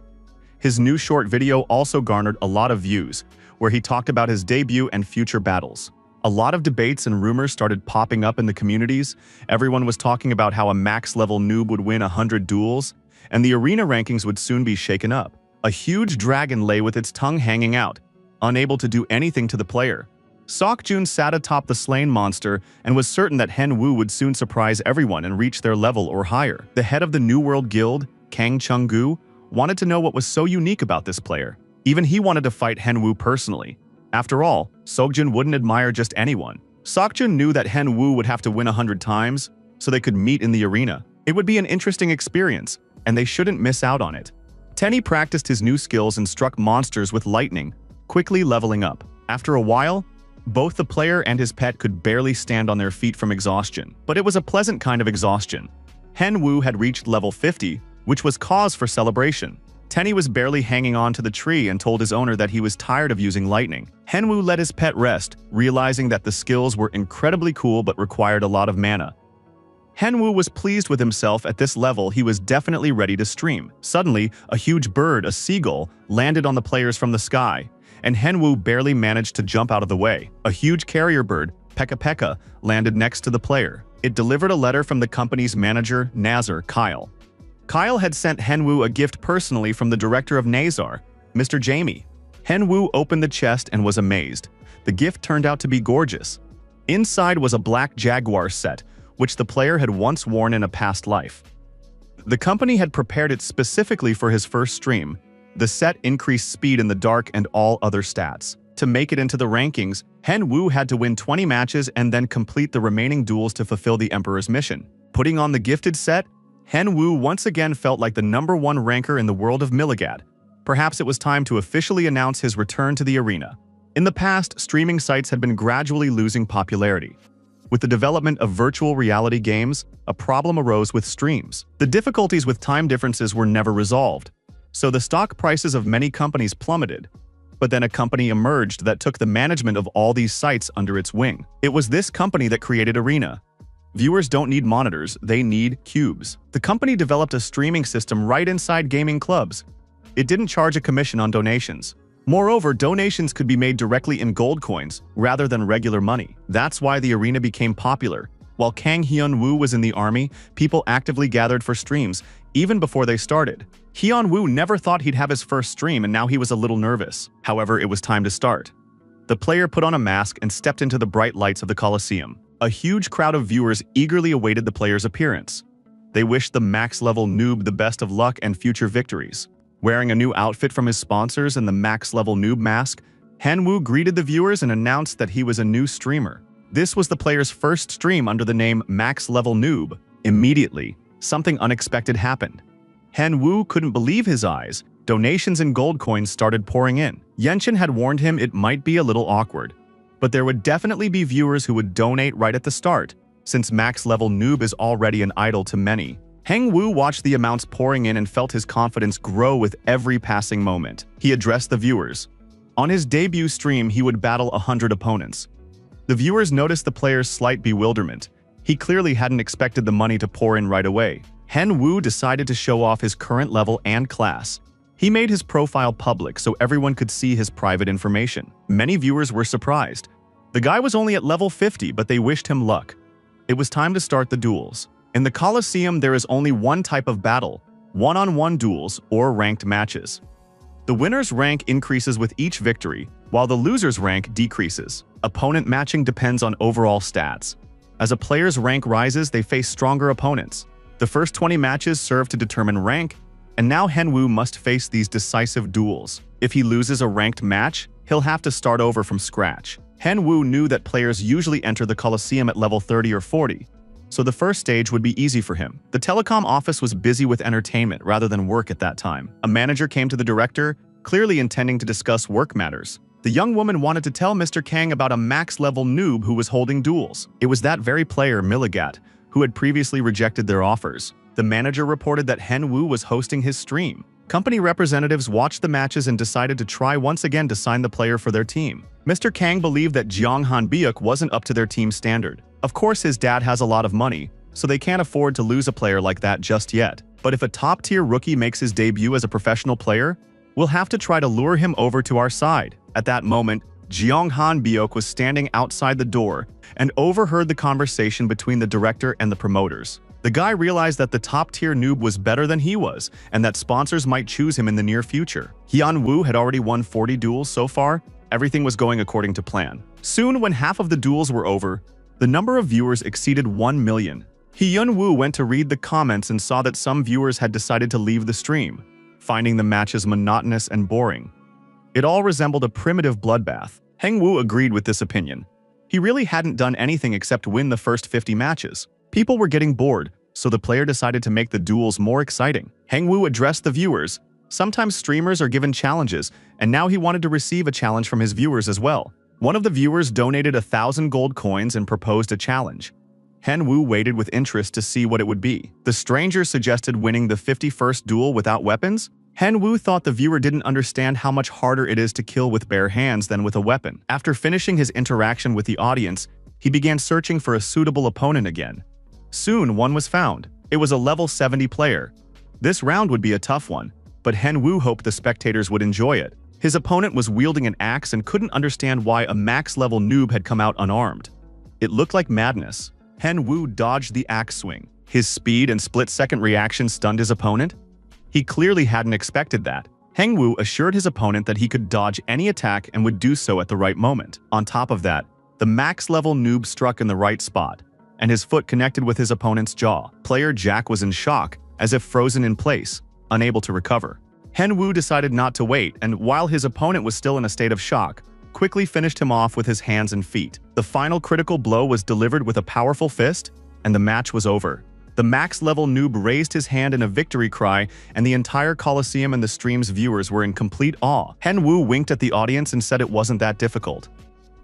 [SPEAKER 1] His new short video also garnered a lot of views, where he talked about his debut and future battles. A lot of debates and rumors started popping up in the communities. Everyone was talking about how a max-level noob would win 100 duels, and the arena rankings would soon be shaken up. A huge dragon lay with its tongue hanging out, unable to do anything to the player. Seokjun sat atop the slain monster and was certain that Hen Wu would soon surprise everyone and reach their level or higher. The head of the New World Guild, Kang Chung-gu, wanted to know what was so unique about this player. Even he wanted to fight Hen Wu personally. After all, Seokjun wouldn't admire just anyone. Seokjun knew that Hen Wu would have to win 100 times, so they could meet in the arena. It would be an interesting experience, and they shouldn't miss out on it. Tenny practiced his new skills and struck monsters with lightning, quickly leveling up. After a while, both the player and his pet could barely stand on their feet from exhaustion, but it was a pleasant kind of exhaustion. Hen Wu had reached level 50, which was cause for celebration. Tenny was barely hanging on to the tree and told his owner that he was tired of using lightning. Hen Wu let his pet rest, realizing that the skills were incredibly cool but required a lot of mana. Hen Wu was pleased with himself. At this level, he was definitely ready to stream. Suddenly, a huge bird, a seagull, landed on the players from the sky, and Hen Wu barely managed to jump out of the way. A huge carrier bird, Pekka Pekka, landed next to the player. It delivered a letter from the company's manager, Nazar Kyle. Kyle had sent Hen Wu a gift personally from the director of Nazar, Mr. Jamie. Hen Wu opened the chest and was amazed. The gift turned out to be gorgeous. Inside was a black Jaguar set, which the player had once worn in a past life. The company had prepared it specifically for his first stream. The set increased speed in the dark and all other stats. To make it into the rankings, Hen Wu had to win 20 matches and then complete the remaining duels to fulfill the Emperor's mission. Putting on the gifted set, Hen Wu once again felt like the #1 ranker in the world of Milligad. Perhaps it was time to officially announce his return to the arena. In the past, streaming sites had been gradually losing popularity. With the development of virtual reality games, a problem arose with streams. The difficulties with time differences were never resolved, so the stock prices of many companies plummeted. But then a company emerged that took the management of all these sites under its wing. It was this company that created Arena. Viewers don't need monitors, they need cubes. The company developed a streaming system right inside gaming clubs. It didn't charge a commission on donations. Moreover, donations could be made directly in gold coins rather than regular money. That's why the arena became popular. While Kang Hyun-woo was in the army, people actively gathered for streams, even before they started. Hyun-woo never thought he'd have his first stream, and now he was a little nervous. However, it was time to start. The player put on a mask and stepped into the bright lights of the Coliseum. A huge crowd of viewers eagerly awaited the player's appearance. They wished the max-level noob the best of luck and future victories. Wearing a new outfit from his sponsors and the max-level noob mask, Hen Wu greeted the viewers and announced that he was a new streamer. This was the player's first stream under the name Max Level Noob. Immediately, something unexpected happened. Hen Wu couldn't believe his eyes. Donations and gold coins started pouring in. Yenshin had warned him it might be a little awkward, but there would definitely be viewers who would donate right at the start, since Max Level Noob is already an idol to many. Heng Wu watched the amounts pouring in and felt his confidence grow with every passing moment. He addressed the viewers. On his debut stream, he would battle 100 opponents. The viewers noticed the player's slight bewilderment. He clearly hadn't expected the money to pour in right away. Hen Wu decided to show off his current level and class. He made his profile public so everyone could see his private information. Many viewers were surprised. The guy was only at level 50, but they wished him luck. It was time to start the duels. In the Coliseum, there is only one type of battle: one-on-one duels or ranked matches. The winner's rank increases with each victory, while the loser's rank decreases. Opponent matching depends on overall stats. As a player's rank rises, they face stronger opponents. The first 20 matches serve to determine rank, and now Hen Wu must face these decisive duels. If he loses a ranked match, he'll have to start over from scratch. Hen Wu knew that players usually enter the Colosseum at level 30 or 40, so the first stage would be easy for him. The telecom office was busy with entertainment rather than work at that time. A manager came to the director, clearly intending to discuss work matters. The young woman wanted to tell Mr. Kang about a max-level noob who was holding duels. It was that very player, Milligat, who had previously rejected their offers. The manager reported that Hen Wu was hosting his stream. Company representatives watched the matches and decided to try once again to sign the player for their team. Mr. Kang believed that Jeong Han Biuk wasn't up to their team standard. Of course, his dad has a lot of money, so they can't afford to lose a player like that just yet. But if a top-tier rookie makes his debut as a professional player, we'll have to try to lure him over to our side. At that moment, Jeong Han Biuk was standing outside the door and overheard the conversation between the director and the promoters. The guy realized that the top-tier noob was better than he was, and that sponsors might choose him in the near future. Hyun Woo had already won 40 duels so far. Everything was going according to plan. Soon, when half of the duels were over, the number of viewers exceeded 1 million. Hyun Woo went to read the comments and saw that some viewers had decided to leave the stream, finding the matches monotonous and boring. It all resembled a primitive bloodbath. Heng Woo agreed with this opinion. He really hadn't done anything except win the first 50 matches. People were getting bored, so the player decided to make the duels more exciting. Heng Woo addressed the viewers. Sometimes streamers are given challenges, and now he wanted to receive a challenge from his viewers as well. One of the viewers donated 1,000 gold coins and proposed a challenge. Hen Woo waited with interest to see what it would be. The stranger suggested winning the 51st duel without weapons. Hen Woo thought the viewer didn't understand how much harder it is to kill with bare hands than with a weapon. After finishing his interaction with the audience, he began searching for a suitable opponent again. Soon, one was found. It was a level 70 player. This round would be a tough one, but Hen Woo hoped the spectators would enjoy it. His opponent was wielding an axe and couldn't understand why a max-level noob had come out unarmed. It looked like madness. Hen Woo dodged the axe swing. His speed and split-second reaction stunned his opponent. He clearly hadn't expected that. Heng Woo assured his opponent that he could dodge any attack and would do so at the right moment. On top of that, the max-level noob struck in the right spot, and his foot connected with his opponent's jaw. Player Jack was in shock, as if frozen in place, unable to recover. Hen Woo decided not to wait, and while his opponent was still in a state of shock, quickly finished him off with his hands and feet. The final critical blow was delivered with a powerful fist, and the match was over. The max-level noob raised his hand in a victory cry, and the entire Colosseum and the stream's viewers were in complete awe. Hen Woo winked at the audience and said it wasn't that difficult.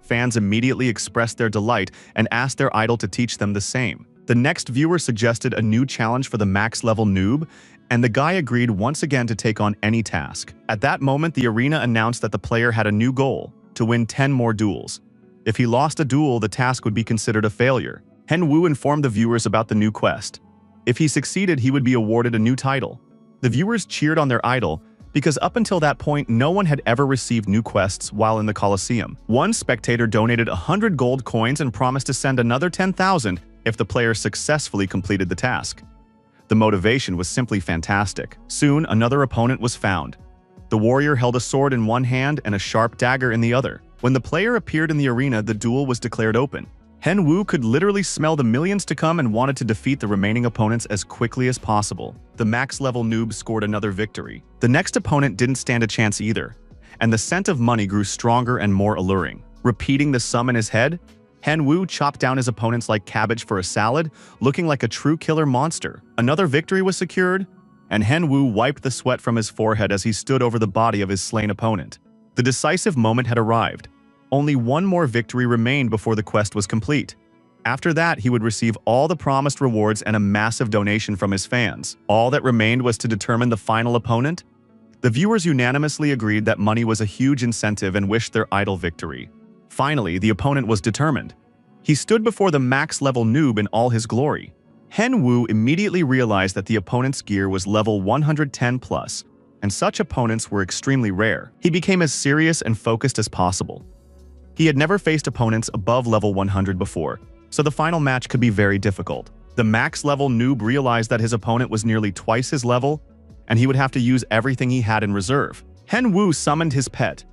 [SPEAKER 1] Fans immediately expressed their delight and asked their idol to teach them the same. The next viewer suggested a new challenge for the max-level noob, and the guy agreed once again to take on any task. At that moment, the arena announced that the player had a new goal: to win 10 more duels. If he lost a duel, the task would be considered a failure. Hen Woo informed the viewers about the new quest. If he succeeded, he would be awarded a new title. The viewers cheered on their idol, because up until that point, no one had ever received new quests while in the Colosseum. One spectator donated 100 gold coins and promised to send another 10,000 if the player successfully completed the task. The motivation was simply fantastic. Soon, another opponent was found. The warrior held a sword in one hand and a sharp dagger in the other. When the player appeared in the arena, the duel was declared open. Hen Woo could literally smell the millions to come and wanted to defeat the remaining opponents as quickly as possible. The max-level noob scored another victory. The next opponent didn't stand a chance either, and the scent of money grew stronger and more alluring. Repeating the sum in his head, Hen Woo chopped down his opponents like cabbage for a salad, looking like a true killer monster. Another victory was secured, and Hen Woo wiped the sweat from his forehead as he stood over the body of his slain opponent. The decisive moment had arrived. Only one more victory remained before the quest was complete. After that, he would receive all the promised rewards and a massive donation from his fans. All that remained was to determine the final opponent. The viewers unanimously agreed that money was a huge incentive and wished their idol victory. Finally, the opponent was determined. He stood before the max-level noob in all his glory. Hen Woo immediately realized that the opponent's gear was level 110 plus, and such opponents were extremely rare. He became as serious and focused as possible. He had never faced opponents above level 100 before, so the final match could be very difficult. The max-level noob realized that his opponent was nearly twice his level, and he would have to use everything he had in reserve. Hen Woo summoned his pet.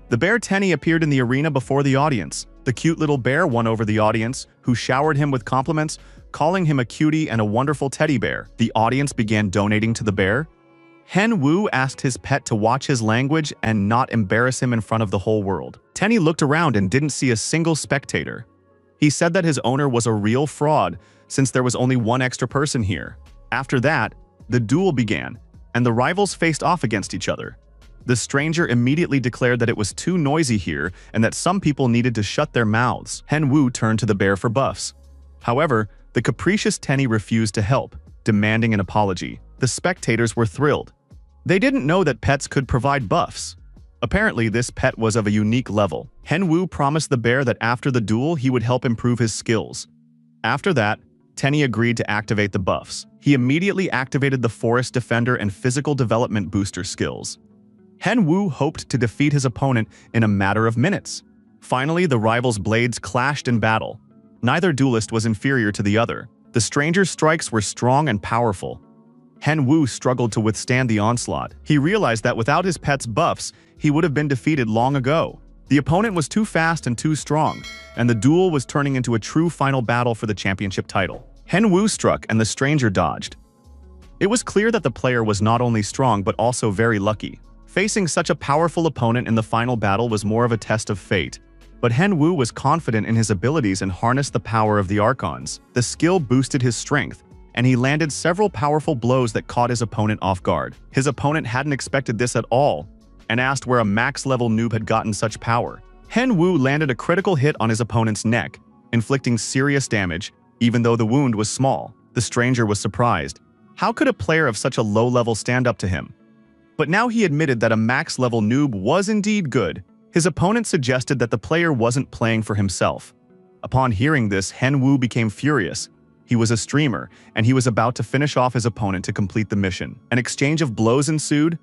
[SPEAKER 1] The bear Tenny appeared in the arena before the audience. The cute little bear won over the audience, who showered him with compliments, calling him a cutie and a wonderful teddy bear. The audience began donating to the bear. Hen Wu asked his pet to watch his language and not embarrass him in front of the whole world. Tenny looked around and didn't see a single spectator. He said that his owner was a real fraud since there was only one extra person here. After that, the duel began, and the rivals faced off against each other. The stranger immediately declared that it was too noisy here and that some people needed to shut their mouths. Hen Wu turned to the bear for buffs. However, the capricious Tenny refused to help, demanding an apology. The spectators were thrilled. They didn't know that pets could provide buffs. Apparently, this pet was of a unique level. Hen Wu promised the bear that after the duel, he would help improve his skills. After that, Tenny agreed to activate the buffs. He immediately activated the Forest Defender and Physical Development Booster skills. Hen Wu hoped to defeat his opponent in a matter of minutes. Finally, the rivals' blades clashed in battle. Neither duelist was inferior to the other. The stranger's strikes were strong and powerful. Hen Wu struggled to withstand the onslaught. He realized that without his pet's buffs, he would have been defeated long ago. The opponent was too fast and too strong, and the duel was turning into a true final battle for the championship title. Hen Wu struck and the stranger dodged. It was clear that the player was not only strong but also very lucky. Facing such a powerful opponent in the final battle was more of a test of fate. But Hen Wu was confident in his abilities and harnessed the power of the Archons. The skill boosted his strength, and he landed several powerful blows that caught his opponent off guard. His opponent hadn't expected this at all, and asked where a max-level noob had gotten such power. Hen Wu landed a critical hit on his opponent's neck, inflicting serious damage, even though the wound was small. The stranger was surprised. How could a player of such a low level stand up to him? But now he admitted that a max-level noob was indeed good. His opponent suggested that the player wasn't playing for himself. Upon hearing this, Hen Wu became furious. He was a streamer, and he was about to finish off his opponent to complete the mission. An exchange of blows ensued.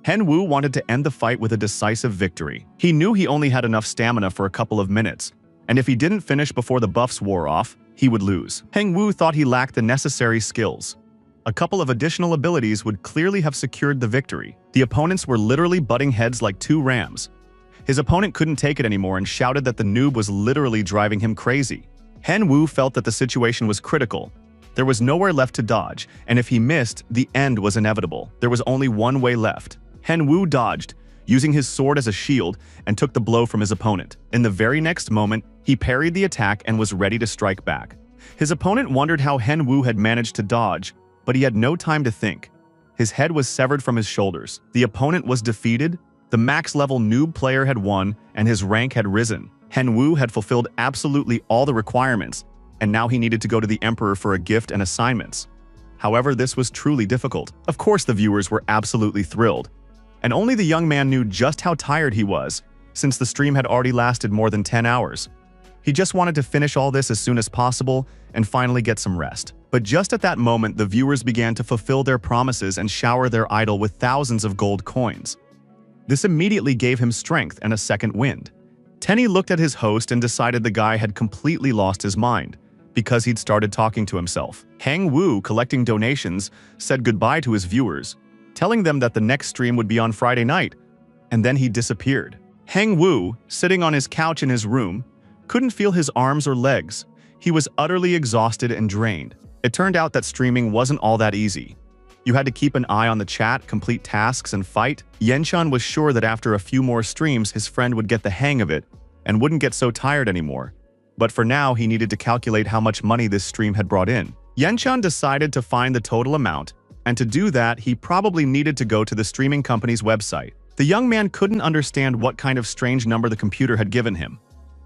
[SPEAKER 1] Hen Wu wanted to end the fight with a decisive victory. He knew he only had enough stamina for a couple of minutes, and if he didn't finish before the buffs wore off, he would lose. Hen Wu thought he lacked the necessary skills. A couple of additional abilities would clearly have secured the victory. The opponents were literally butting heads like two rams. His opponent couldn't take it anymore and shouted that the noob was literally driving him crazy. Hen Wu felt that the situation was critical. There was nowhere left to dodge, and if he missed, the end was inevitable. There was only one way left. Hen Wu dodged, using his sword as a shield, and took the blow from his opponent. In the very next moment, he parried the attack and was ready to strike back. His opponent wondered how Hen Wu had managed to dodge, but he had no time to think. His head was severed from his shoulders. The opponent was defeated. The max-level noob player had won, and his rank had risen. Hen Wu had fulfilled absolutely all the requirements, and now he needed to go to the Emperor for a gift and assignments. However, this was truly difficult. Of course, the viewers were absolutely thrilled, and only the young man knew just how tired he was, since the stream had already lasted more than 10 hours. He just wanted to finish all this as soon as possible and finally get some rest. But just at that moment, the viewers began to fulfill their promises and shower their idol with thousands of gold coins. This immediately gave him strength and a second wind. Tenny looked at his host and decided the guy had completely lost his mind, because he'd started talking to himself. Hen Wu, collecting donations, said goodbye to his viewers, telling them that the next stream would be on Friday night, and then he disappeared. Hen Wu, sitting on his couch in his room, couldn't feel his arms or legs. He was utterly exhausted and drained. It turned out that streaming wasn't all that easy. You had to keep an eye on the chat, complete tasks, and fight. Yanshan was sure that after a few more streams, his friend would get the hang of it and wouldn't get so tired anymore. But for now, he needed to calculate how much money this stream had brought in. Yanshan decided to find the total amount, and to do that, he probably needed to go to the streaming company's website. The young man couldn't understand what kind of strange number the computer had given him.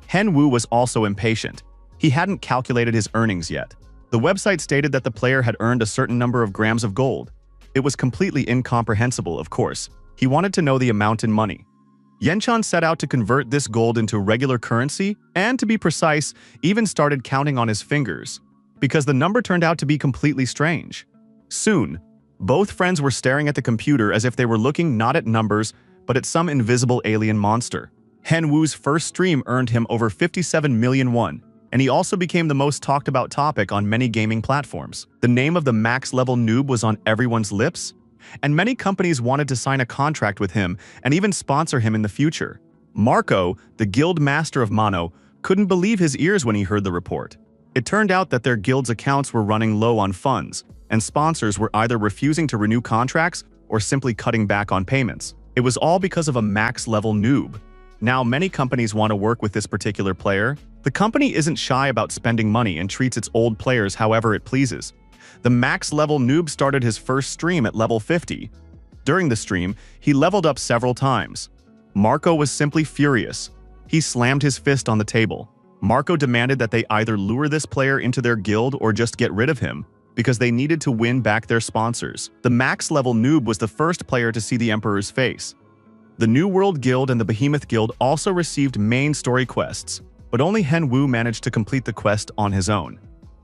[SPEAKER 1] Hen Wu was also impatient. He hadn't calculated his earnings yet. The website stated that the player had earned a certain number of grams of gold. It was completely incomprehensible, of course. He wanted to know the amount in money. Yanshan set out to convert this gold into regular currency, and to be precise, even started counting on his fingers, because the number turned out to be completely strange. Soon, both friends were staring at the computer as if they were looking not at numbers, but at some invisible alien monster. Hen Wu's first stream earned him over 57 million won, and he also became the most talked about topic on many gaming platforms. The name of the max-level noob was on everyone's lips, and many companies wanted to sign a contract with him and even sponsor him in the future. Marco, the guild master of Mono, couldn't believe his ears when he heard the report. It turned out that their guild's accounts were running low on funds, and sponsors were either refusing to renew contracts or simply cutting back on payments. It was all because of a max-level noob. Now, many companies want to work with this particular player. The company isn't shy about spending money and treats its old players however it pleases. The max-level noob started his first stream at level 50. During the stream, he leveled up several times. Marco was simply furious. He slammed his fist on the table. Marco demanded that they either lure this player into their guild or just get rid of him, because they needed to win back their sponsors. The max-level noob was the first player to see the Emperor's face. The New World Guild and the Behemoth Guild also received main story quests, but only Hen Wu managed to complete the quest on his own.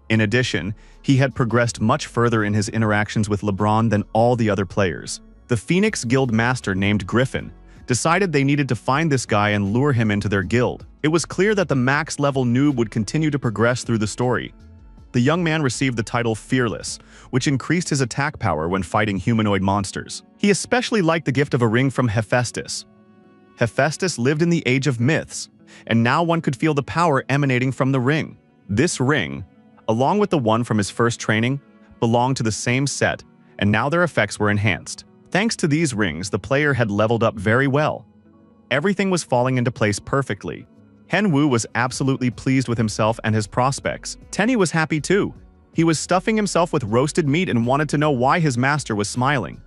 [SPEAKER 1] In addition, he had progressed much further in his interactions with LeBron than all the other players. The Phoenix Guild master named Griffin decided they needed to find this guy and lure him into their guild. It was clear that the max-level noob would continue to progress through the story. The young man received the title Fearless, which increased his attack power when fighting humanoid monsters. He especially liked the gift of a ring from Hephaestus. Hephaestus lived in the age of myths, and now one could feel the power emanating from the ring. This ring, along with the one from his first training, belonged to the same set, and now their effects were enhanced. Thanks to these rings, the player had leveled up very well. Everything was falling into place perfectly. Hen Wu was absolutely pleased with himself and his prospects. Tenny was happy too. He was stuffing himself with roasted meat and wanted to know why his master was smiling.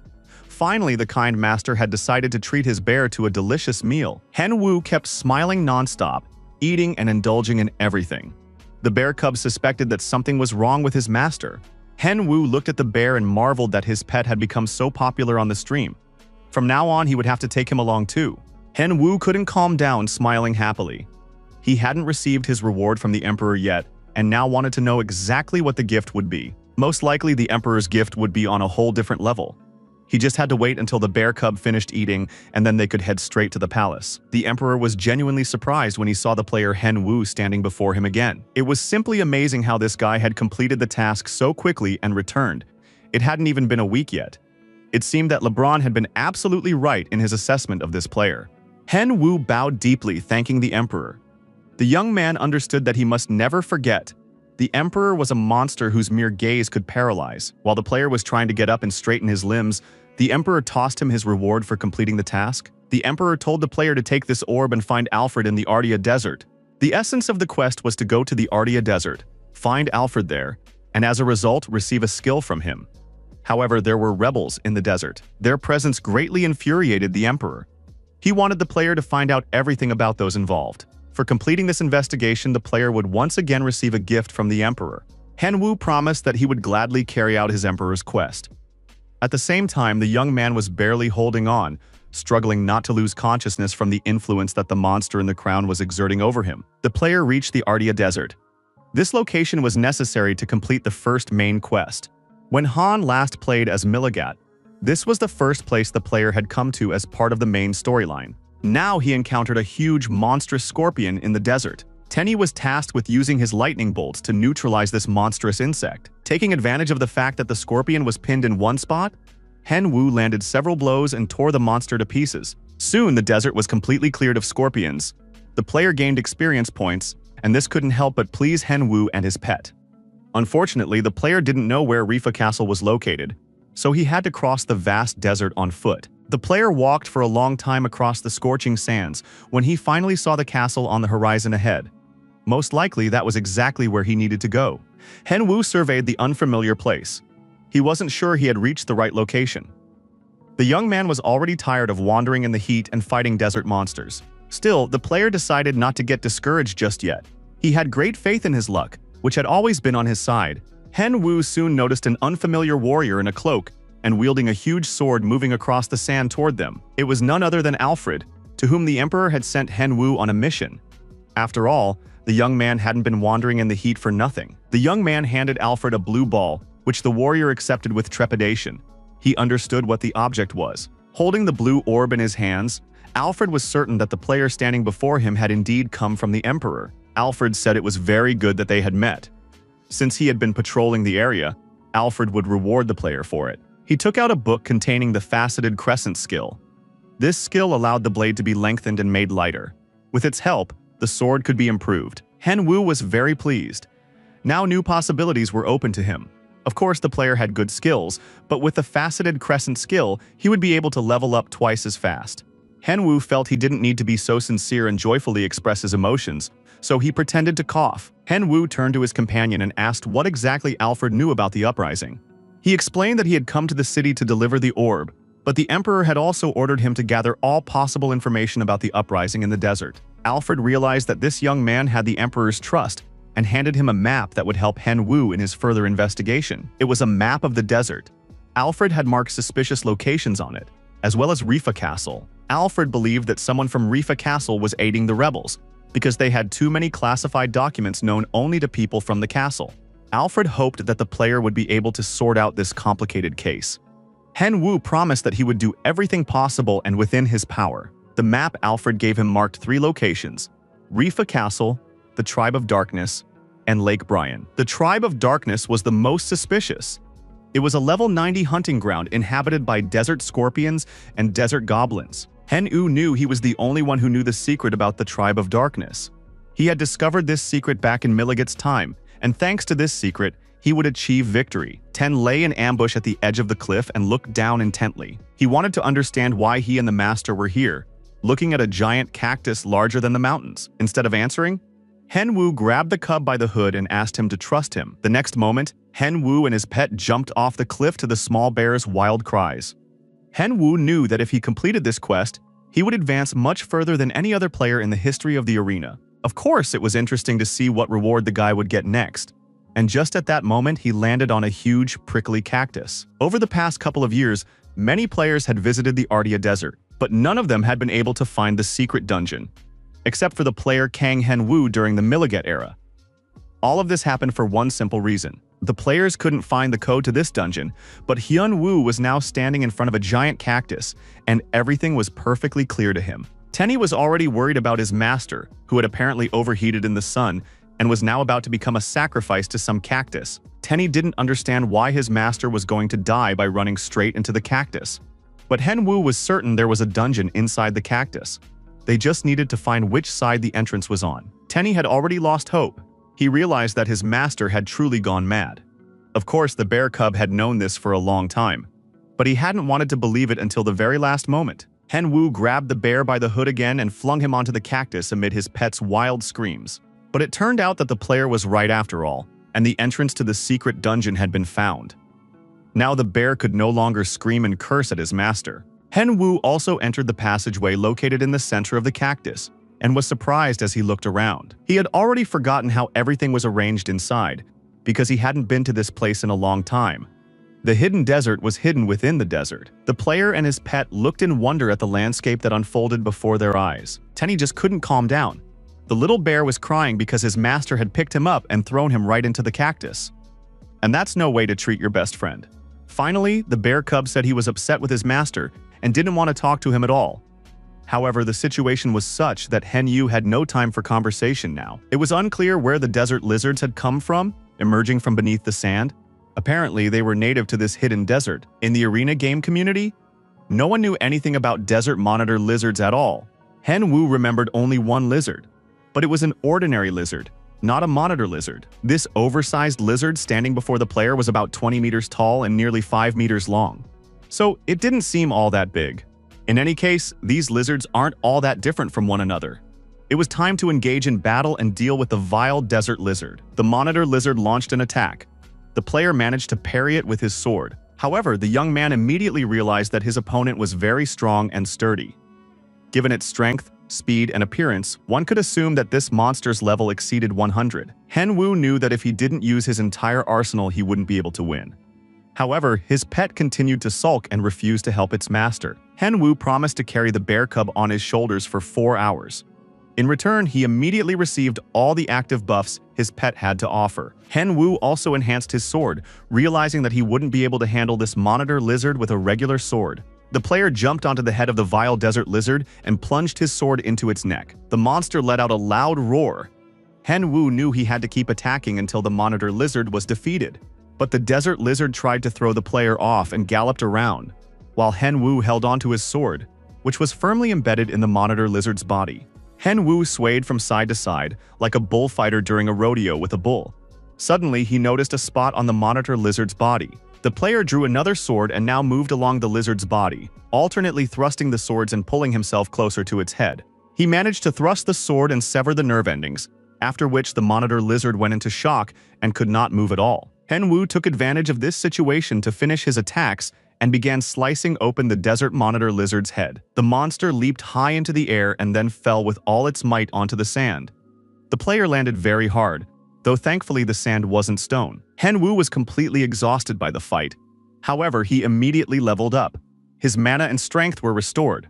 [SPEAKER 1] Finally, the kind master had decided to treat his bear to a delicious meal. Hen Wu kept smiling nonstop, eating and indulging in everything. The bear cub suspected that something was wrong with his master. Hen Wu looked at the bear and marveled that his pet had become so popular on the stream. From now on, he would have to take him along too. Hen Wu couldn't calm down, smiling happily. He hadn't received his reward from the Emperor yet, and now wanted to know exactly what the gift would be. Most likely, the Emperor's gift would be on a whole different level. He just had to wait until the bear cub finished eating, and then they could head straight to the palace. The Emperor was genuinely surprised when he saw the player Hen Wu standing before him again. It was simply amazing how this guy had completed the task so quickly and returned. It hadn't even been a week yet. It seemed that LeBron had been absolutely right in his assessment of this player. Hen Wu bowed deeply, thanking the Emperor. The young man understood that he must never forget. The Emperor was a monster whose mere gaze could paralyze. While the player was trying to get up and straighten his limbs, the Emperor tossed him his reward for completing the task. The Emperor told the player to take this orb and find Alfred in the Ardea Desert. The essence of the quest was to go to the Ardea Desert, find Alfred there, and as a result, receive a skill from him. However, there were rebels in the desert. Their presence greatly infuriated the Emperor. He wanted the player to find out everything about those involved. For completing this investigation, the player would once again receive a gift from the Emperor. Hen Wu promised that he would gladly carry out his Emperor's quest. At the same time, the young man was barely holding on, struggling not to lose consciousness from the influence that the monster in the crown was exerting over him. The player reached the Ardea Desert. This location was necessary to complete the first main quest. When Han last played as Milligat, this was the first place the player had come to as part of the main storyline. Now he encountered a huge, monstrous scorpion in the desert. Tenny was tasked with using his lightning bolts to neutralize this monstrous insect. Taking advantage of the fact that the scorpion was pinned in one spot, Hen Wu landed several blows and tore the monster to pieces. Soon, the desert was completely cleared of scorpions. The player gained experience points, and this couldn't help but please Hen Wu and his pet. Unfortunately, the player didn't know where Rifa Castle was located, so he had to cross the vast desert on foot. The player walked for a long time across the scorching sands when he finally saw the castle on the horizon ahead. Most likely, that was exactly where he needed to go. Hen Wu surveyed the unfamiliar place. He wasn't sure he had reached the right location. The young man was already tired of wandering in the heat and fighting desert monsters. Still, the player decided not to get discouraged just yet. He had great faith in his luck, which had always been on his side. Hen Wu soon noticed an unfamiliar warrior in a cloak and wielding a huge sword moving across the sand toward them. It was none other than Alfred, to whom the Emperor had sent Hen Wu on a mission. After all, the young man hadn't been wandering in the heat for nothing. The young man handed Alfred a blue ball, which the warrior accepted with trepidation. He understood what the object was. Holding the blue orb in his hands, Alfred was certain that the player standing before him had indeed come from the Emperor. Alfred said it was very good that they had met. Since he had been patrolling the area, Alfred would reward the player for it. He took out a book containing the faceted crescent skill. This skill allowed the blade to be lengthened and made lighter. With its help, the sword could be improved. Hen Wu was very pleased. Now new possibilities were open to him. Of course, the player had good skills, but with the faceted crescent skill, he would be able to level up twice as fast. Henwu felt he didn't need to be so sincere and joyfully express his emotions, so he pretended to cough. Henwu turned to his companion and asked what exactly Alfred knew about the uprising. He explained that he had come to the city to deliver the orb, but the Emperor had also ordered him to gather all possible information about the uprising in the desert. Alfred realized that this young man had the Emperor's trust and handed him a map that would help Henwu in his further investigation. It was a map of the desert. Alfred had marked suspicious locations on it, as well as Rifa Castle. Alfred believed that someone from Rifa Castle was aiding the rebels, because they had too many classified documents known only to people from the castle. Alfred hoped that the player would be able to sort out this complicated case. Henwu promised that he would do everything possible and within his power. The map Alfred gave him marked 3 locations: Rifa Castle, the Tribe of Darkness, and Lake Bryan. The Tribe of Darkness was the most suspicious. It was a level 90 hunting ground inhabited by desert scorpions and desert goblins. Henwu knew he was the only one who knew the secret about the Tribe of Darkness. He had discovered this secret back in Milligat's time, and thanks to this secret, he would achieve victory. Ten lay in ambush at the edge of the cliff and looked down intently. He wanted to understand why he and the master were here, looking at a giant cactus larger than the mountains. Instead of answering, Henwu grabbed the cub by the hood and asked him to trust him. The next moment, Henwu and his pet jumped off the cliff to the small bear's wild cries. Henwu knew that if he completed this quest, he would advance much further than any other player in the history of the arena. Of course, it was interesting to see what reward the guy would get next. And just at that moment, he landed on a huge, prickly cactus. Over the past couple of years, many players had visited the Ardia Desert, but none of them had been able to find the secret dungeon, except for the player Kang Henwu during the Milligat era. All of this happened for one simple reason. The players couldn't find the code to this dungeon, but Hyunwoo was now standing in front of a giant cactus, and everything was perfectly clear to him. Tenny was already worried about his master, who had apparently overheated in the sun and was now about to become a sacrifice to some cactus. Tenny didn't understand why his master was going to die by running straight into the cactus. But Henwu was certain there was a dungeon inside the cactus. They just needed to find which side the entrance was on. Tenny had already lost hope. He realized that his master had truly gone mad. Of course, the bear cub had known this for a long time, but he hadn't wanted to believe it until the very last moment. Henwu grabbed the bear by the hood again and flung him onto the cactus amid his pet's wild screams. But it turned out that the player was right after all, and the entrance to the secret dungeon had been found. Now the bear could no longer scream and curse at his master. Henwu also entered the passageway located in the center of the cactus, and was surprised as he looked around. He had already forgotten how everything was arranged inside, because he hadn't been to this place in a long time. The hidden desert was hidden within the desert. The player and his pet looked in wonder at the landscape that unfolded before their eyes. Tenny just couldn't calm down. The little bear was crying because his master had picked him up and thrown him right into the cactus. And that's no way to treat your best friend. Finally, the bear cub said he was upset with his master and didn't want to talk to him at all. However, the situation was such that Henwu had no time for conversation now. It was unclear where the desert lizards had come from, emerging from beneath the sand. Apparently, they were native to this hidden desert. In the arena game community, no one knew anything about desert monitor lizards at all. Henwu remembered only one lizard, but it was an ordinary lizard, not a monitor lizard. This oversized lizard standing before the player was about 20 meters tall and nearly 5 meters long. So it didn't seem all that big. In any case, these lizards aren't all that different from one another. It was time to engage in battle and deal with the vile desert lizard. The monitor lizard launched an attack. The player managed to parry it with his sword. However, the young man immediately realized that his opponent was very strong and sturdy. Given its strength, speed, and appearance, one could assume that this monster's level exceeded 100. Henwu knew that if he didn't use his entire arsenal, he wouldn't be able to win. However, his pet continued to sulk and refused to help its master. Henwu promised to carry the bear cub on his shoulders for 4 hours. In return, he immediately received all the active buffs his pet had to offer. Henwu also enhanced his sword, realizing that he wouldn't be able to handle this monitor lizard with a regular sword. The player jumped onto the head of the vile desert lizard and plunged his sword into its neck. The monster let out a loud roar. Henwu knew he had to keep attacking until the monitor lizard was defeated. But the desert lizard tried to throw the player off and galloped around, while Henwu held onto his sword, which was firmly embedded in the monitor lizard's body. Henwu swayed from side to side like a bullfighter during a rodeo with a bull. Suddenly, he noticed a spot on the monitor lizard's body. The player drew another sword and now moved along the lizard's body, alternately thrusting the swords and pulling himself closer to its head. He managed to thrust the sword and sever the nerve endings, after which the monitor lizard went into shock and could not move at all. Henwu took advantage of this situation to finish his attacks and began slicing open the desert monitor lizard's head. The monster leaped high into the air and then fell with all its might onto the sand. The player landed very hard, though thankfully the sand wasn't stone. Henwu was completely exhausted by the fight. However, he immediately leveled up. His mana and strength were restored.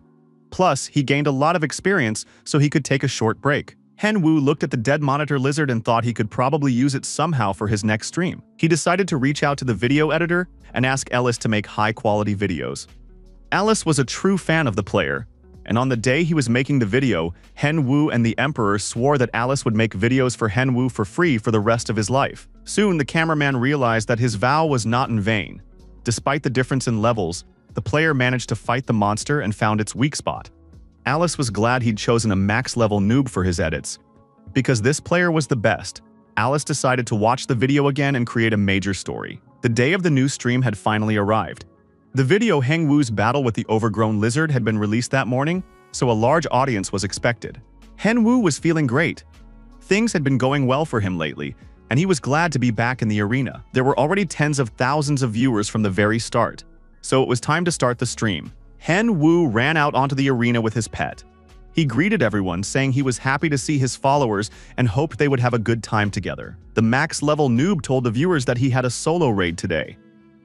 [SPEAKER 1] Plus, he gained a lot of experience so he could take a short break. Henwu looked at the dead monitor lizard and thought he could probably use it somehow for his next stream. He decided to reach out to the video editor and ask Alice to make high-quality videos. Alice was a true fan of the player, and on the day he was making the video, Henwu and the Emperor swore that Alice would make videos for Henwu for free for the rest of his life. Soon, the cameraman realized that his vow was not in vain. Despite the difference in levels, the player managed to fight the monster and found its weak spot. Alice was glad he'd chosen a max-level noob for his edits. Because this player was the best, Alice decided to watch the video again and create a major story. The day of the new stream had finally arrived. The video Henwu's battle with the overgrown lizard had been released that morning, so a large audience was expected. Henwu was feeling great. Things had been going well for him lately, and he was glad to be back in the arena. There were already tens of thousands of viewers from the very start, so it was time to start the stream. Henwu ran out onto the arena with his pet. He greeted everyone, saying he was happy to see his followers and hoped they would have a good time together. The max-level noob told the viewers that he had a solo raid today.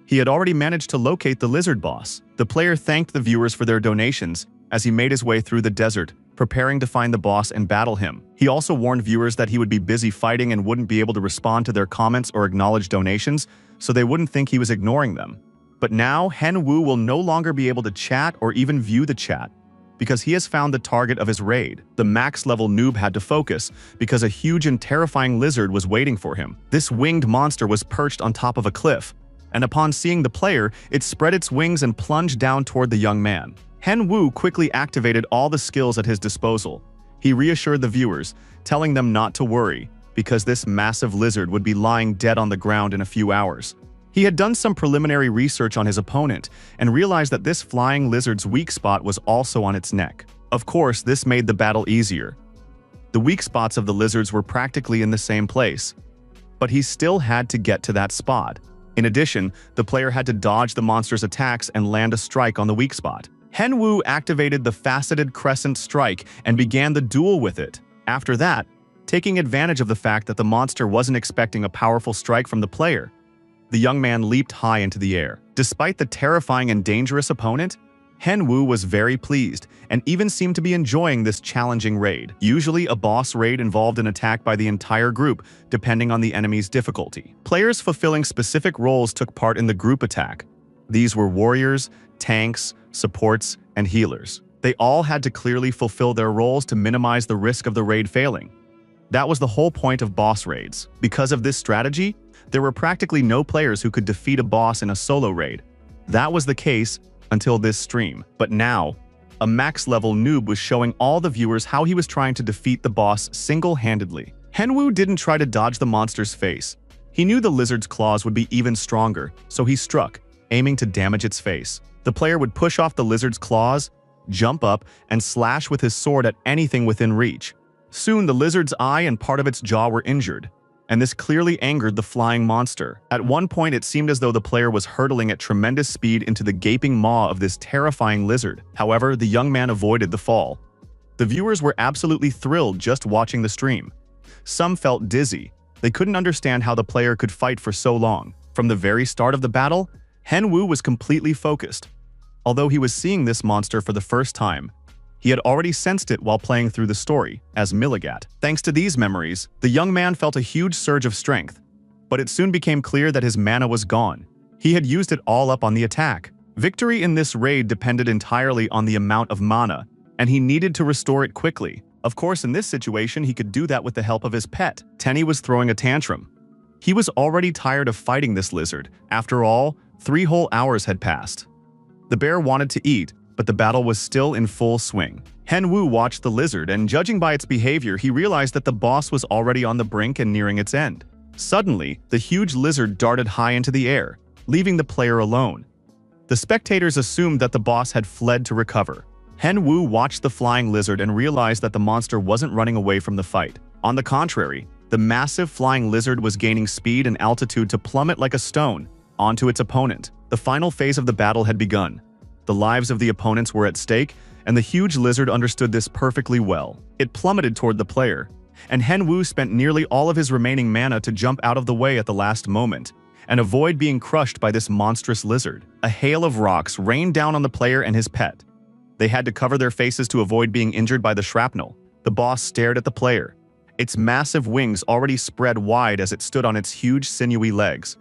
[SPEAKER 1] He had already managed to locate the lizard boss. The player thanked the viewers for their donations as he made his way through the desert, preparing to find the boss and battle him. He also warned viewers that he would be busy fighting and wouldn't be able to respond to their comments or acknowledge donations, so they wouldn't think he was ignoring them. But now, Henwu will no longer be able to chat or even view the chat, because he has found the target of his raid. The max-level noob had to focus, because a huge and terrifying lizard was waiting for him. This winged monster was perched on top of a cliff, and upon seeing the player, it spread its wings and plunged down toward the young man. Henwu quickly activated all the skills at his disposal. He reassured the viewers, telling them not to worry, because this massive lizard would be lying dead on the ground in a few hours. He had done some preliminary research on his opponent and realized that this flying lizard's weak spot was also on its neck. Of course, this made the battle easier. The weak spots of the lizards were practically in the same place, but he still had to get to that spot. In addition, the player had to dodge the monster's attacks and land a strike on the weak spot. Henwu activated the faceted crescent strike and began the duel with it. After that, taking advantage of the fact that the monster wasn't expecting a powerful strike from the player, the young man leaped high into the air. Despite the terrifying and dangerous opponent, Henwu was very pleased and even seemed to be enjoying this challenging raid. Usually, a boss raid involved an attack by the entire group, depending on the enemy's difficulty. Players fulfilling specific roles took part in the group attack. These were warriors, tanks, supports, and healers. They all had to clearly fulfill their roles to minimize the risk of the raid failing. That was the whole point of boss raids. Because of this strategy, there were practically no players who could defeat a boss in a solo raid. That was the case until this stream. But now, a max-level noob was showing all the viewers how he was trying to defeat the boss single-handedly. Henwu didn't try to dodge the monster's face. He knew the lizard's claws would be even stronger, so he struck, aiming to damage its face. The player would push off the lizard's claws, jump up, and slash with his sword at anything within reach. Soon, the lizard's eye and part of its jaw were injured, and this clearly angered the flying monster. At one point, it seemed as though the player was hurtling at tremendous speed into the gaping maw of this terrifying lizard. However, the young man avoided the fall. The viewers were absolutely thrilled just watching the stream. Some felt dizzy. They couldn't understand how the player could fight for so long. From the very start of the battle, Henwu was completely focused. Although he was seeing this monster for the first time, he had already sensed it while playing through the story as Miligat. Thanks to these memories, the young man felt a huge surge of strength, but it soon became clear that his mana was gone. He had used it all up on the attack. Victory in this raid depended entirely on the amount of mana, and he needed to restore it quickly. Of course, in this situation, he could do that with the help of his pet. Tenny was throwing a tantrum. He was already tired of fighting this lizard. After all, 3 whole hours had passed. The bear wanted to eat, but the battle was still in full swing. Henwu watched the lizard, and judging by its behavior, he realized that the boss was already on the brink and nearing its end. Suddenly, the huge lizard darted high into the air, leaving the player alone. The spectators assumed that the boss had fled to recover. Hen Wu watched the flying lizard and realized that the monster wasn't running away from the fight. On the contrary, the massive flying lizard was gaining speed and altitude to plummet like a stone onto its opponent. The final phase of the battle had begun. The lives of the opponents were at stake, and the huge lizard understood this perfectly well. It plummeted toward the player, and Hen Wu spent nearly all of his remaining mana to jump out of the way at the last moment and avoid being crushed by this monstrous lizard. A hail of rocks rained down on the player and his pet. They had to cover their faces to avoid being injured by the shrapnel. The boss stared at the player, its massive wings already spread wide as it stood on its huge sinewy legs.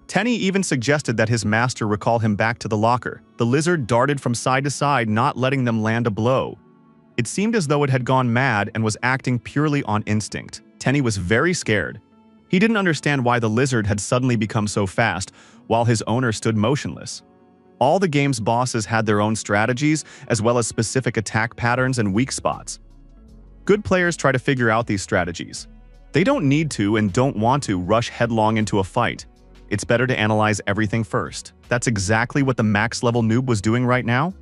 [SPEAKER 1] Tenny even suggested that his master recall him back to the locker. The lizard darted from side to side, not letting them land a blow. It seemed as though it had gone mad and was acting purely on instinct. Tenny was very scared. He didn't understand why the lizard had suddenly become so fast, while his owner stood motionless. All the game's bosses had their own strategies, as well as specific attack patterns and weak spots. Good players try to figure out these strategies. They don't need to and don't want to rush headlong into a fight. It's better to analyze everything first. That's exactly what the max-level noob was doing right now.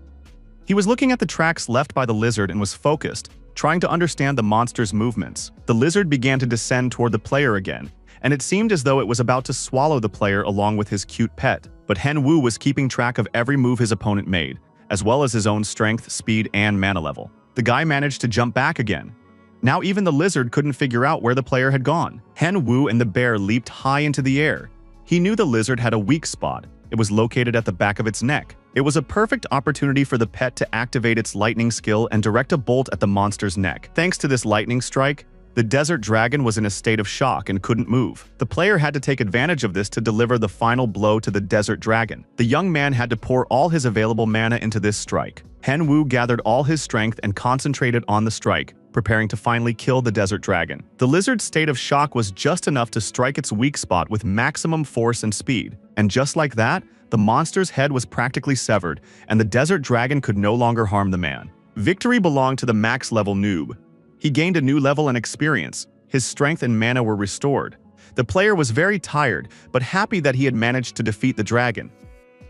[SPEAKER 1] He was looking at the tracks left by the lizard and was focused, trying to understand the monster's movements. The lizard began to descend toward the player again, and it seemed as though it was about to swallow the player along with his cute pet. But Hen Wu was keeping track of every move his opponent made, as well as his own strength, speed, and mana level. The guy managed to jump back again. Now even the lizard couldn't figure out where the player had gone. Hen Wu and the bear leaped high into the air. He knew the lizard had a weak spot. It was located at the back of its neck. It was a perfect opportunity for the pet to activate its lightning skill and direct a bolt at the monster's neck. Thanks to this lightning strike, the desert dragon was in a state of shock and couldn't move. The player had to take advantage of this to deliver the final blow to the desert dragon. The young man had to pour all his available mana into this strike. Hen Wu gathered all his strength and concentrated on the strike, preparing to finally kill the desert dragon. The lizard's state of shock was just enough to strike its weak spot with maximum force and speed. And just like that, the monster's head was practically severed, and the desert dragon could no longer harm the man. Victory belonged to the max-level noob. He gained a new level and experience. His strength and mana were restored. The player was very tired, but happy that he had managed to defeat the dragon.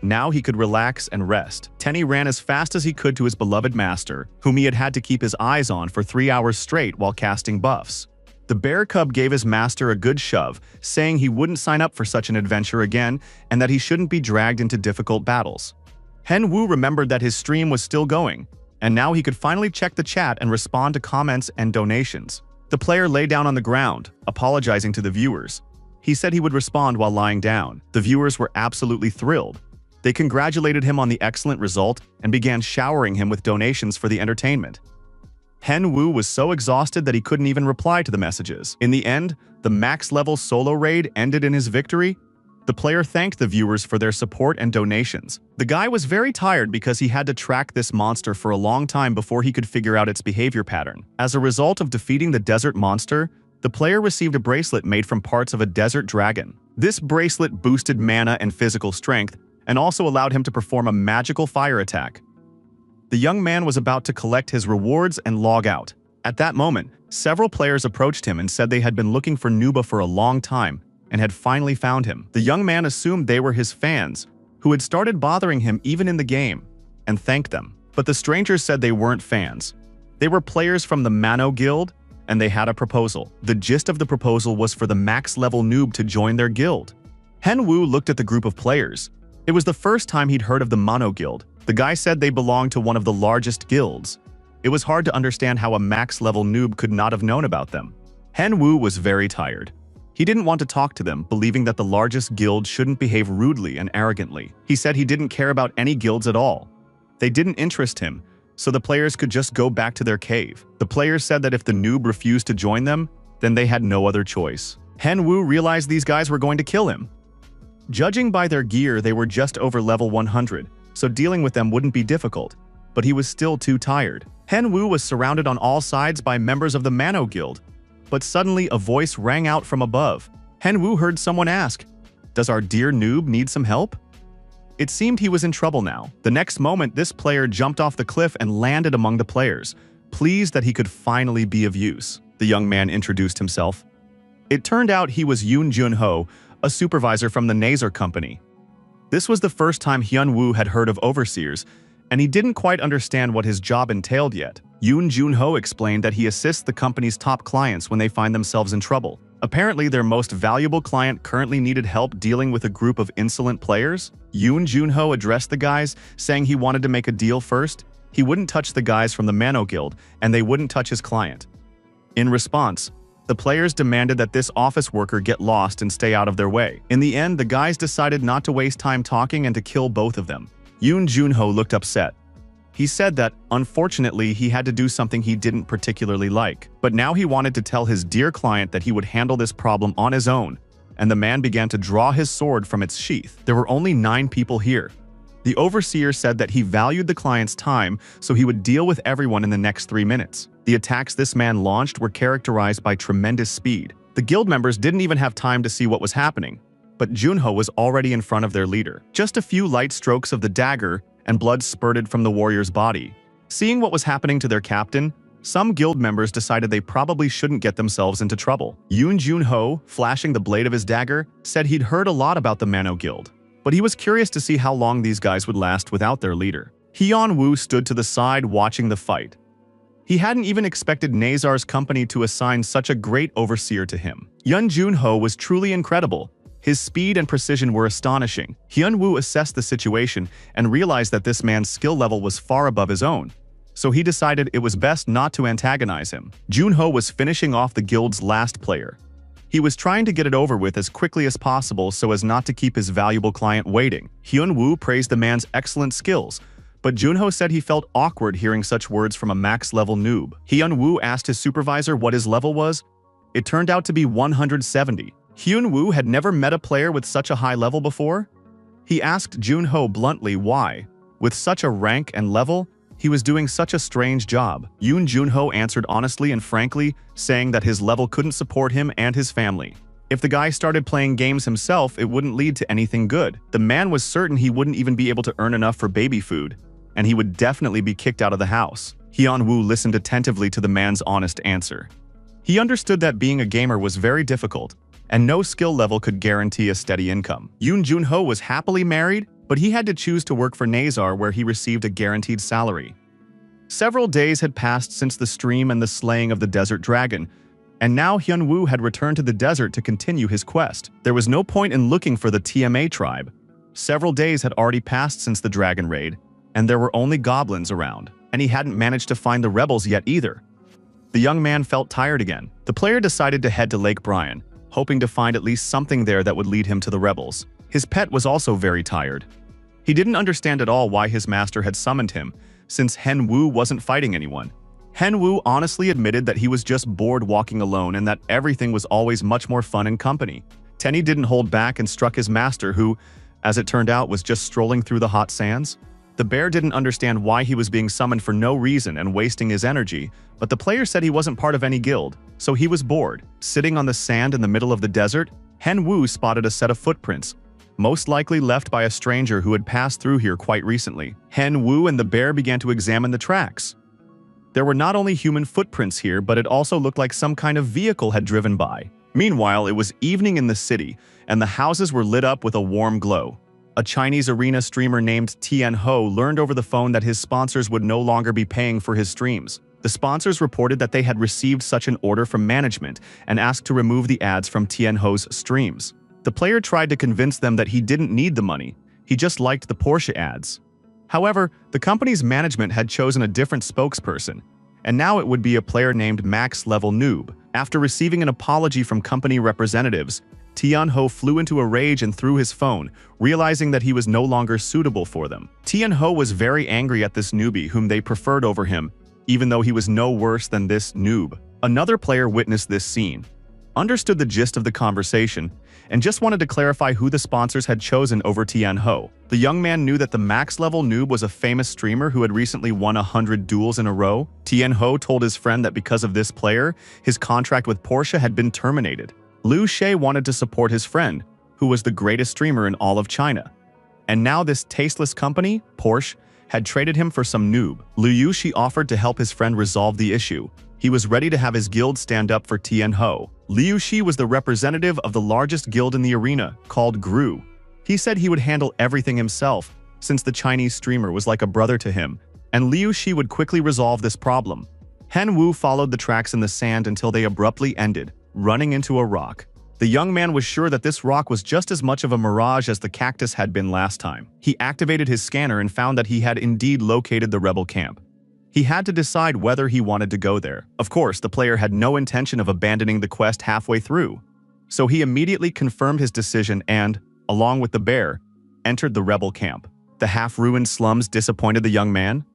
[SPEAKER 1] Now he could relax and rest. Tenny ran as fast as he could to his beloved master, whom he had had to keep his eyes on for 3 hours straight while casting buffs. The bear cub gave his master a good shove, saying he wouldn't sign up for such an adventure again and that he shouldn't be dragged into difficult battles. Hen Wu remembered that his stream was still going, and now he could finally check the chat and respond to comments and donations. The player lay down on the ground, apologizing to the viewers. He said he would respond while lying down. The viewers were absolutely thrilled. They congratulated him on the excellent result and began showering him with donations for the entertainment. Hen Wu was so exhausted that he couldn't even reply to the messages. In the end, the max-level solo raid ended in his victory. The player thanked the viewers for their support and donations. The guy was very tired because he had to track this monster for a long time before he could figure out its behavior pattern. As a result of defeating the desert monster, the player received a bracelet made from parts of a desert dragon. This bracelet boosted mana and physical strength, and also allowed him to perform a magical fire attack. The young man was about to collect his rewards and log out. At that moment, several players approached him and said they had been looking for Nuba for a long time and had finally found him. The young man assumed they were his fans, who had started bothering him even in the game, and thanked them. But the strangers said they weren't fans. They were players from the Manhwa Guild, and they had a proposal. The gist of the proposal was for the max-level noob to join their guild. Hen Wu looked at the group of players. It was the first time he'd heard of the Manhwa Guild. The guy said they belonged to one of the largest guilds. It was hard to understand how a max-level noob could not have known about them. Hen Wu was very tired. He didn't want to talk to them, believing that the largest guild shouldn't behave rudely and arrogantly. He said he didn't care about any guilds at all. They didn't interest him, so the players could just go back to their cave. The players said that if the noob refused to join them, then they had no other choice. Hen Wu realized these guys were going to kill him. Judging by their gear, they were just over level 100, so dealing with them wouldn't be difficult, but he was still too tired. Hen Wu was surrounded on all sides by members of the Manhwa Guild, but suddenly a voice rang out from above. Hen Wu heard someone ask, "Does our dear noob need some help?" It seemed he was in trouble now. The next moment, this player jumped off the cliff and landed among the players, pleased that he could finally be of use. The young man introduced himself. It turned out he was Yoon Jun-ho, a supervisor from the Nazar company. This was the first time Hyun-woo had heard of overseers, and he didn't quite understand what his job entailed yet. Yoon Jun-ho explained that he assists the company's top clients when they find themselves in trouble. Apparently, their most valuable client currently needed help dealing with a group of insolent players. Yoon Jun-ho addressed the guys, saying he wanted to make a deal first. He wouldn't touch the guys from the Manhwa Guild, and they wouldn't touch his client. In response, the players demanded that this office worker get lost and stay out of their way. In the end, the guys decided not to waste time talking and to kill both of them. Yoon Jun-ho looked upset. He said that, unfortunately, he had to do something he didn't particularly like. But now he wanted to tell his dear client that he would handle this problem on his own, and the man began to draw his sword from its sheath. There were only 9 people here. The overseer said that he valued the client's time, so he would deal with everyone in the next 3 minutes. The attacks this man launched were characterized by tremendous speed. The guild members didn't even have time to see what was happening, but Junho was already in front of their leader. Just a few light strokes of the dagger, and blood spurted from the warrior's body. Seeing what was happening to their captain, some guild members decided they probably shouldn't get themselves into trouble. Yoon Jun-ho, flashing the blade of his dagger, said he'd heard a lot about the Manhwa Guild, but he was curious to see how long these guys would last without their leader. Hyun-woo stood to the side watching the fight. He hadn't even expected Nazar's company to assign such a great overseer to him. Yoon Jun-ho was truly incredible. His speed and precision were astonishing. Hyun-woo assessed the situation and realized that this man's skill level was far above his own, so he decided it was best not to antagonize him. Junho was finishing off the guild's last player. He was trying to get it over with as quickly as possible so as not to keep his valuable client waiting. Hyun-woo praised the man's excellent skills, but Junho said he felt awkward hearing such words from a max-level noob. Hyun-woo asked his supervisor what his level was. It turned out to be 170. Hyun-woo had never met a player with such a high level before. He asked Junho bluntly why, with such a rank and level, he was doing such a strange job. Yoon Jun-ho answered honestly and frankly, saying that his level couldn't support him and his family. If the guy started playing games himself, it wouldn't lead to anything good. The man was certain he wouldn't even be able to earn enough for baby food, and he would definitely be kicked out of the house. Hyun-woo listened attentively to the man's honest answer. He understood that being a gamer was very difficult, and no skill level could guarantee a steady income. Yoon Jun-ho was happily married, but he had to choose to work for Nazar where he received a guaranteed salary. Several days had passed since the stream and the slaying of the desert dragon, and now Hyun-woo had returned to the desert to continue his quest. There was no point in looking for the TMA tribe. Several days had already passed since the dragon raid, and there were only goblins around, and he hadn't managed to find the rebels yet either. The young man felt tired again. The player decided to head to Lake Bryan, hoping to find at least something there that would lead him to the rebels. His pet was also very tired. He didn't understand at all why his master had summoned him, since Hen-woo wasn't fighting anyone. Hen-woo honestly admitted that he was just bored walking alone and that everything was always much more fun in company. Tenny didn't hold back and struck his master who, as it turned out, was just strolling through the hot sands. The bear didn't understand why he was being summoned for no reason and wasting his energy, but the player said he wasn't part of any guild, so he was bored. Sitting on the sand in the middle of the desert, Hen-woo spotted a set of footprints, most likely left by a stranger who had passed through here quite recently. Hen-woo and the bear began to examine the tracks. There were not only human footprints here, but it also looked like some kind of vehicle had driven by. Meanwhile, it was evening in the city, and the houses were lit up with a warm glow. A Chinese arena streamer named Tian Ho learned over the phone that his sponsors would no longer be paying for his streams. The sponsors reported that they had received such an order from management and asked to remove the ads from Tian Ho's streams. The player tried to convince them that he didn't need the money, he just liked the Porsche ads. However, the company's management had chosen a different spokesperson, and now it would be a player named Max Level Noob. After receiving an apology from company representatives, Tian Ho flew into a rage and threw his phone, realizing that he was no longer suitable for them. Tian Ho was very angry at this newbie whom they preferred over him, even though he was no worse than this noob. Another player witnessed this scene, understood the gist of the conversation, and just wanted to clarify who the sponsors had chosen over Tian Ho. The young man knew that the max-level noob was a famous streamer who had recently won 100 duels in a row. Tian Ho told his friend that because of this player, his contract with Porsche had been terminated. Liu Shay wanted to support his friend, who was the greatest streamer in all of China. And now this tasteless company, Porsche, had traded him for some noob. Liu Yushi offered to help his friend resolve the issue. He was ready to have his guild stand up for Tian Ho. Liu Shi was the representative of the largest guild in the arena, called Gru. He said he would handle everything himself, since the Chinese streamer was like a brother to him, and Liu Shi would quickly resolve this problem. Hen Wu followed the tracks in the sand until they abruptly ended, running into a rock. The young man was sure that this rock was just as much of a mirage as the cactus had been last time. He activated his scanner and found that he had indeed located the rebel camp. He had to decide whether he wanted to go there. Of course, the player had no intention of abandoning the quest halfway through, so he immediately confirmed his decision and, along with the bear, entered the rebel camp. The half-ruined slums disappointed the young man.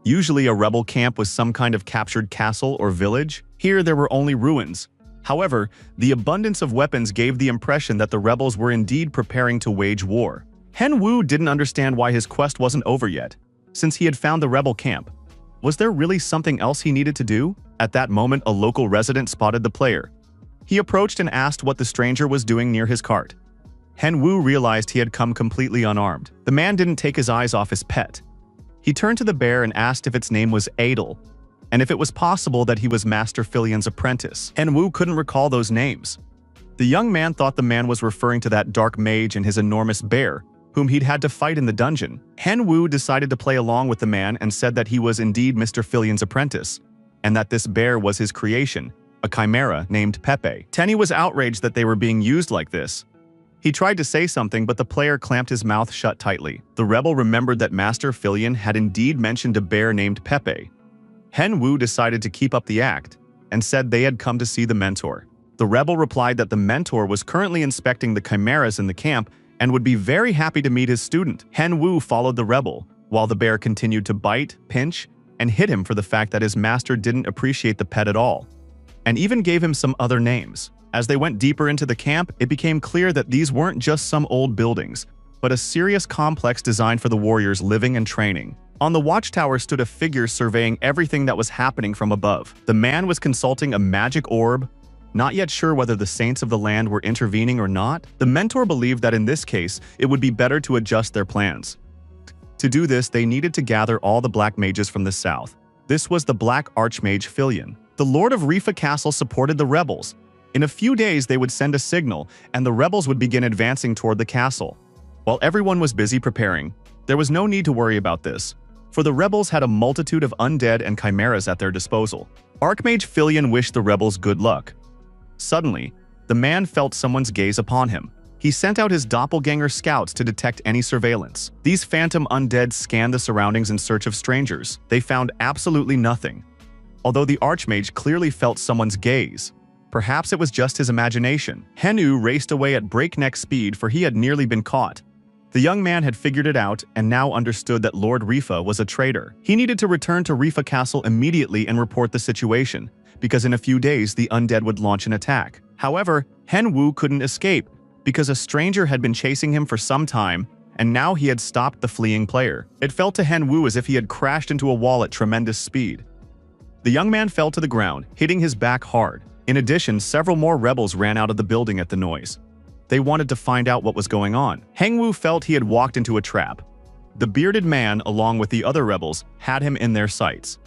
[SPEAKER 1] Usually a rebel camp was some kind of captured castle or village. Here there were only ruins. However, the abundance of weapons gave the impression that the rebels were indeed preparing to wage war. Hen Wu didn't understand why his quest wasn't over yet, since he had found the rebel camp. Was there really something else he needed to do? At that moment, a local resident spotted the player. He approached and asked what the stranger was doing near his cart. Hen Wu realized he had come completely unarmed. The man didn't take his eyes off his pet. He turned to the bear and asked if its name was Adel, and if it was possible that he was Master Filian's apprentice. Hen Wu couldn't recall those names. The young man thought the man was referring to that dark mage and his enormous bear, whom he'd had to fight in the dungeon. Hen Wu decided to play along with the man and said that he was indeed Mr. Filian's apprentice, and that this bear was his creation, a chimera named Pepe. Tenny was outraged that they were being used like this. He tried to say something, but the player clamped his mouth shut tightly. The rebel remembered that Master Filian had indeed mentioned a bear named Pepe. Hen Wu decided to keep up the act and said they had come to see the mentor. The rebel replied that the mentor was currently inspecting the chimeras in the camp and would be very happy to meet his student. Hen Wu followed the rebel, while the bear continued to bite, pinch, and hit him for the fact that his master didn't appreciate the pet at all, and even gave him some other names. As they went deeper into the camp, it became clear that these weren't just some old buildings, but a serious complex designed for the warriors living and training. On the watchtower stood a figure surveying everything that was happening from above. The man was consulting a magic orb, not yet sure whether the saints of the land were intervening or not. The mentor believed that in this case, it would be better to adjust their plans. To do this, they needed to gather all the black mages from the south. This was the Black Archmage Filian. The Lord of Rifa Castle supported the rebels. In a few days, they would send a signal, and the rebels would begin advancing toward the castle. While everyone was busy preparing, there was no need to worry about this, for the rebels had a multitude of undead and chimeras at their disposal. Archmage Filian wished the rebels good luck. Suddenly, the man felt someone's gaze upon him. He sent out his doppelganger scouts to detect any surveillance. These phantom undead scanned the surroundings in search of strangers. They found absolutely nothing. Although the Archmage clearly felt someone's gaze, perhaps it was just his imagination. Hen Wu raced away at breakneck speed, for he had nearly been caught. The young man had figured it out and now understood that Lord Rifa was a traitor. He needed to return to Rifa Castle immediately and report the situation, because in a few days the undead would launch an attack. However, Hen Wu couldn't escape, because a stranger had been chasing him for some time, and now he had stopped the fleeing player. It felt to Hen Wu as if he had crashed into a wall at tremendous speed. The young man fell to the ground, hitting his back hard. In addition, several more rebels ran out of the building at the noise. They wanted to find out what was going on. Hen Wu felt he had walked into a trap. The bearded man, along with the other rebels, had him in their sights.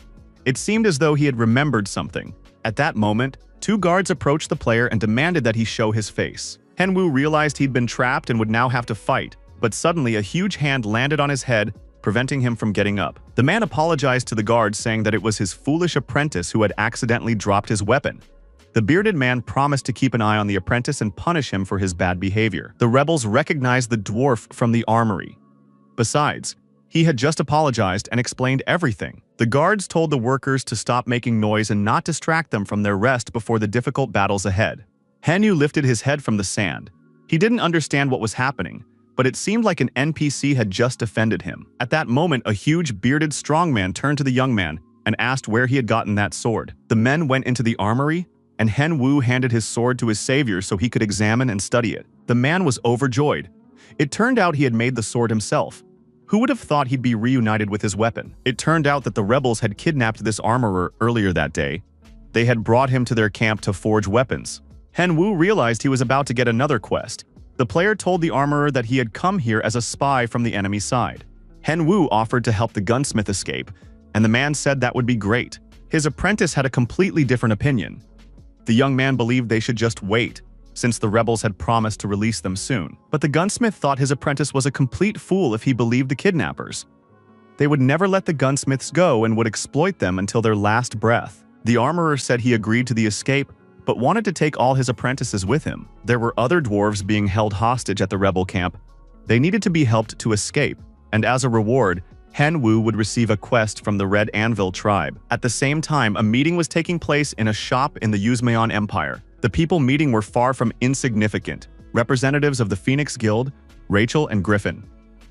[SPEAKER 1] It seemed as though he had remembered something. At that moment, two guards approached the player and demanded that he show his face. Hen Wu realized he'd been trapped and would now have to fight, but suddenly a huge hand landed on his head, preventing him from getting up. The man apologized to the guards, saying that it was his foolish apprentice who had accidentally dropped his weapon. The bearded man promised to keep an eye on the apprentice and punish him for his bad behavior. The rebels recognized the dwarf from the armory. Besides, he had just apologized and explained everything. The guards told the workers to stop making noise and not distract them from their rest before the difficult battles ahead. Hen Wu lifted his head from the sand. He didn't understand what was happening, but it seemed like an NPC had just offended him. At that moment, a huge bearded strongman turned to the young man and asked where he had gotten that sword. The men went into the armory, and Hen Wu handed his sword to his savior so he could examine and study it. The man was overjoyed. It turned out he had made the sword himself. Who would have thought he'd be reunited with his weapon? It turned out that the rebels had kidnapped this armorer earlier that day. They had brought him to their camp to forge weapons. Hen Wu realized he was about to get another quest. The player told the armorer that he had come here as a spy from the enemy side. Hen Wu offered to help the gunsmith escape, and the man said that would be great. His apprentice had a completely different opinion. The young man believed they should just wait, since the rebels had promised to release them soon. But the gunsmith thought his apprentice was a complete fool if he believed the kidnappers. They would never let the gunsmiths go and would exploit them until their last breath. The armorer said he agreed to the escape, but wanted to take all his apprentices with him. There were other dwarves being held hostage at the rebel camp. They needed to be helped to escape, and as a reward, Henwu would receive a quest from the Red Anvil tribe. At the same time, a meeting was taking place in a shop in the Yuzmaeon Empire. The people meeting were far from insignificant. Representatives of the Phoenix Guild, Rachel and Griffin.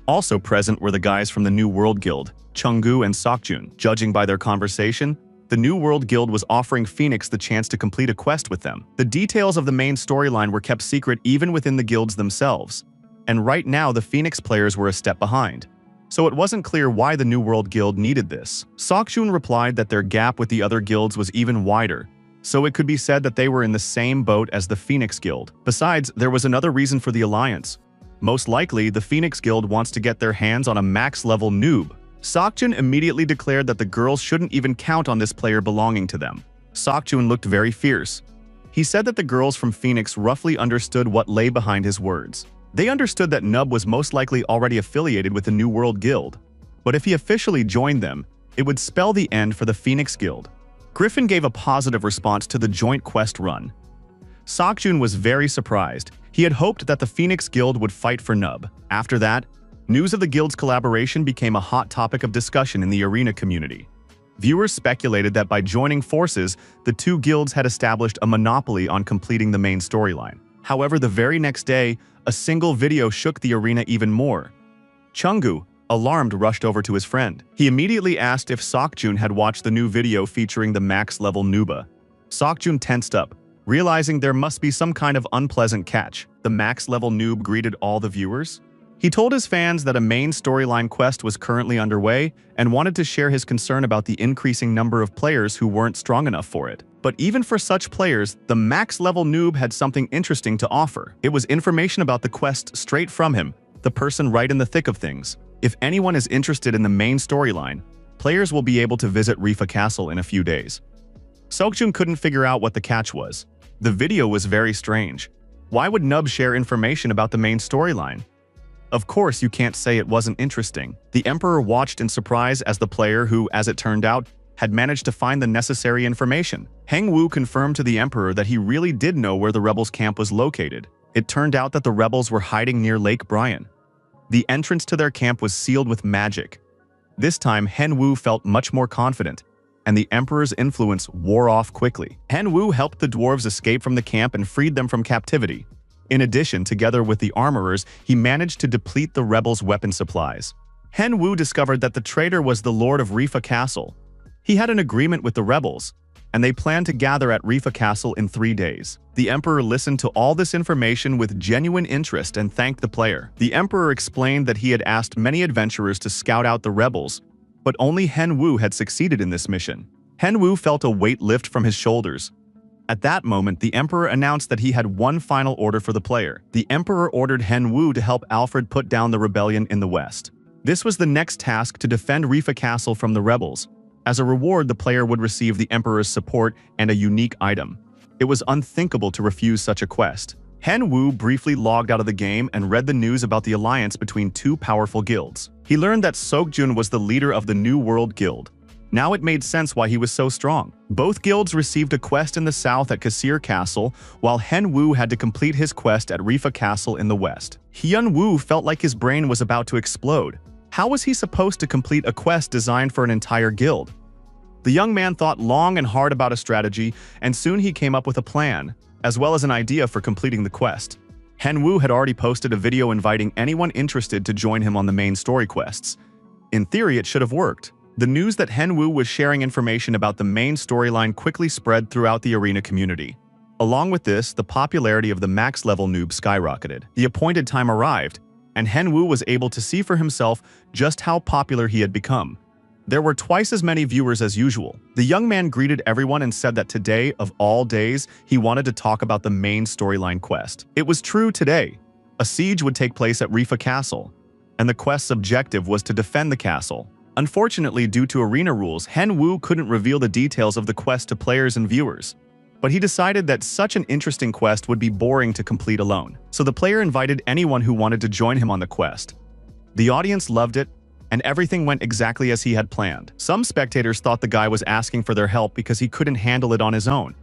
[SPEAKER 1] Also present were the guys from the New World Guild, Chunggu and Sokjun. Judging by their conversation, the New World Guild was offering Phoenix the chance to complete a quest with them. The details of the main storyline were kept secret even within the guilds themselves, and right now the Phoenix players were a step behind. So it wasn't clear why the New World Guild needed this. Sokjun replied that their gap with the other guilds was even wider, so it could be said that they were in the same boat as the Phoenix Guild. Besides, there was another reason for the alliance. Most likely, the Phoenix Guild wants to get their hands on a max-level noob. Sokjun immediately declared that the girls shouldn't even count on this player belonging to them. Sokjun looked very fierce. He said that the girls from Phoenix roughly understood what lay behind his words. They understood that Nub was most likely already affiliated with the New World Guild, but if he officially joined them, it would spell the end for the Phoenix Guild. Griffin gave a positive response to the joint quest run. Sokjun was very surprised. He had hoped that the Phoenix Guild would fight for Nub. After that, news of the guild's collaboration became a hot topic of discussion in the arena community. Viewers speculated that by joining forces, the two guilds had established a monopoly on completing the main storyline. However, the very next day, a single video shook the arena even more. Chunggu, alarmed, rushed over to his friend. He immediately asked if Sokjun had watched the new video featuring the max-level Nuba. Sokjun tensed up, realizing there must be some kind of unpleasant catch. The max-level noob greeted all the viewers. He told his fans that a main storyline quest was currently underway and wanted to share his concern about the increasing number of players who weren't strong enough for it. But even for such players, the max-level noob had something interesting to offer. It was information about the quest straight from him, the person right in the thick of things. If anyone is interested in the main storyline, players will be able to visit Rifa Castle in a few days. Sokjun couldn't figure out what the catch was. The video was very strange. Why would Nub share information about the main storyline? Of course, you can't say it wasn't interesting. The Emperor watched in surprise as the player who, as it turned out, had managed to find the necessary information. Hengwu confirmed to the Emperor that he really did know where the rebels' camp was located. It turned out that the rebels were hiding near Lake Bryan. The entrance to their camp was sealed with magic. This time, Henwu felt much more confident, and the Emperor's influence wore off quickly. Henwu helped the dwarves escape from the camp and freed them from captivity. In addition, together with the armorers, he managed to deplete the rebels' weapon supplies. Henwu discovered that the traitor was the Lord of Rifa Castle. He had an agreement with the rebels, and they planned to gather at Rifa Castle in 3 days. The Emperor listened to all this information with genuine interest and thanked the player. The Emperor explained that he had asked many adventurers to scout out the rebels, but only Henwu had succeeded in this mission. Henwu felt a weight lift from his shoulders. At that moment, the Emperor announced that he had one final order for the player. The Emperor ordered Henwu to help Alfred put down the rebellion in the west. This was the next task, to defend Rifa Castle from the rebels. As a reward, the player would receive the Emperor's support and a unique item. It was unthinkable to refuse such a quest. Henwu briefly logged out of the game and read the news about the alliance between two powerful guilds. He learned that Sokjun was the leader of the New World Guild. Now it made sense why he was so strong. Both guilds received a quest in the south at Kasir Castle, while Henwu had to complete his quest at Rifa Castle in the west. Hyunwoo felt like his brain was about to explode. How was he supposed to complete a quest designed for an entire guild? The young man thought long and hard about a strategy, and soon he came up with a plan, as well as an idea for completing the quest. Henwu had already posted a video inviting anyone interested to join him on the main story quests. In theory, it should have worked. The news that Henwu was sharing information about the main storyline quickly spread throughout the arena community. Along with this, the popularity of the max-level noob skyrocketed. The appointed time arrived, and Henwu was able to see for himself just how popular he had become. There were twice as many viewers as usual. The young man greeted everyone and said that today, of all days, he wanted to talk about the main storyline quest. It was true today. A siege would take place at Rifa Castle, and the quest's objective was to defend the castle. Unfortunately, due to arena rules, Henwu couldn't reveal the details of the quest to players and viewers. But he decided that such an interesting quest would be boring to complete alone. So the player invited anyone who wanted to join him on the quest. The audience loved it, and everything went exactly as he had planned. Some spectators thought the guy was asking for their help because he couldn't handle it on his own,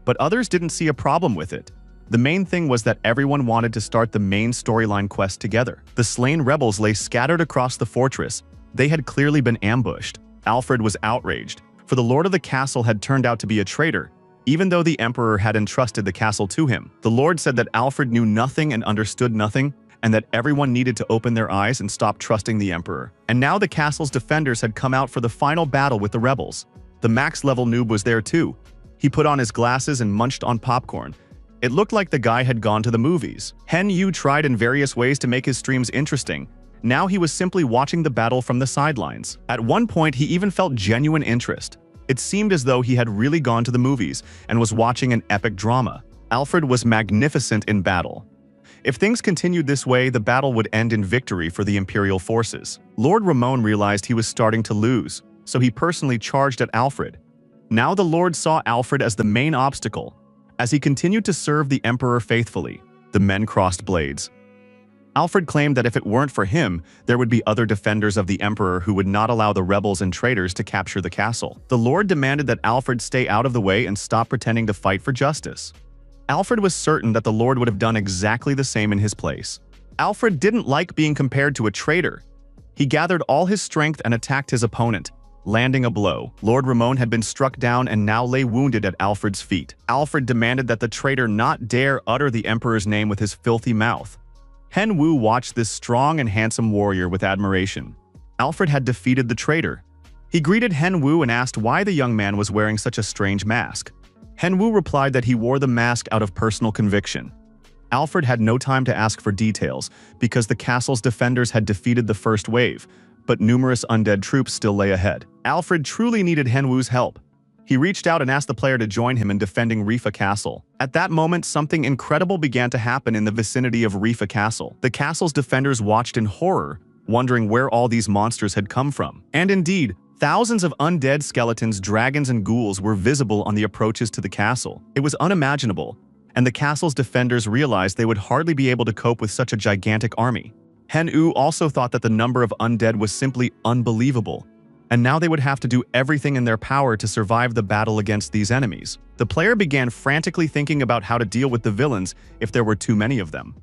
[SPEAKER 1] but others didn't see a problem with it. The main thing was that everyone wanted to start the main storyline quest together. The slain rebels lay scattered across the fortress. They had clearly been ambushed. Alfred was outraged, for the lord of the castle had turned out to be a traitor, even though the emperor had entrusted the castle to him. The lord said that Alfred knew nothing and understood nothing, and that everyone needed to open their eyes and stop trusting the emperor. And now the castle's defenders had come out for the final battle with the rebels. The max-level noob was there too. He put on his glasses and munched on popcorn. It looked like the guy had gone to the movies. Hen Yu tried in various ways to make his streams interesting. Now he was simply watching the battle from the sidelines. At one point, he even felt genuine interest. It seemed as though he had really gone to the movies and was watching an epic drama. Alfred was magnificent in battle. If things continued this way, the battle would end in victory for the Imperial forces. Lord Ramon realized he was starting to lose, so he personally charged at Alfred. Now the Lord saw Alfred as the main obstacle. As he continued to serve the Emperor faithfully, the men crossed blades. Alfred claimed that if it weren't for him, there would be other defenders of the Emperor who would not allow the rebels and traitors to capture the castle. The Lord demanded that Alfred stay out of the way and stop pretending to fight for justice. Alfred was certain that the Lord would have done exactly the same in his place. Alfred didn't like being compared to a traitor. He gathered all his strength and attacked his opponent, landing a blow. Lord Ramon had been struck down and now lay wounded at Alfred's feet. Alfred demanded that the traitor not dare utter the Emperor's name with his filthy mouth. Hen Wu watched this strong and handsome warrior with admiration. Alfred had defeated the traitor. He greeted Hen Wu and asked why the young man was wearing such a strange mask. Hen Wu replied that he wore the mask out of personal conviction. Alfred had no time to ask for details because the castle's defenders had defeated the first wave, but numerous undead troops still lay ahead. Alfred truly needed Hen Wu's help. He reached out and asked the player to join him in defending Rifa Castle. At that moment, something incredible began to happen in the vicinity of Rifa Castle. The castle's defenders watched in horror, wondering where all these monsters had come from. And indeed, thousands of undead skeletons, dragons, and ghouls were visible on the approaches to the castle. It was unimaginable, and the castle's defenders realized they would hardly be able to cope with such a gigantic army. Hen Wu also thought that the number of undead was simply unbelievable, and now they would have to do everything in their power to survive the battle against these enemies. The player began frantically thinking about how to deal with the villains if there were too many of them.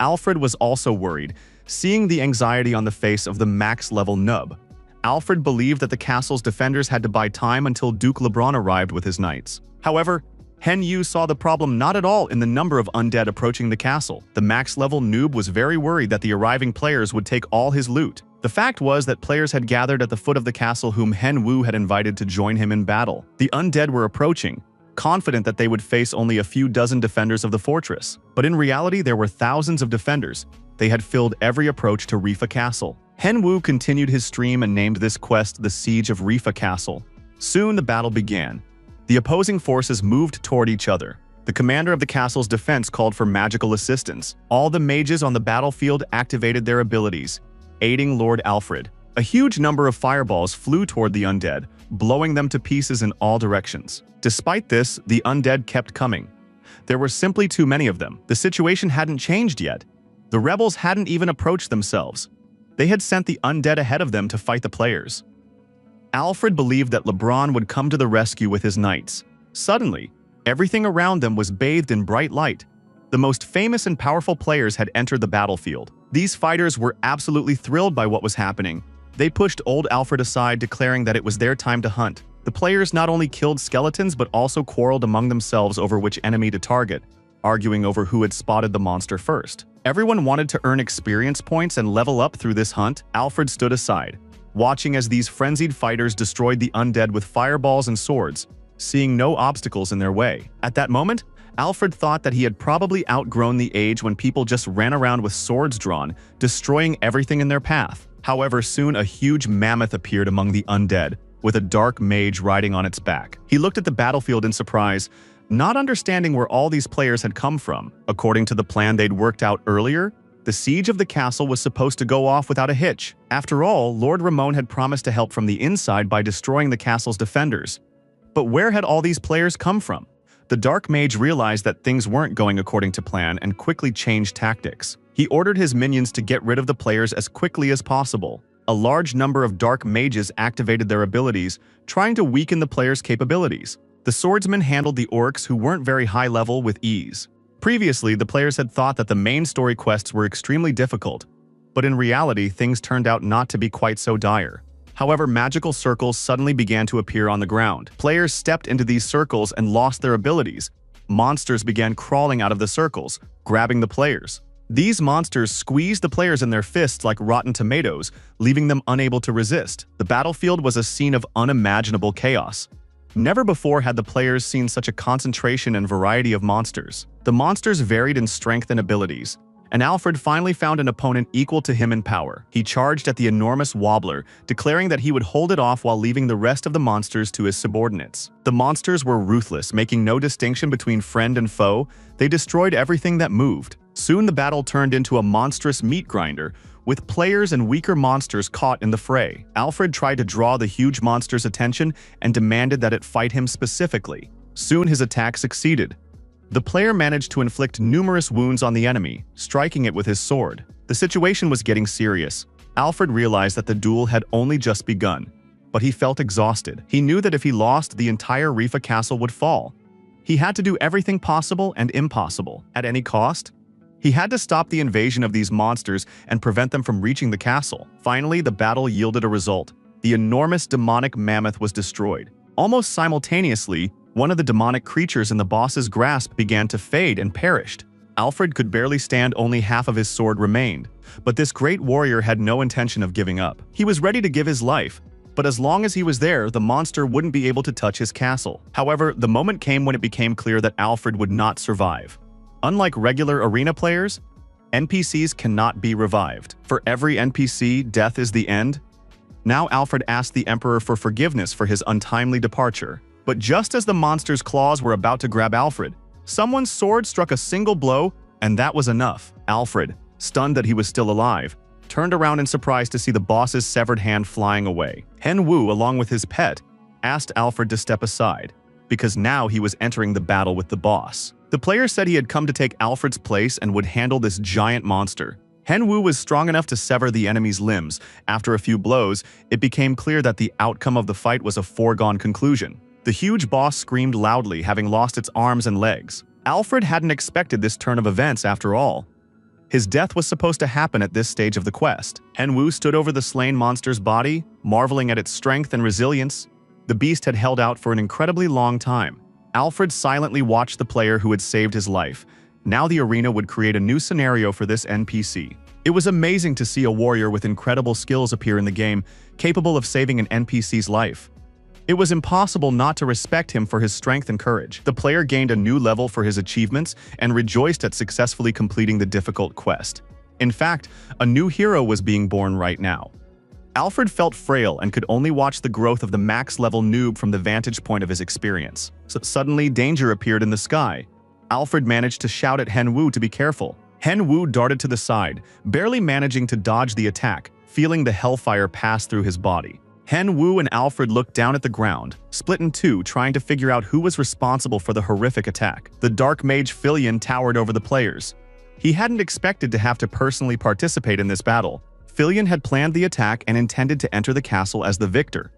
[SPEAKER 1] Alfred was also worried, seeing the anxiety on the face of the max-level nub. Alfred believed that the castle's defenders had to buy time until Duke Lebron arrived with his knights. However, Hen Yu saw the problem not at all in the number of undead approaching the castle. The max-level noob was very worried that the arriving players would take all his loot. The fact was that players had gathered at the foot of the castle whom Hen Wu had invited to join him in battle. The undead were approaching, confident that they would face only a few dozen defenders of the fortress. But in reality, there were thousands of defenders. They had filled every approach to Rifa Castle. Hen Wu continued his stream and named this quest the Siege of Rifa Castle. Soon the battle began. The opposing forces moved toward each other. The commander of the castle's defense called for magical assistance. All the mages on the battlefield activated their abilities, aiding Lord Alfred. A huge number of fireballs flew toward the undead, blowing them to pieces in all directions. Despite this, the undead kept coming. There were simply too many of them. The situation hadn't changed yet. The rebels hadn't even approached themselves. They had sent the undead ahead of them to fight the players. Alfred believed that LeBron would come to the rescue with his knights. Suddenly, everything around them was bathed in bright light. The most famous and powerful players had entered the battlefield. These fighters were absolutely thrilled by what was happening. They pushed old Alfred aside, declaring that it was their time to hunt. The players not only killed skeletons but also quarreled among themselves over which enemy to target, arguing over who had spotted the monster first. Everyone wanted to earn experience points and level up through this hunt. Alfred stood aside, watching as these frenzied fighters destroyed the undead with fireballs and swords, seeing no obstacles in their way. At that moment, Alfred thought that he had probably outgrown the age when people just ran around with swords drawn, destroying everything in their path. However, soon a huge mammoth appeared among the undead, with a dark mage riding on its back. He looked at the battlefield in surprise, not understanding where all these players had come from. According to the plan they'd worked out earlier, the siege of the castle was supposed to go off without a hitch. After all, Lord Ramon had promised to help from the inside by destroying the castle's defenders. But where had all these players come from? The Dark Mage realized that things weren't going according to plan and quickly changed tactics. He ordered his minions to get rid of the players as quickly as possible. A large number of Dark Mages activated their abilities, trying to weaken the players' capabilities. The swordsmen handled the orcs who weren't very high level with ease. Previously, the players had thought that the main story quests were extremely difficult, but in reality, things turned out not to be quite so dire. However, magical circles suddenly began to appear on the ground. Players stepped into these circles and lost their abilities. Monsters began crawling out of the circles, grabbing the players. These monsters squeezed the players in their fists like rotten tomatoes, leaving them unable to resist. The battlefield was a scene of unimaginable chaos. Never before had the players seen such a concentration and variety of monsters. The monsters varied in strength and abilities, and Alfred finally found an opponent equal to him in power. He charged at the enormous wobbler, declaring that he would hold it off while leaving the rest of the monsters to his subordinates. The monsters were ruthless, making no distinction between friend and foe. They destroyed everything that moved. Soon the battle turned into a monstrous meat grinder, with players and weaker monsters caught in the fray. Alfred tried to draw the huge monster's attention and demanded that it fight him specifically. Soon his attack succeeded. The player managed to inflict numerous wounds on the enemy, striking it with his sword. The situation was getting serious. Alfred realized that the duel had only just begun, but he felt exhausted. He knew that if he lost, the entire Rifa castle would fall. He had to do everything possible and impossible, at any cost. He had to stop the invasion of these monsters and prevent them from reaching the castle. Finally, the battle yielded a result. The enormous demonic mammoth was destroyed. Almost simultaneously, one of the demonic creatures in the boss's grasp began to fade and perished. Alfred could barely stand, only half of his sword remained. But this great warrior had no intention of giving up. He was ready to give his life, but as long as he was there, the monster wouldn't be able to touch his castle. However, the moment came when it became clear that Alfred would not survive. Unlike regular arena players, NPCs cannot be revived. For every NPC, death is the end. Now Alfred asked the Emperor for forgiveness for his untimely departure. But just as the monster's claws were about to grab Alfred, someone's sword struck a single blow, and that was enough. Alfred, stunned that he was still alive, turned around in surprise to see the boss's severed hand flying away. Hen Wu, along with his pet, asked Alfred to step aside, because now he was entering the battle with the boss. The player said he had come to take Alfred's place and would handle this giant monster. Hen Wu was strong enough to sever the enemy's limbs. After a few blows, it became clear that the outcome of the fight was a foregone conclusion. The huge boss screamed loudly, having lost its arms and legs. Alfred hadn't expected this turn of events after all. His death was supposed to happen at this stage of the quest. Hen Wu stood over the slain monster's body, marveling at its strength and resilience. The beast had held out for an incredibly long time. Alfred silently watched the player who had saved his life. Now the arena would create a new scenario for this NPC. It was amazing to see a warrior with incredible skills appear in the game, capable of saving an NPC's life. It was impossible not to respect him for his strength and courage. The player gained a new level for his achievements and rejoiced at successfully completing the difficult quest. In fact, a new hero was being born right now. Alfred felt frail and could only watch the growth of the max-level noob from the vantage point of his experience. Suddenly, danger appeared in the sky. Alfred managed to shout at Hen Wu to be careful. Hen Wu darted to the side, barely managing to dodge the attack, feeling the hellfire pass through his body. Hen Wu and Alfred looked down at the ground, split in two, trying to figure out who was responsible for the horrific attack. The Dark Mage Filion towered over the players. He hadn't expected to have to personally participate in this battle. Filion had planned the attack and intended to enter the castle as the victor.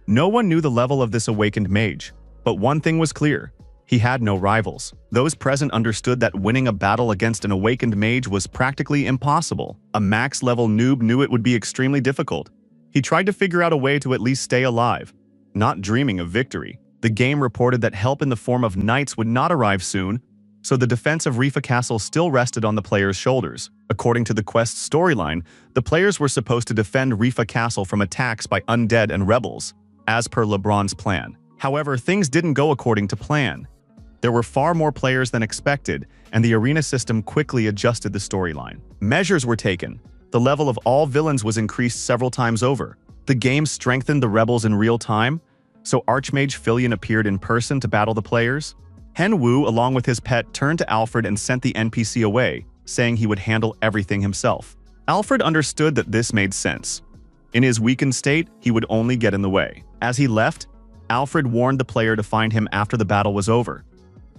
[SPEAKER 1] No one knew the level of this awakened mage, but one thing was clear: he had no rivals. Those present understood that winning a battle against an awakened mage was practically impossible. A max-level noob knew it would be extremely difficult. He tried to figure out a way to at least stay alive, not dreaming of victory. The game reported that help in the form of knights would not arrive soon, so the defense of Rifa Castle still rested on the players' shoulders. According to the quest's storyline, the players were supposed to defend Rifa Castle from attacks by undead and rebels, as per LeBron's plan. However, things didn't go according to plan. There were far more players than expected, and the arena system quickly adjusted the storyline. Measures were taken. The level of all villains was increased several times over. The game strengthened the rebels in real time, so Archmage Filion appeared in person to battle the players. Hen Wu, along with his pet, turned to Alfred and sent the NPC away, saying he would handle everything himself. Alfred understood that this made sense. In his weakened state, he would only get in the way. As he left, Alfred warned the player to find him after the battle was over.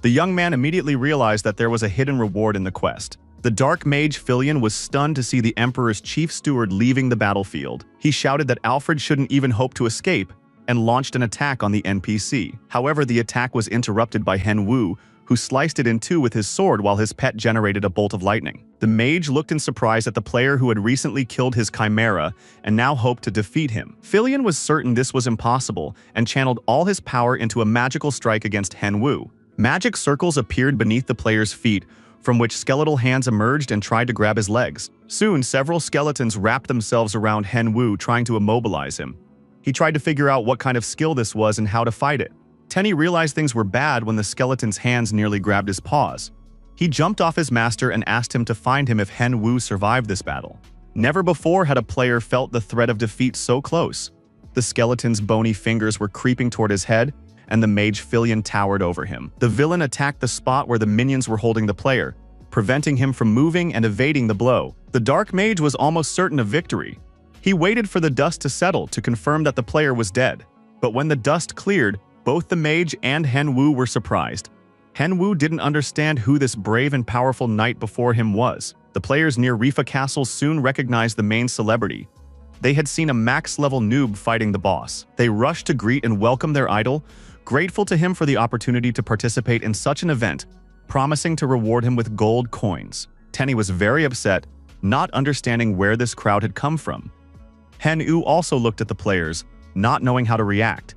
[SPEAKER 1] The young man immediately realized that there was a hidden reward in the quest. The dark mage Filion was stunned to see the Emperor's chief steward leaving the battlefield. He shouted that Alfred shouldn't even hope to escape and launched an attack on the NPC. However, the attack was interrupted by Hen Wu, who sliced it in two with his sword while his pet generated a bolt of lightning. The mage looked in surprise at the player who had recently killed his chimera and now hoped to defeat him. Filion was certain this was impossible and channeled all his power into a magical strike against Hen Wu. Magic circles appeared beneath the player's feet, from which skeletal hands emerged and tried to grab his legs. Soon, several skeletons wrapped themselves around Hen Wu, trying to immobilize him. He tried to figure out what kind of skill this was and how to fight it. Tenny realized things were bad when the skeleton's hands nearly grabbed his paws. He jumped off his master and asked him to find him if Hen Wu survived this battle. Never before had a player felt the threat of defeat so close. The skeleton's bony fingers were creeping toward his head, and the mage Filion towered over him. The villain attacked the spot where the minions were holding the player, preventing him from moving and evading the blow. The dark mage was almost certain of victory. He waited for the dust to settle to confirm that the player was dead. But when the dust cleared, both the mage and Hen Wu were surprised. Hen Wu didn't understand who this brave and powerful knight before him was. The players near Rifa Castle soon recognized the main celebrity. They had seen a max-level noob fighting the boss. They rushed to greet and welcome their idol, grateful to him for the opportunity to participate in such an event, promising to reward him with gold coins. Tenny was very upset, not understanding where this crowd had come from. Hen Wu also looked at the players, not knowing how to react.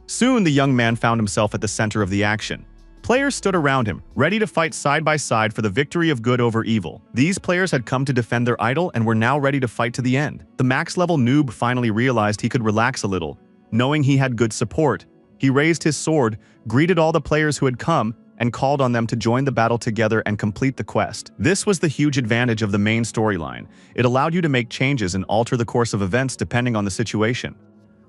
[SPEAKER 1] Soon, the young man found himself at the center of the action. Players stood around him, ready to fight side by side for the victory of good over evil. These players had come to defend their idol and were now ready to fight to the end. The max-level noob finally realized he could relax a little. Knowing he had good support, he raised his sword, greeted all the players who had come, and called on them to join the battle together and complete the quest. This was the huge advantage of the main storyline. It allowed you to make changes and alter the course of events depending on the situation.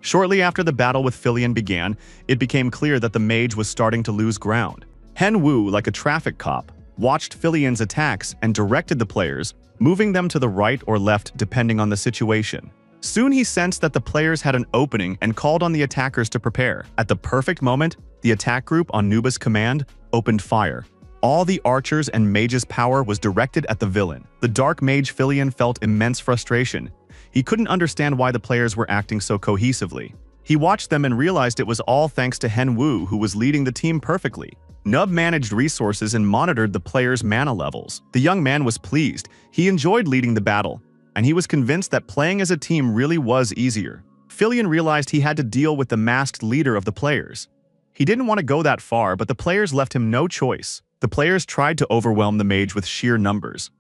[SPEAKER 1] Shortly after the battle with Filion began, it became clear that the mage was starting to lose ground. Hen Wu, like a traffic cop, watched Filion's attacks and directed the players, moving them to the right or left depending on the situation. Soon he sensed that the players had an opening and called on the attackers to prepare. At the perfect moment, the attack group on Nuba's command opened fire. All the archers and mages' power was directed at the villain. The dark mage Filion felt immense frustration. He couldn't understand why the players were acting so cohesively. He watched them and realized it was all thanks to Hen Wu, who was leading the team perfectly. Nub managed resources and monitored the players' mana levels. The young man was pleased. He enjoyed leading the battle, and he was convinced that playing as a team really was easier. Filion realized he had to deal with the masked leader of the players. He didn't want to go that far, but the players left him no choice. The players tried to overwhelm the mage with sheer numbers,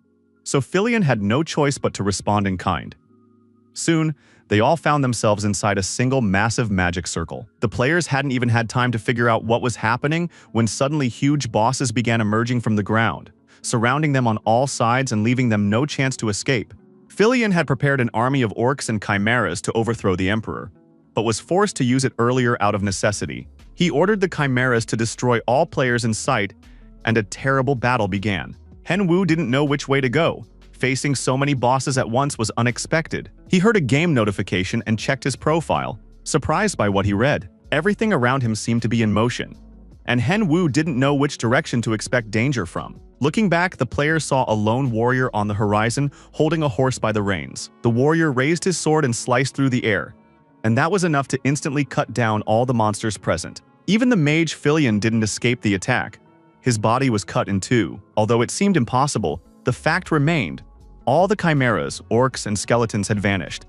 [SPEAKER 1] so Filion had no choice but to respond in kind. Soon, they all found themselves inside a single massive magic circle. The players hadn't even had time to figure out what was happening when suddenly huge bosses began emerging from the ground, surrounding them on all sides and leaving them no chance to escape. Filion had prepared an army of orcs and chimeras to overthrow the Emperor, but was forced to use it earlier out of necessity. He ordered the chimeras to destroy all players in sight, and a terrible battle began. Hen Wu didn't know which way to go. Facing so many bosses at once was unexpected. He heard a game notification and checked his profile, surprised by what he read. Everything around him seemed to be in motion, and Hen Wu didn't know which direction to expect danger from. Looking back, the player saw a lone warrior on the horizon holding a horse by the reins. The warrior raised his sword and sliced through the air, and that was enough to instantly cut down all the monsters present. Even the mage Filion didn't escape the attack. His body was cut in two. Although it seemed impossible, the fact remained. All the chimeras, orcs, and skeletons had vanished.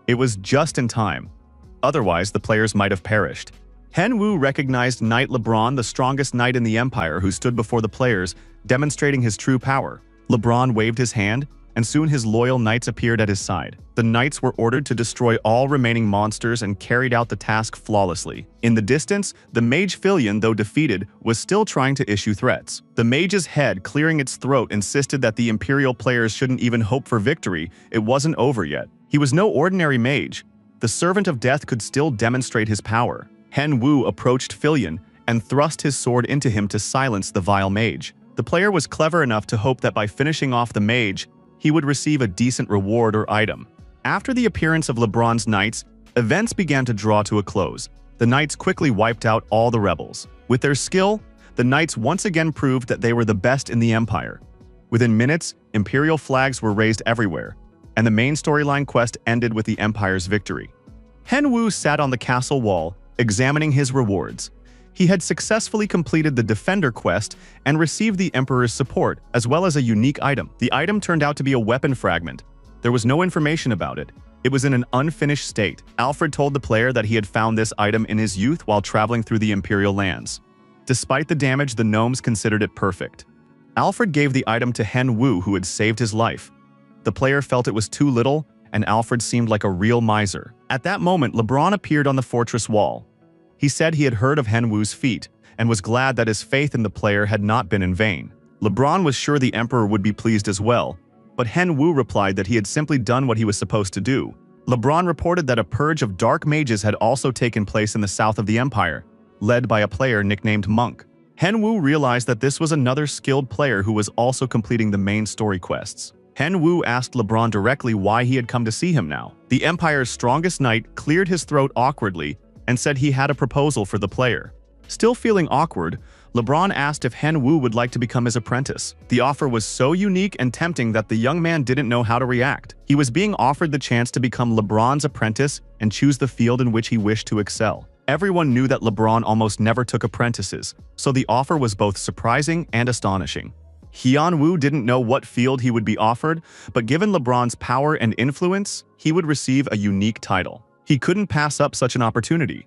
[SPEAKER 1] It was just in time. Otherwise, the players might have perished. Hen Wu recognized Knight LeBron, the strongest knight in the Empire, who stood before the players, demonstrating his true power. LeBron waved his hand, and soon his loyal knights appeared at his side. The knights were ordered to destroy all remaining monsters and carried out the task flawlessly. In the distance, the mage Filion, though defeated, was still trying to issue threats. The mage's head, clearing its throat, insisted that the Imperial players shouldn't even hope for victory. It wasn't over yet. He was no ordinary mage. The Servant of Death could still demonstrate his power. Hen Wu approached Filion and thrust his sword into him to silence the vile mage. The player was clever enough to hope that by finishing off the mage, he would receive a decent reward or item. After the appearance of LeBron's knights, events began to draw to a close. The knights quickly wiped out all the rebels. With their skill, the knights once again proved that they were the best in the empire. Within minutes, imperial flags were raised everywhere, and the main storyline quest ended with the empire's victory. Henwu sat on the castle wall, examining his rewards. He had successfully completed the Defender quest and received the Emperor's support, as well as a unique item. The item turned out to be a weapon fragment. There was no information about it. It was in an unfinished state. Alfred told the player that he had found this item in his youth while traveling through the Imperial lands. Despite the damage, the gnomes considered it perfect. Alfred gave the item to Henwu, who had saved his life. The player felt it was too little, and Alfred seemed like a real miser. At that moment, LeBron appeared on the fortress wall. He said he had heard of Henwu's feat, and was glad that his faith in the player had not been in vain. LeBron was sure the Emperor would be pleased as well, but Henwu replied that he had simply done what he was supposed to do. LeBron reported that a purge of dark mages had also taken place in the south of the Empire, led by a player nicknamed Monk. Henwu realized that this was another skilled player who was also completing the main story quests. Henwu asked LeBron directly why he had come to see him now. The Empire's strongest knight cleared his throat awkwardly and said he had a proposal for the player. Still feeling awkward, LeBron asked if Henwu would like to become his apprentice. The offer was so unique and tempting that the young man didn't know how to react. He was being offered the chance to become LeBron's apprentice and choose the field in which he wished to excel. Everyone knew that LeBron almost never took apprentices, so the offer was both surprising and astonishing. Hyunwoo didn't know what field he would be offered, but given LeBron's power and influence, he would receive a unique title. He couldn't pass up such an opportunity.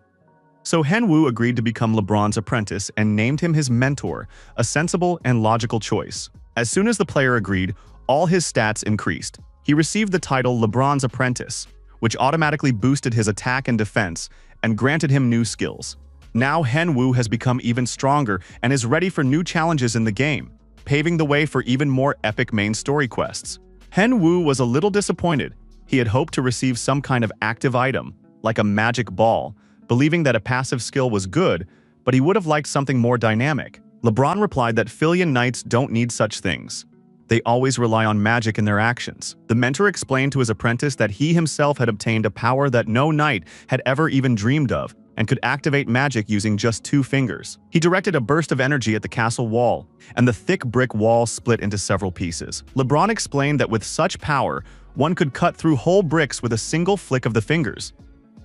[SPEAKER 1] So Henwu agreed to become LeBron's apprentice and named him his mentor, a sensible and logical choice. As soon as the player agreed, all his stats increased. He received the title LeBron's apprentice, which automatically boosted his attack and defense and granted him new skills. Now Henwu has become even stronger and is ready for new challenges in the game, paving the way for even more epic main story quests. Henwu was a little disappointed. He had hoped to receive some kind of active item, like a magic ball, believing that a passive skill was good, but he would have liked something more dynamic. LeBron replied that Filian Knights don't need such things. They always rely on magic in their actions. The mentor explained to his apprentice that he himself had obtained a power that no knight had ever even dreamed of, and could activate magic using just 2 fingers. He directed a burst of energy at the castle wall, and the thick brick wall split into several pieces. LeBron explained that with such power, one could cut through whole bricks with a single flick of the fingers.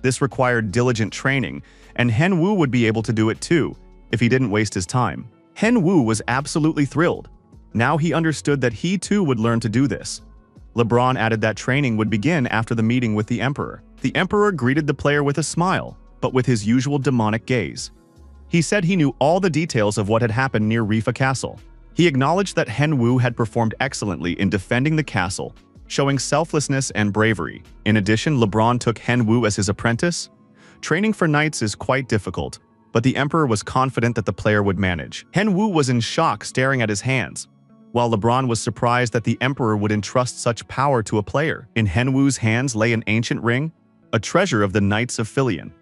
[SPEAKER 1] This required diligent training, and Henwu would be able to do it too, if he didn't waste his time. Henwu was absolutely thrilled. Now he understood that he too would learn to do this. LeBron added that training would begin after the meeting with the Emperor. The Emperor greeted the player with a smile, but with his usual demonic gaze. He said he knew all the details of what had happened near Rifa Castle. He acknowledged that Henwu had performed excellently in defending the castle, showing selflessness and bravery. In addition, LeBron took Henwu as his apprentice. Training for knights is quite difficult, but the Emperor was confident that the player would manage. Henwu was in shock, staring at his hands, while LeBron was surprised that the Emperor would entrust such power to a player. In Henwu's hands lay an ancient ring, a treasure of the Knights of Filian.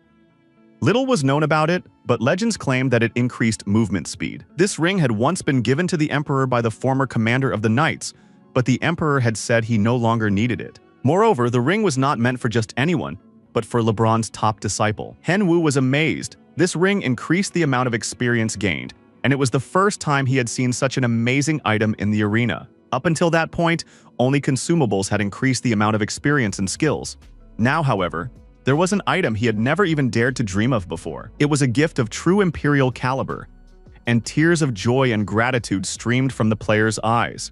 [SPEAKER 1] Little was known about it, but legends claimed that it increased movement speed. This ring had once been given to the Emperor by the former commander of the Knights, but the Emperor had said he no longer needed it. Moreover, the ring was not meant for just anyone, but for LeBron's top disciple. Henwu was amazed. This ring increased the amount of experience gained, and it was the first time he had seen such an amazing item in the arena. Up until that point, only consumables had increased the amount of experience and skills. Now, however, there was an item he had never even dared to dream of before. It was a gift of true imperial caliber, and tears of joy and gratitude streamed from the player's eyes.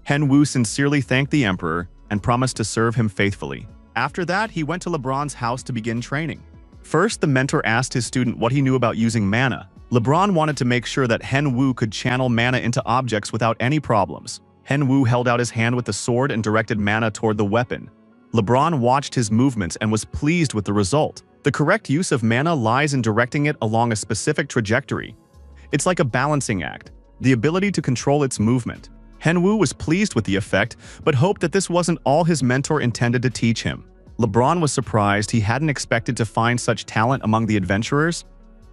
[SPEAKER 1] Henwu sincerely thanked the Emperor and promised to serve him faithfully. After that, he went to LeBron's house to begin training. First, the mentor asked his student what he knew about using mana. LeBron wanted to make sure that Henwu could channel mana into objects without any problems. Henwu held out his hand with the sword and directed mana toward the weapon. LeBron watched his movements and was pleased with the result. The correct use of mana lies in directing it along a specific trajectory. It's like a balancing act, the ability to control its movement. Henwu was pleased with the effect, but hoped that this wasn't all his mentor intended to teach him. LeBron was surprised he hadn't expected to find such talent among the adventurers.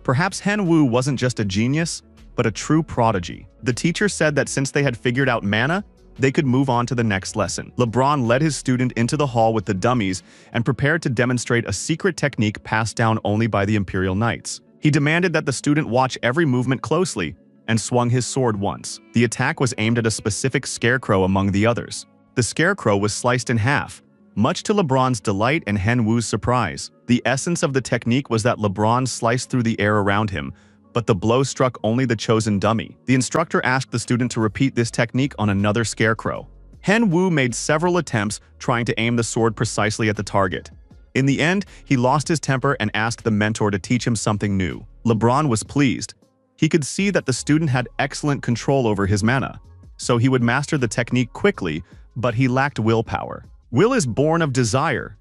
[SPEAKER 1] Perhaps Henwu wasn't just a genius, but a true prodigy. The teacher said that since they had figured out mana, they could move on to the next lesson. LeBron led his student into the hall with the dummies and prepared to demonstrate a secret technique passed down only by the Imperial Knights. He demanded that the student watch every movement closely and swung his sword once. The attack was aimed at a specific scarecrow among the others. The scarecrow was sliced in half, much to LeBron's delight and Henwoo's surprise. The essence of the technique was that LeBron sliced through the air around him, but the blow struck only the chosen dummy. The instructor asked the student to repeat this technique on another scarecrow. Henwoo made several attempts trying to aim the sword precisely at the target. In the end, he lost his temper and asked the mentor to teach him something new. LeBron was pleased. He could see that the student had excellent control over his mana, so he would master the technique quickly, but he lacked willpower. Will is born of desire,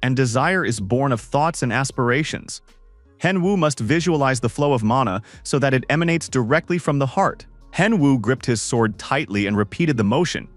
[SPEAKER 1] and desire is born of thoughts and aspirations. Henwoo must visualize the flow of mana so that it emanates directly from the heart. Henwoo gripped his sword tightly and repeated the motion.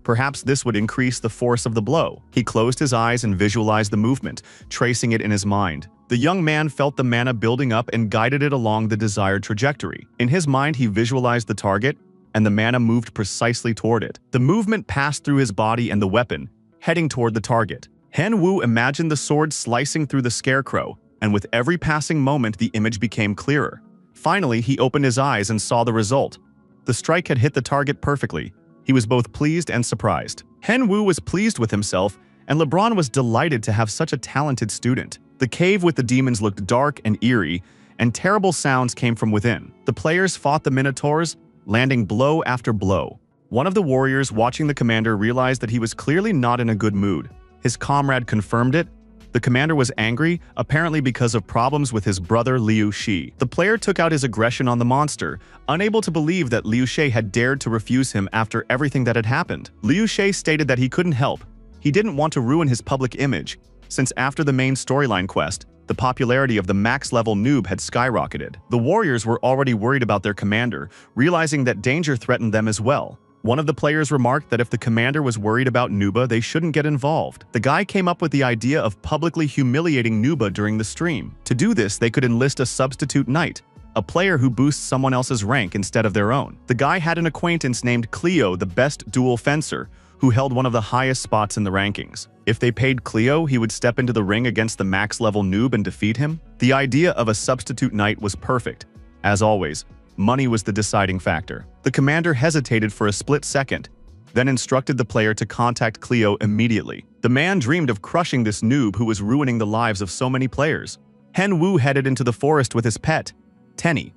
[SPEAKER 1] Perhaps this would increase the force of the blow. He closed his eyes and visualized the movement, tracing it in his mind. The young man felt the mana building up and guided it along the desired trajectory. In his mind, he visualized the target, and the mana moved precisely toward it. The movement passed through his body and the weapon, heading toward the target. Henwoo imagined the sword slicing through the scarecrow, and with every passing moment, the image became clearer. Finally, he opened his eyes and saw the result. The strike had hit the target perfectly. He was both pleased and surprised. Henwoo was pleased with himself, and LeBron was delighted to have such a talented student. The cave with the demons looked dark and eerie, and terrible sounds came from within. The players fought the minotaurs, landing blow after blow. One of the warriors watching the commander realized that he was clearly not in a good mood. His comrade confirmed it. The commander was angry, apparently because of problems with his brother Liu Shi. The player took out his aggression on the monster, unable to believe that Liu Shi had dared to refuse him after everything that had happened. Liu Shi stated that he couldn't help. He didn't want to ruin his public image, since after the main storyline quest, the popularity of the max-level noob had skyrocketed. The warriors were already worried about their commander, realizing that danger threatened them as well. One of the players remarked that if the commander was worried about Nuba, they shouldn't get involved. The guy came up with the idea of publicly humiliating Nuba during the stream. To do this, they could enlist a substitute knight, a player who boosts someone else's rank instead of their own. The guy had an acquaintance named Cleo, the best dual fencer, who held one of the highest spots in the rankings. If they paid Cleo, he would step into the ring against the max-level noob and defeat him. The idea of a substitute knight was perfect. As always, money was the deciding factor. The commander hesitated for a split second, then instructed the player to contact Cleo immediately. The man dreamed of crushing this noob who was ruining the lives of so many players. Henwoo headed into the forest with his pet, Tenny.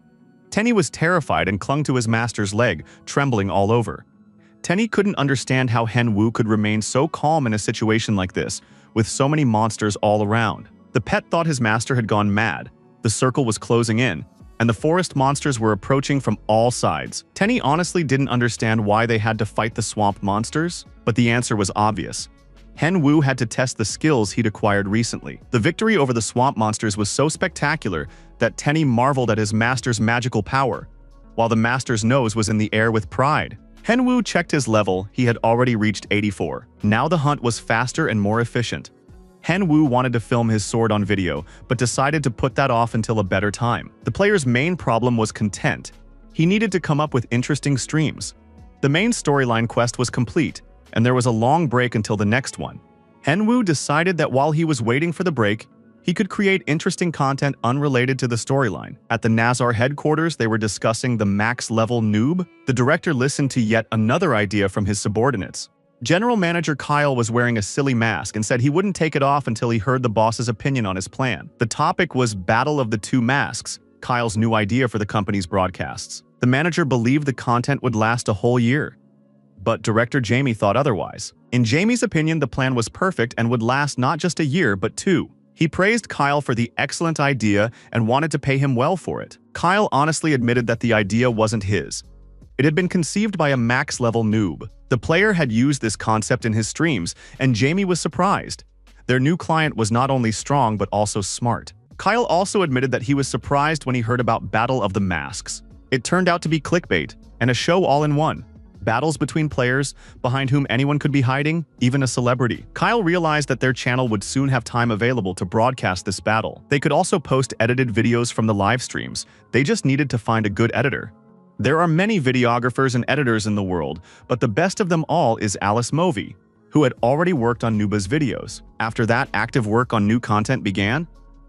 [SPEAKER 1] Tenny was terrified and clung to his master's leg, trembling all over. Tenny couldn't understand how Henwoo could remain so calm in a situation like this, with so many monsters all around. The pet thought his master had gone mad. The circle was closing in, and the forest monsters were approaching from all sides. Tenny honestly didn't understand why they had to fight the swamp monsters, but the answer was obvious. Henwoo had to test the skills he'd acquired recently. The victory over the swamp monsters was so spectacular that Tenny marveled at his master's magical power, while the master's nose was in the air with pride. Henwoo checked his level. He had already reached 84. Now the hunt was faster and more efficient. Henwoo wanted to film his sword on video, but decided to put that off until a better time. The player's main problem was content. He needed to come up with interesting streams. The main storyline quest was complete, and there was a long break until the next one. Henwoo decided that while he was waiting for the break, he could create interesting content unrelated to the storyline. At the Nazar headquarters, they were discussing the max-level noob. The director listened to yet another idea from his subordinates. General Manager Kyle was wearing a silly mask and said he wouldn't take it off until he heard the boss's opinion on his plan. The topic was Battle of the Two Masks, Kyle's new idea for the company's broadcasts. The manager believed the content would last a whole year, but director Jamie thought otherwise. In Jamie's opinion, the plan was perfect and would last not just a year, but 2. He praised Kyle for the excellent idea and wanted to pay him well for it. Kyle honestly admitted that the idea wasn't his. It had been conceived by a max-level noob. The player had used this concept in his streams, and Jamie was surprised. Their new client was not only strong but also smart. Kyle also admitted that he was surprised when he heard about Battle of the Masks. It turned out to be clickbait, and a show all in one. Battles between players, behind whom anyone could be hiding, even a celebrity. Kyle realized that their channel would soon have time available to broadcast this battle. They could also post edited videos from the live streams. They just needed to find a good editor. There are many videographers and editors in the world, but the best of them all is Alice Movie, who had already worked on Nuba's videos. After that, active work on new content began.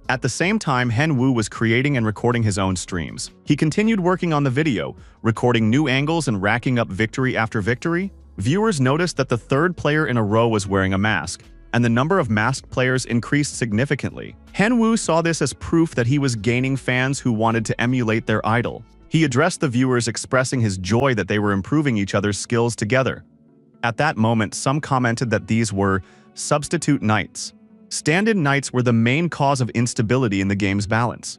[SPEAKER 1] At the same time, Henwu was creating and recording his own streams. He continued working on the video, recording new angles and racking up victory after victory. Viewers noticed that the third player in a row was wearing a mask, and the number of masked players increased significantly. Henwu saw this as proof that he was gaining fans who wanted to emulate their idol. He addressed the viewers, expressing his joy that they were improving each other's skills together. At that moment, some commented that these were substitute knights. Stand-in knights were the main cause of instability in the game's balance.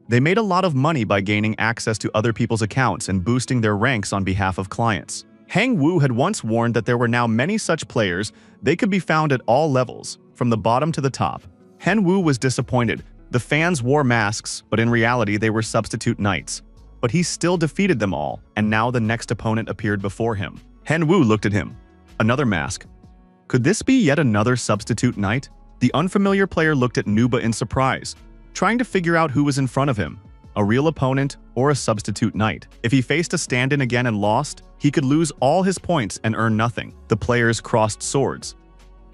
[SPEAKER 1] They made a lot of money by gaining access to other people's accounts and boosting their ranks on behalf of clients. Henwu had once warned that there were now many such players. They could be found at all levels, from the bottom to the top. Henwu was disappointed. The fans wore masks, but in reality they were substitute knights. But he still defeated them all, and now the next opponent appeared before him. Henwu looked at him. Another mask. Could this be yet another substitute knight? The unfamiliar player looked at Nuba in surprise, trying to figure out who was in front of him, a real opponent or a substitute knight. If he faced a stand-in again and lost, he could lose all his points and earn nothing. The players crossed swords.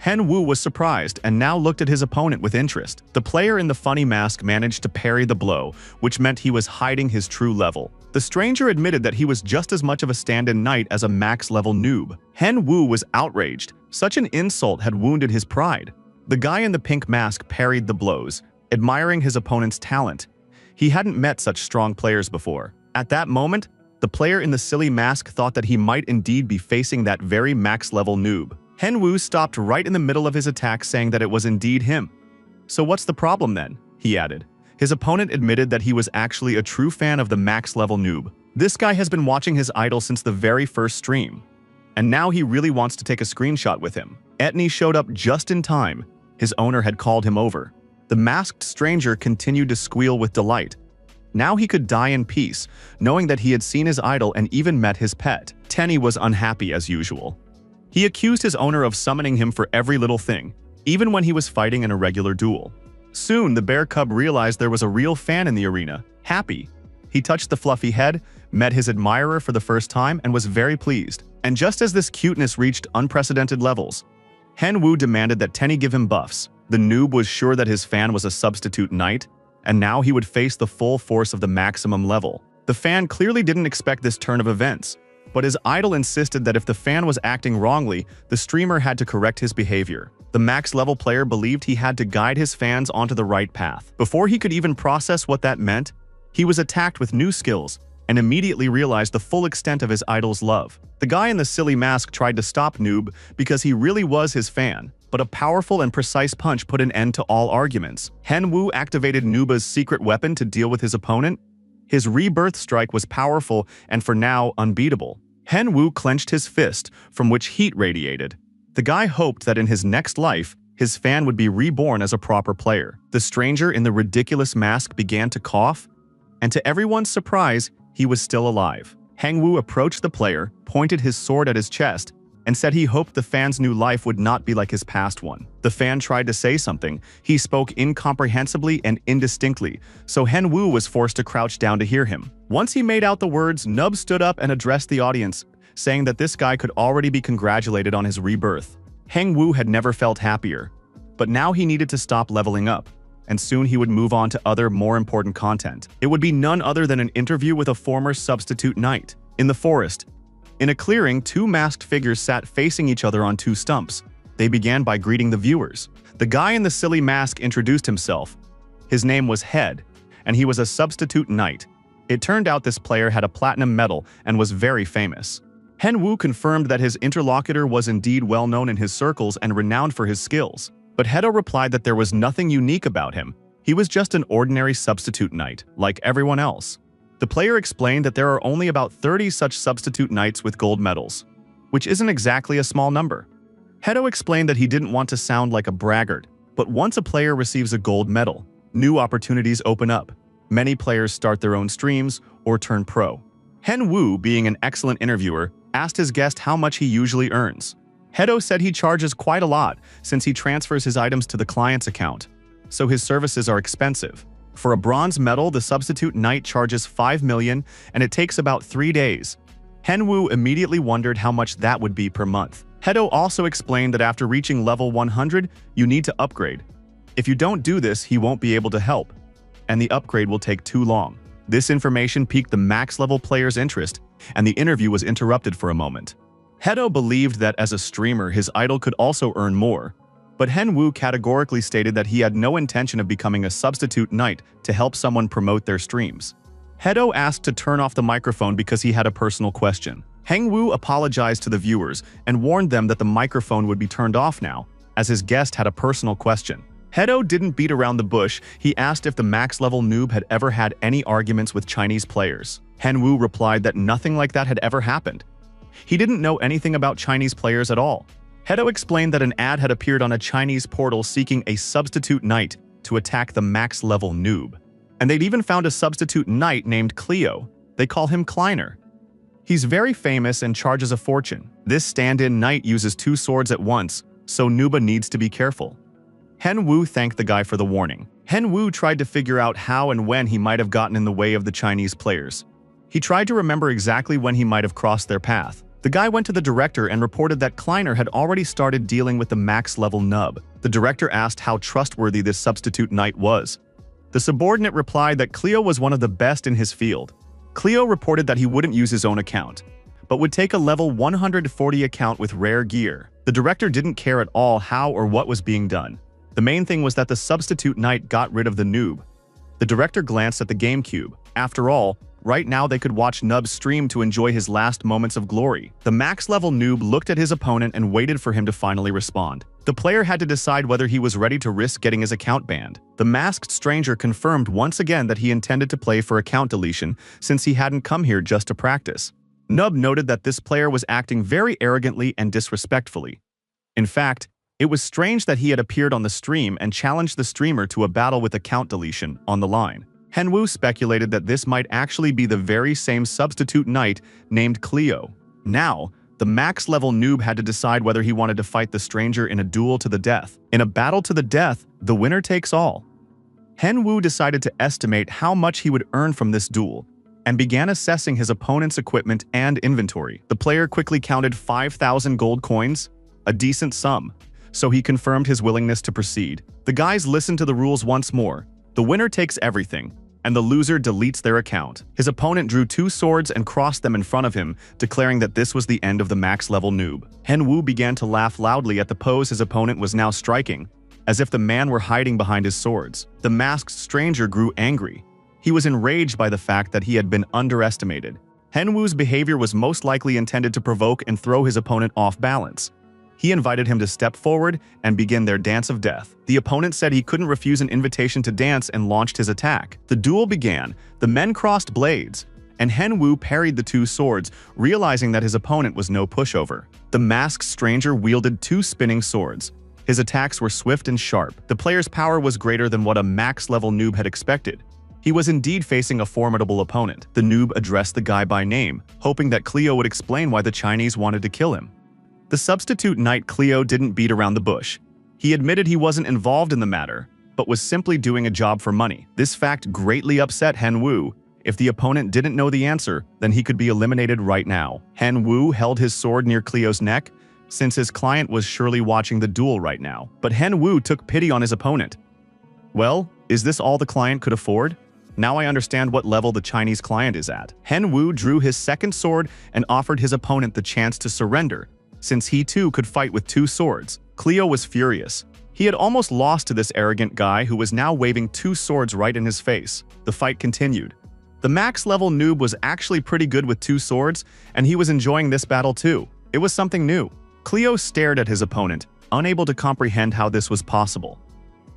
[SPEAKER 1] Henwu was surprised and now looked at his opponent with interest. The player in the funny mask managed to parry the blow, which meant he was hiding his true level. The stranger admitted that he was just as much of a stand-in knight as a max-level noob. Henwu was outraged. Such an insult had wounded his pride. The guy in the pink mask parried the blows, admiring his opponent's talent. He hadn't met such strong players before. At that moment, the player in the silly mask thought that he might indeed be facing that very max-level noob. Henwu stopped right in the middle of his attack, saying that it was indeed him. "So what's the problem then?" he added. His opponent admitted that he was actually a true fan of the max-level noob. This guy has been watching his idol since the very first stream, and now he really wants to take a screenshot with him. Etni showed up just in time. His owner had called him over. The masked stranger continued to squeal with delight. Now he could die in peace, knowing that he had seen his idol and even met his pet. Tenny was unhappy as usual. He accused his owner of summoning him for every little thing, even when he was fighting in a regular duel. Soon, the bear cub realized there was a real fan in the arena. Happy. He touched the fluffy head, met his admirer for the first time, and was very pleased. And just as this cuteness reached unprecedented levels, Henwu demanded that Tenny give him buffs. The noob was sure that his fan was a substitute knight, and now he would face the full force of the maximum level. The fan clearly didn't expect this turn of events, but his idol insisted that if the fan was acting wrongly, the streamer had to correct his behavior. The max-level player believed he had to guide his fans onto the right path. Before he could even process what that meant, he was attacked with new skills and immediately realized the full extent of his idol's love. The guy in the silly mask tried to stop Noob because he really was his fan, but a powerful and precise punch put an end to all arguments. Henwu activated Nuba's secret weapon to deal with his opponent. His rebirth strike was powerful and for now unbeatable. Henwu clenched his fist, from which heat radiated. The guy hoped that in his next life, his fan would be reborn as a proper player. The stranger in the ridiculous mask began to cough, and to everyone's surprise, he was still alive. Henwu approached the player, pointed his sword at his chest, and said he hoped the fan's new life would not be like his past one. The fan tried to say something. He spoke incomprehensibly and indistinctly, so Henwu was forced to crouch down to hear him. Once he made out the words, Nub stood up and addressed the audience, saying that this guy could already be congratulated on his rebirth. Henwu had never felt happier, but now he needed to stop leveling up, and soon he would move on to other, more important content. It would be none other than an interview with a former substitute knight. In the forest, in a clearing, two masked figures sat facing each other on two stumps. They began by greeting the viewers. The guy in the silly mask introduced himself. His name was Head, and he was a substitute knight. It turned out this player had a platinum medal and was very famous. Henwu confirmed that his interlocutor was indeed well known in his circles and renowned for his skills. But Hedo replied that there was nothing unique about him. He was just an ordinary substitute knight, like everyone else. The player explained that there are only about 30 such substitute knights with gold medals, which isn't exactly a small number. Hedo explained that he didn't want to sound like a braggart, but once a player receives a gold medal, new opportunities open up. Many players start their own streams or turn pro. Henwu, being an excellent interviewer, asked his guest how much he usually earns. Hedo said he charges quite a lot since he transfers his items to the client's account, so his services are expensive. For a bronze medal, the substitute knight charges 5 million, and it takes about 3 days. Henwu immediately wondered how much that would be per month. Hedo also explained that after reaching level 100, you need to upgrade. If you don't do this, he won't be able to help, and the upgrade will take too long. This information piqued the max-level player's interest, and the interview was interrupted for a moment. Yahello believed that as a streamer, his idol could also earn more, but Henwu categorically stated that he had no intention of becoming a substitute knight to help someone promote their streams. Yahello asked to turn off the microphone because he had a personal question. Henwu apologized to the viewers and warned them that the microphone would be turned off now, as his guest had a personal question. Yahello didn't beat around the bush. He asked if the max-level noob had ever had any arguments with Chinese players. Henwu replied that nothing like that had ever happened. He didn't know anything about Chinese players at all. Yahello explained that an ad had appeared on a Chinese portal seeking a substitute knight to attack the max-level noob. And they'd even found a substitute knight named Cleo. They call him Kleiner. He's very famous and charges a fortune. This stand-in knight uses 2 swords at once, so Nuba needs to be careful. Henwu thanked the guy for the warning. Henwu tried to figure out how and when he might have gotten in the way of the Chinese players. He tried to remember exactly when he might have crossed their path. The guy went to the director and reported that Kleiner had already started dealing with the max-level nub. The director asked how trustworthy this substitute knight was. The subordinate replied that Cleo was one of the best in his field. Cleo reported that he wouldn't use his own account, but would take a level 140 account with rare gear. The director didn't care at all how or what was being done. The main thing was that the substitute knight got rid of the noob. The director glanced at the GameCube. After all, right now they could watch Nub's stream to enjoy his last moments of glory. The max-level noob looked at his opponent and waited for him to finally respond. The player had to decide whether he was ready to risk getting his account banned. The masked stranger confirmed once again that he intended to play for account deletion since he hadn't come here just to practice. Nub noted that this player was acting very arrogantly and disrespectfully. In fact, it was strange that he had appeared on the stream and challenged the streamer to a battle with account deletion on the line. Henwu speculated that this might actually be the very same substitute knight named Cleo. Now, the max-level noob had to decide whether he wanted to fight the stranger in a duel to the death. In a battle to the death, the winner takes all. Henwu decided to estimate how much he would earn from this duel and began assessing his opponent's equipment and inventory. The player quickly counted 5,000 gold coins, a decent sum, so he confirmed his willingness to proceed. The guys listened to the rules once more. The winner takes everything, and the loser deletes their account. His opponent drew 2 swords and crossed them in front of him, declaring that this was the end of the max-level noob. Henwu began to laugh loudly at the pose his opponent was now striking, as if the man were hiding behind his swords. The masked stranger grew angry. He was enraged by the fact that he had been underestimated. Henwu's behavior was most likely intended to provoke and throw his opponent off balance. He invited him to step forward and begin their dance of death. The opponent said he couldn't refuse an invitation to dance and launched his attack. The duel began. The men crossed blades, and Henwu parried the 2 swords, realizing that his opponent was no pushover. The masked stranger wielded 2 spinning swords. His attacks were swift and sharp. The player's power was greater than what a max-level noob had expected. He was indeed facing a formidable opponent. The noob addressed the guy by name, hoping that Cleo would explain why the Chinese wanted to kill him. The substitute knight Cleo didn't beat around the bush. He admitted he wasn't involved in the matter, but was simply doing a job for money. This fact greatly upset Henwu. If the opponent didn't know the answer, then he could be eliminated right now. Henwu held his sword near Cleo's neck, since his client was surely watching the duel right now. But Henwu took pity on his opponent. Well, is this all the client could afford? Now I understand what level the Chinese client is at. Henwu drew his second sword and offered his opponent the chance to surrender, since he too could fight with 2 swords. Cleo was furious. He had almost lost to this arrogant guy who was now waving 2 swords right in his face. The fight continued. The max-level noob was actually pretty good with 2 swords, and he was enjoying this battle too. It was something new. Cleo stared at his opponent, unable to comprehend how this was possible.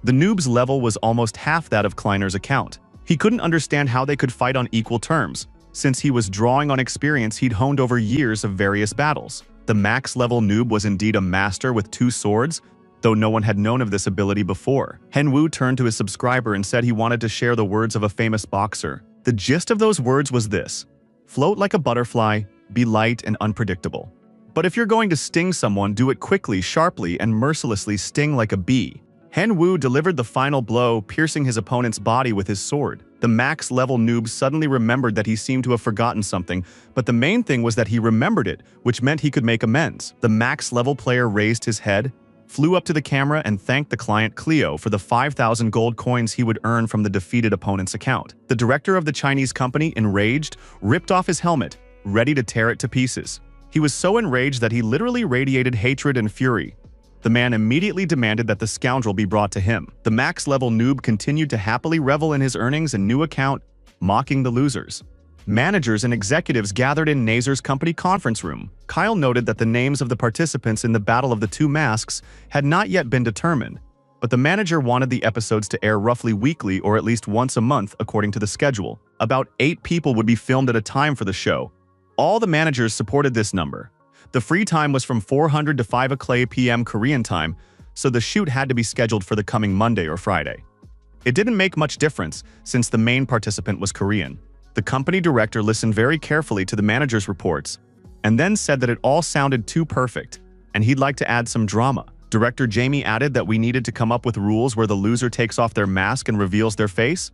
[SPEAKER 1] The noob's level was almost half that of Kleiner's account. He couldn't understand how they could fight on equal terms, since he was drawing on experience he'd honed over years of various battles. The max-level noob was indeed a master with 2 swords, though no one had known of this ability before. Henwu turned to his subscriber and said he wanted to share the words of a famous boxer. The gist of those words was this: float like a butterfly, be light and unpredictable. But if you're going to sting someone, do it quickly, sharply, and mercilessly sting like a bee. Henwu delivered the final blow, piercing his opponent's body with his sword. The max-level noob suddenly remembered that he seemed to have forgotten something, but the main thing was that he remembered it, which meant he could make amends. The max-level player raised his head, flew up to the camera and thanked the client Cleo for the 5,000 gold coins he would earn from the defeated opponent's account. The director of the Chinese company, enraged, ripped off his helmet, ready to tear it to pieces. He was so enraged that he literally radiated hatred and fury. The man immediately demanded that the scoundrel be brought to him. The max-level noob continued to happily revel in his earnings and new account, mocking the losers. Managers and executives gathered in Nazer's company conference room. Kyle noted that the names of the participants in the Battle of the Two Masks had not yet been determined, but the manager wanted the episodes to air roughly weekly or at least once a month according to the schedule. About 8 people would be filmed at a time for the show. All the managers supported this number. The free time was from 400 to 5 p.m. Korean time, so the shoot had to be scheduled for the coming Monday or Friday. It didn't make much difference since the main participant was Korean. The company director listened very carefully to the manager's reports and then said that it all sounded too perfect and he'd like to add some drama. Director Jamie added that we needed to come up with rules where the loser takes off their mask and reveals their face.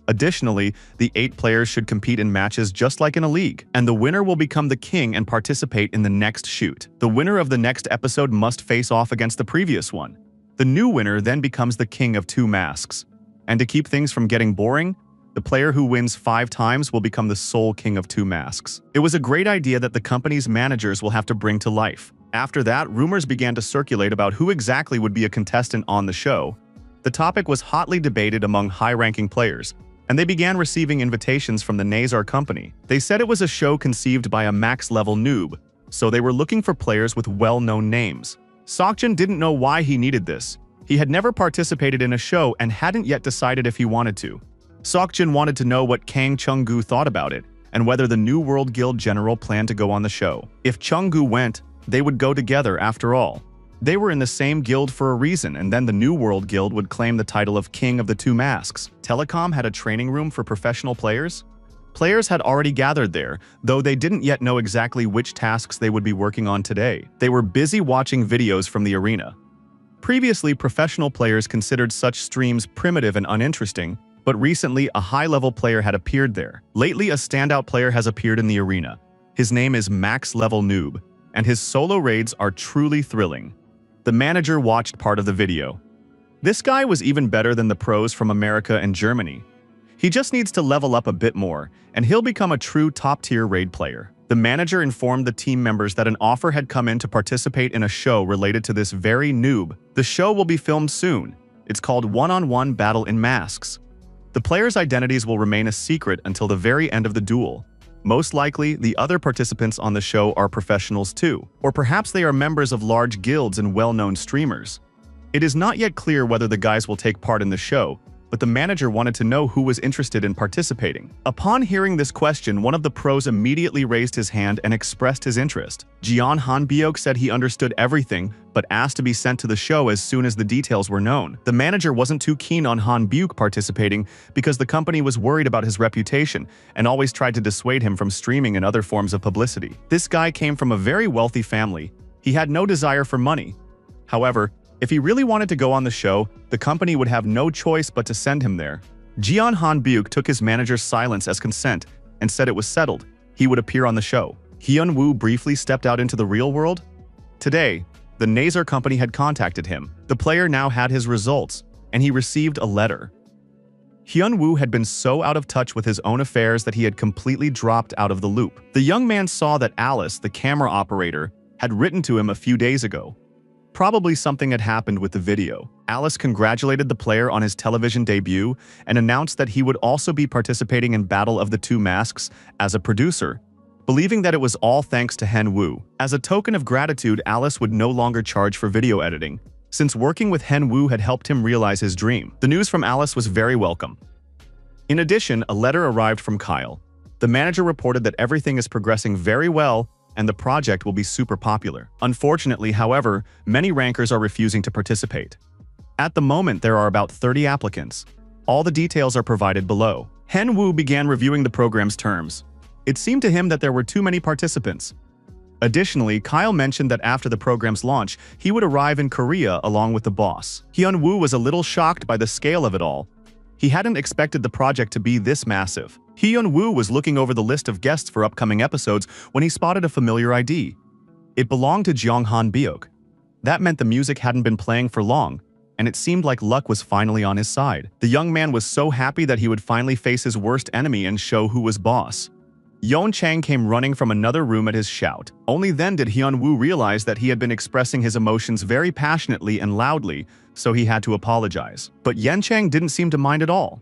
[SPEAKER 1] Additionally, the 8 players should compete in matches just like in a league, and the winner will become the king and participate in the next shoot. The winner of the next episode must face off against the previous one. The new winner then becomes the king of 2 masks. And to keep things from getting boring, the player who wins 5 times will become the sole king of 2 masks. It was a great idea that the company's managers will have to bring to life. After that, rumors began to circulate about who exactly would be a contestant on the show. The topic was hotly debated among high-ranking players, and they began receiving invitations from the Nazar company. They said it was a show conceived by a max-level noob, so they were looking for players with well-known names. Seokjin didn't know why he needed this. He had never participated in a show and hadn't yet decided if he wanted to. Seokjin wanted to know what Kang Chung-gu thought about it, and whether the New World Guild General planned to go on the show. If Chung-gu went, they would go together after all. They were in the same guild for a reason, and then the New World Guild would claim the title of King of the Two Masks. Telecom had a training room for professional players. Players had already gathered there, though they didn't yet know exactly which tasks they would be working on today. They were busy watching videos from the arena. Previously, professional players considered such streams primitive and uninteresting, but recently a high-level player had appeared there. Lately, a standout player has appeared in the arena. His name is Max Level Noob, and his solo raids are truly thrilling. The manager watched part of the video. This guy was even better than the pros from America and Germany. He just needs to level up a bit more, and he'll become a true top-tier raid player. The manager informed the team members that an offer had come in to participate in a show related to this very noob. The show will be filmed soon. It's called One-on-One Battle in Masks. The players' identities will remain a secret until the very end of the duel. Most likely, the other participants on the show are professionals too, or perhaps they are members of large guilds and well-known streamers. It is not yet clear whether the guys will take part in the show, but the manager wanted to know who was interested in participating. Upon hearing this question, one of the pros immediately raised his hand and expressed his interest. Jeon Han-byok said he understood everything, but asked to be sent to the show as soon as the details were known. The manager wasn't too keen on Han-byok participating because the company was worried about his reputation and always tried to dissuade him from streaming and other forms of publicity. This guy came from a very wealthy family. He had no desire for money. However, if he really wanted to go on the show, the company would have no choice but to send him there. Jeon Han-byuk took his manager's silence as consent and said it was settled. He would appear on the show. Hyun-woo briefly stepped out into the real world. Today, the Nazar company had contacted him. The player now had his results, and he received a letter. Hyun-woo had been so out of touch with his own affairs that he had completely dropped out of the loop. The young man saw that Alice, the camera operator, had written to him a few days ago. Probably something had happened with the video. Alice congratulated the player on his television debut and announced that he would also be participating in Battle of the Two Masks as a producer, believing that it was all thanks to Hen-woo. As a token of gratitude, Alice would no longer charge for video editing, since working with Hen-woo had helped him realize his dream. The news from Alice was very welcome. In addition, a letter arrived from Kyle. The manager reported that everything is progressing very well and the project will be super popular. Unfortunately, however, many rankers are refusing to participate. At the moment, there are about 30 applicants. All the details are provided below. Hen-woo began reviewing the program's terms. It seemed to him that there were too many participants. Additionally, Kyle mentioned that after the program's launch, he would arrive in Korea along with the boss. Hyun-woo was a little shocked by the scale of it all. He hadn't expected the project to be this massive. Hyun-woo was looking over the list of guests for upcoming episodes when he spotted a familiar ID. It belonged to Jeong Han-byuk. That meant the music hadn't been playing for long, and it seemed like luck was finally on his side. The young man was so happy that he would finally face his worst enemy and show who was boss. Yon Chang came running from another room at his shout. Only then did Hyun Woo realize that he had been expressing his emotions very passionately and loudly, so he had to apologize. But Yen Chang didn't seem to mind at all.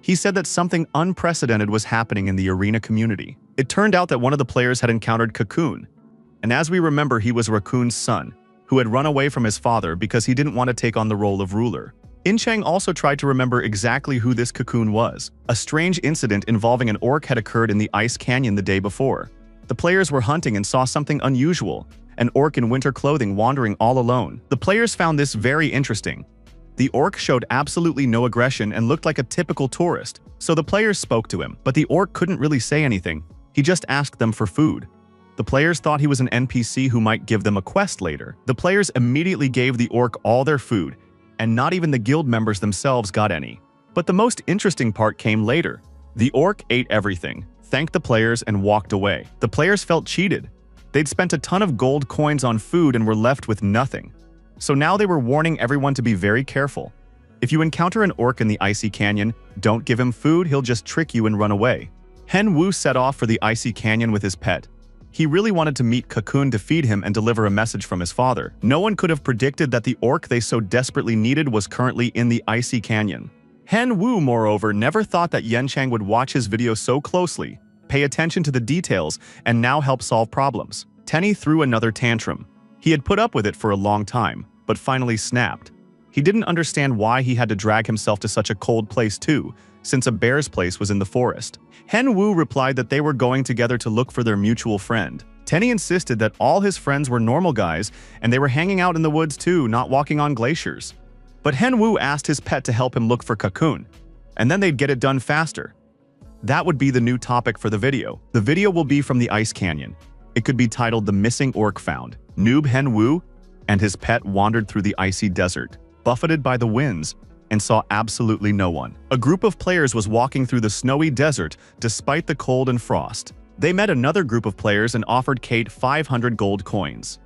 [SPEAKER 1] He said that something unprecedented was happening in the arena community. It turned out that one of the players had encountered Cocoon, and as we remember, he was Raccoon's son, who had run away from his father because he didn't want to take on the role of ruler. In Chang also tried to remember exactly who this Cocoon was. A strange incident involving an orc had occurred in the ice canyon the day before. The players were hunting and saw something unusual, an orc in winter clothing wandering all alone. The players found this very interesting. The orc showed absolutely no aggression and looked like a typical tourist, so the players spoke to him, but the orc couldn't really say anything. He just asked them for food. The players thought he was an NPC who might give them a quest later. The players immediately gave the orc all their food, and not even the guild members themselves got any. But the most interesting part came later. The orc ate everything, thanked the players, and walked away. The players felt cheated. They'd spent a ton of gold coins on food and were left with nothing. So now they were warning everyone to be very careful. If you encounter an orc in the icy canyon, don't give him food, he'll just trick you and run away. Hen Wu set off for the icy canyon with his pet. He really wanted to meet Cocoon to feed him and deliver a message from his father. No one could have predicted that the orc they so desperately needed was currently in the icy canyon. Hen Wu, moreover, never thought that Yen Chang would watch his video so closely, pay attention to the details, and now help solve problems. Tenny threw another tantrum. He had put up with it for a long time, but finally snapped. He didn't understand why he had to drag himself to such a cold place too, since a bear's place was in the forest. Hen Wu replied that they were going together to look for their mutual friend. Tenny insisted that all his friends were normal guys and they were hanging out in the woods too, not walking on glaciers. But Hen Wu asked his pet to help him look for Cocoon, and then they'd get it done faster. That would be the new topic for the video. The video will be from the Ice Canyon. It could be titled The Missing Orc Found. Noob Hen Wu and his pet wandered through the icy desert, buffeted by the winds, and saw absolutely no one. A group of players was walking through the snowy desert despite the cold and frost. They met another group of players and offered Kate 500 gold coins.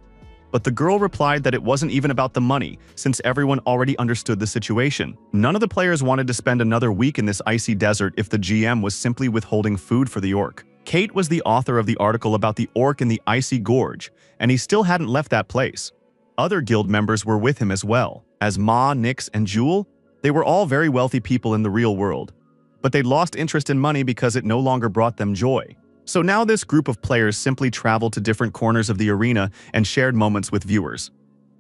[SPEAKER 1] But the girl replied that it wasn't even about the money, since everyone already understood the situation. None of the players wanted to spend another week in this icy desert if the GM was simply withholding food for the orc. Kate was the author of the article about the orc in the icy gorge, and he still hadn't left that place. Other guild members were with him as well. As Ma, Nix, and Jewel, they were all very wealthy people in the real world, but they'd lost interest in money because it no longer brought them joy. So now this group of players simply traveled to different corners of the arena and shared moments with viewers.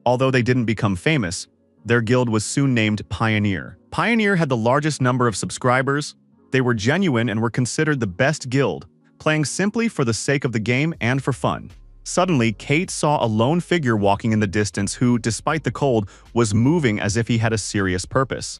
[SPEAKER 1] Although they didn't become famous, their guild was soon named Pioneer. Pioneer had the largest number of subscribers, they were genuine and were considered the best guild, playing simply for the sake of the game and for fun. Suddenly, Kate saw a lone figure walking in the distance who, despite the cold, was moving as if he had a serious purpose.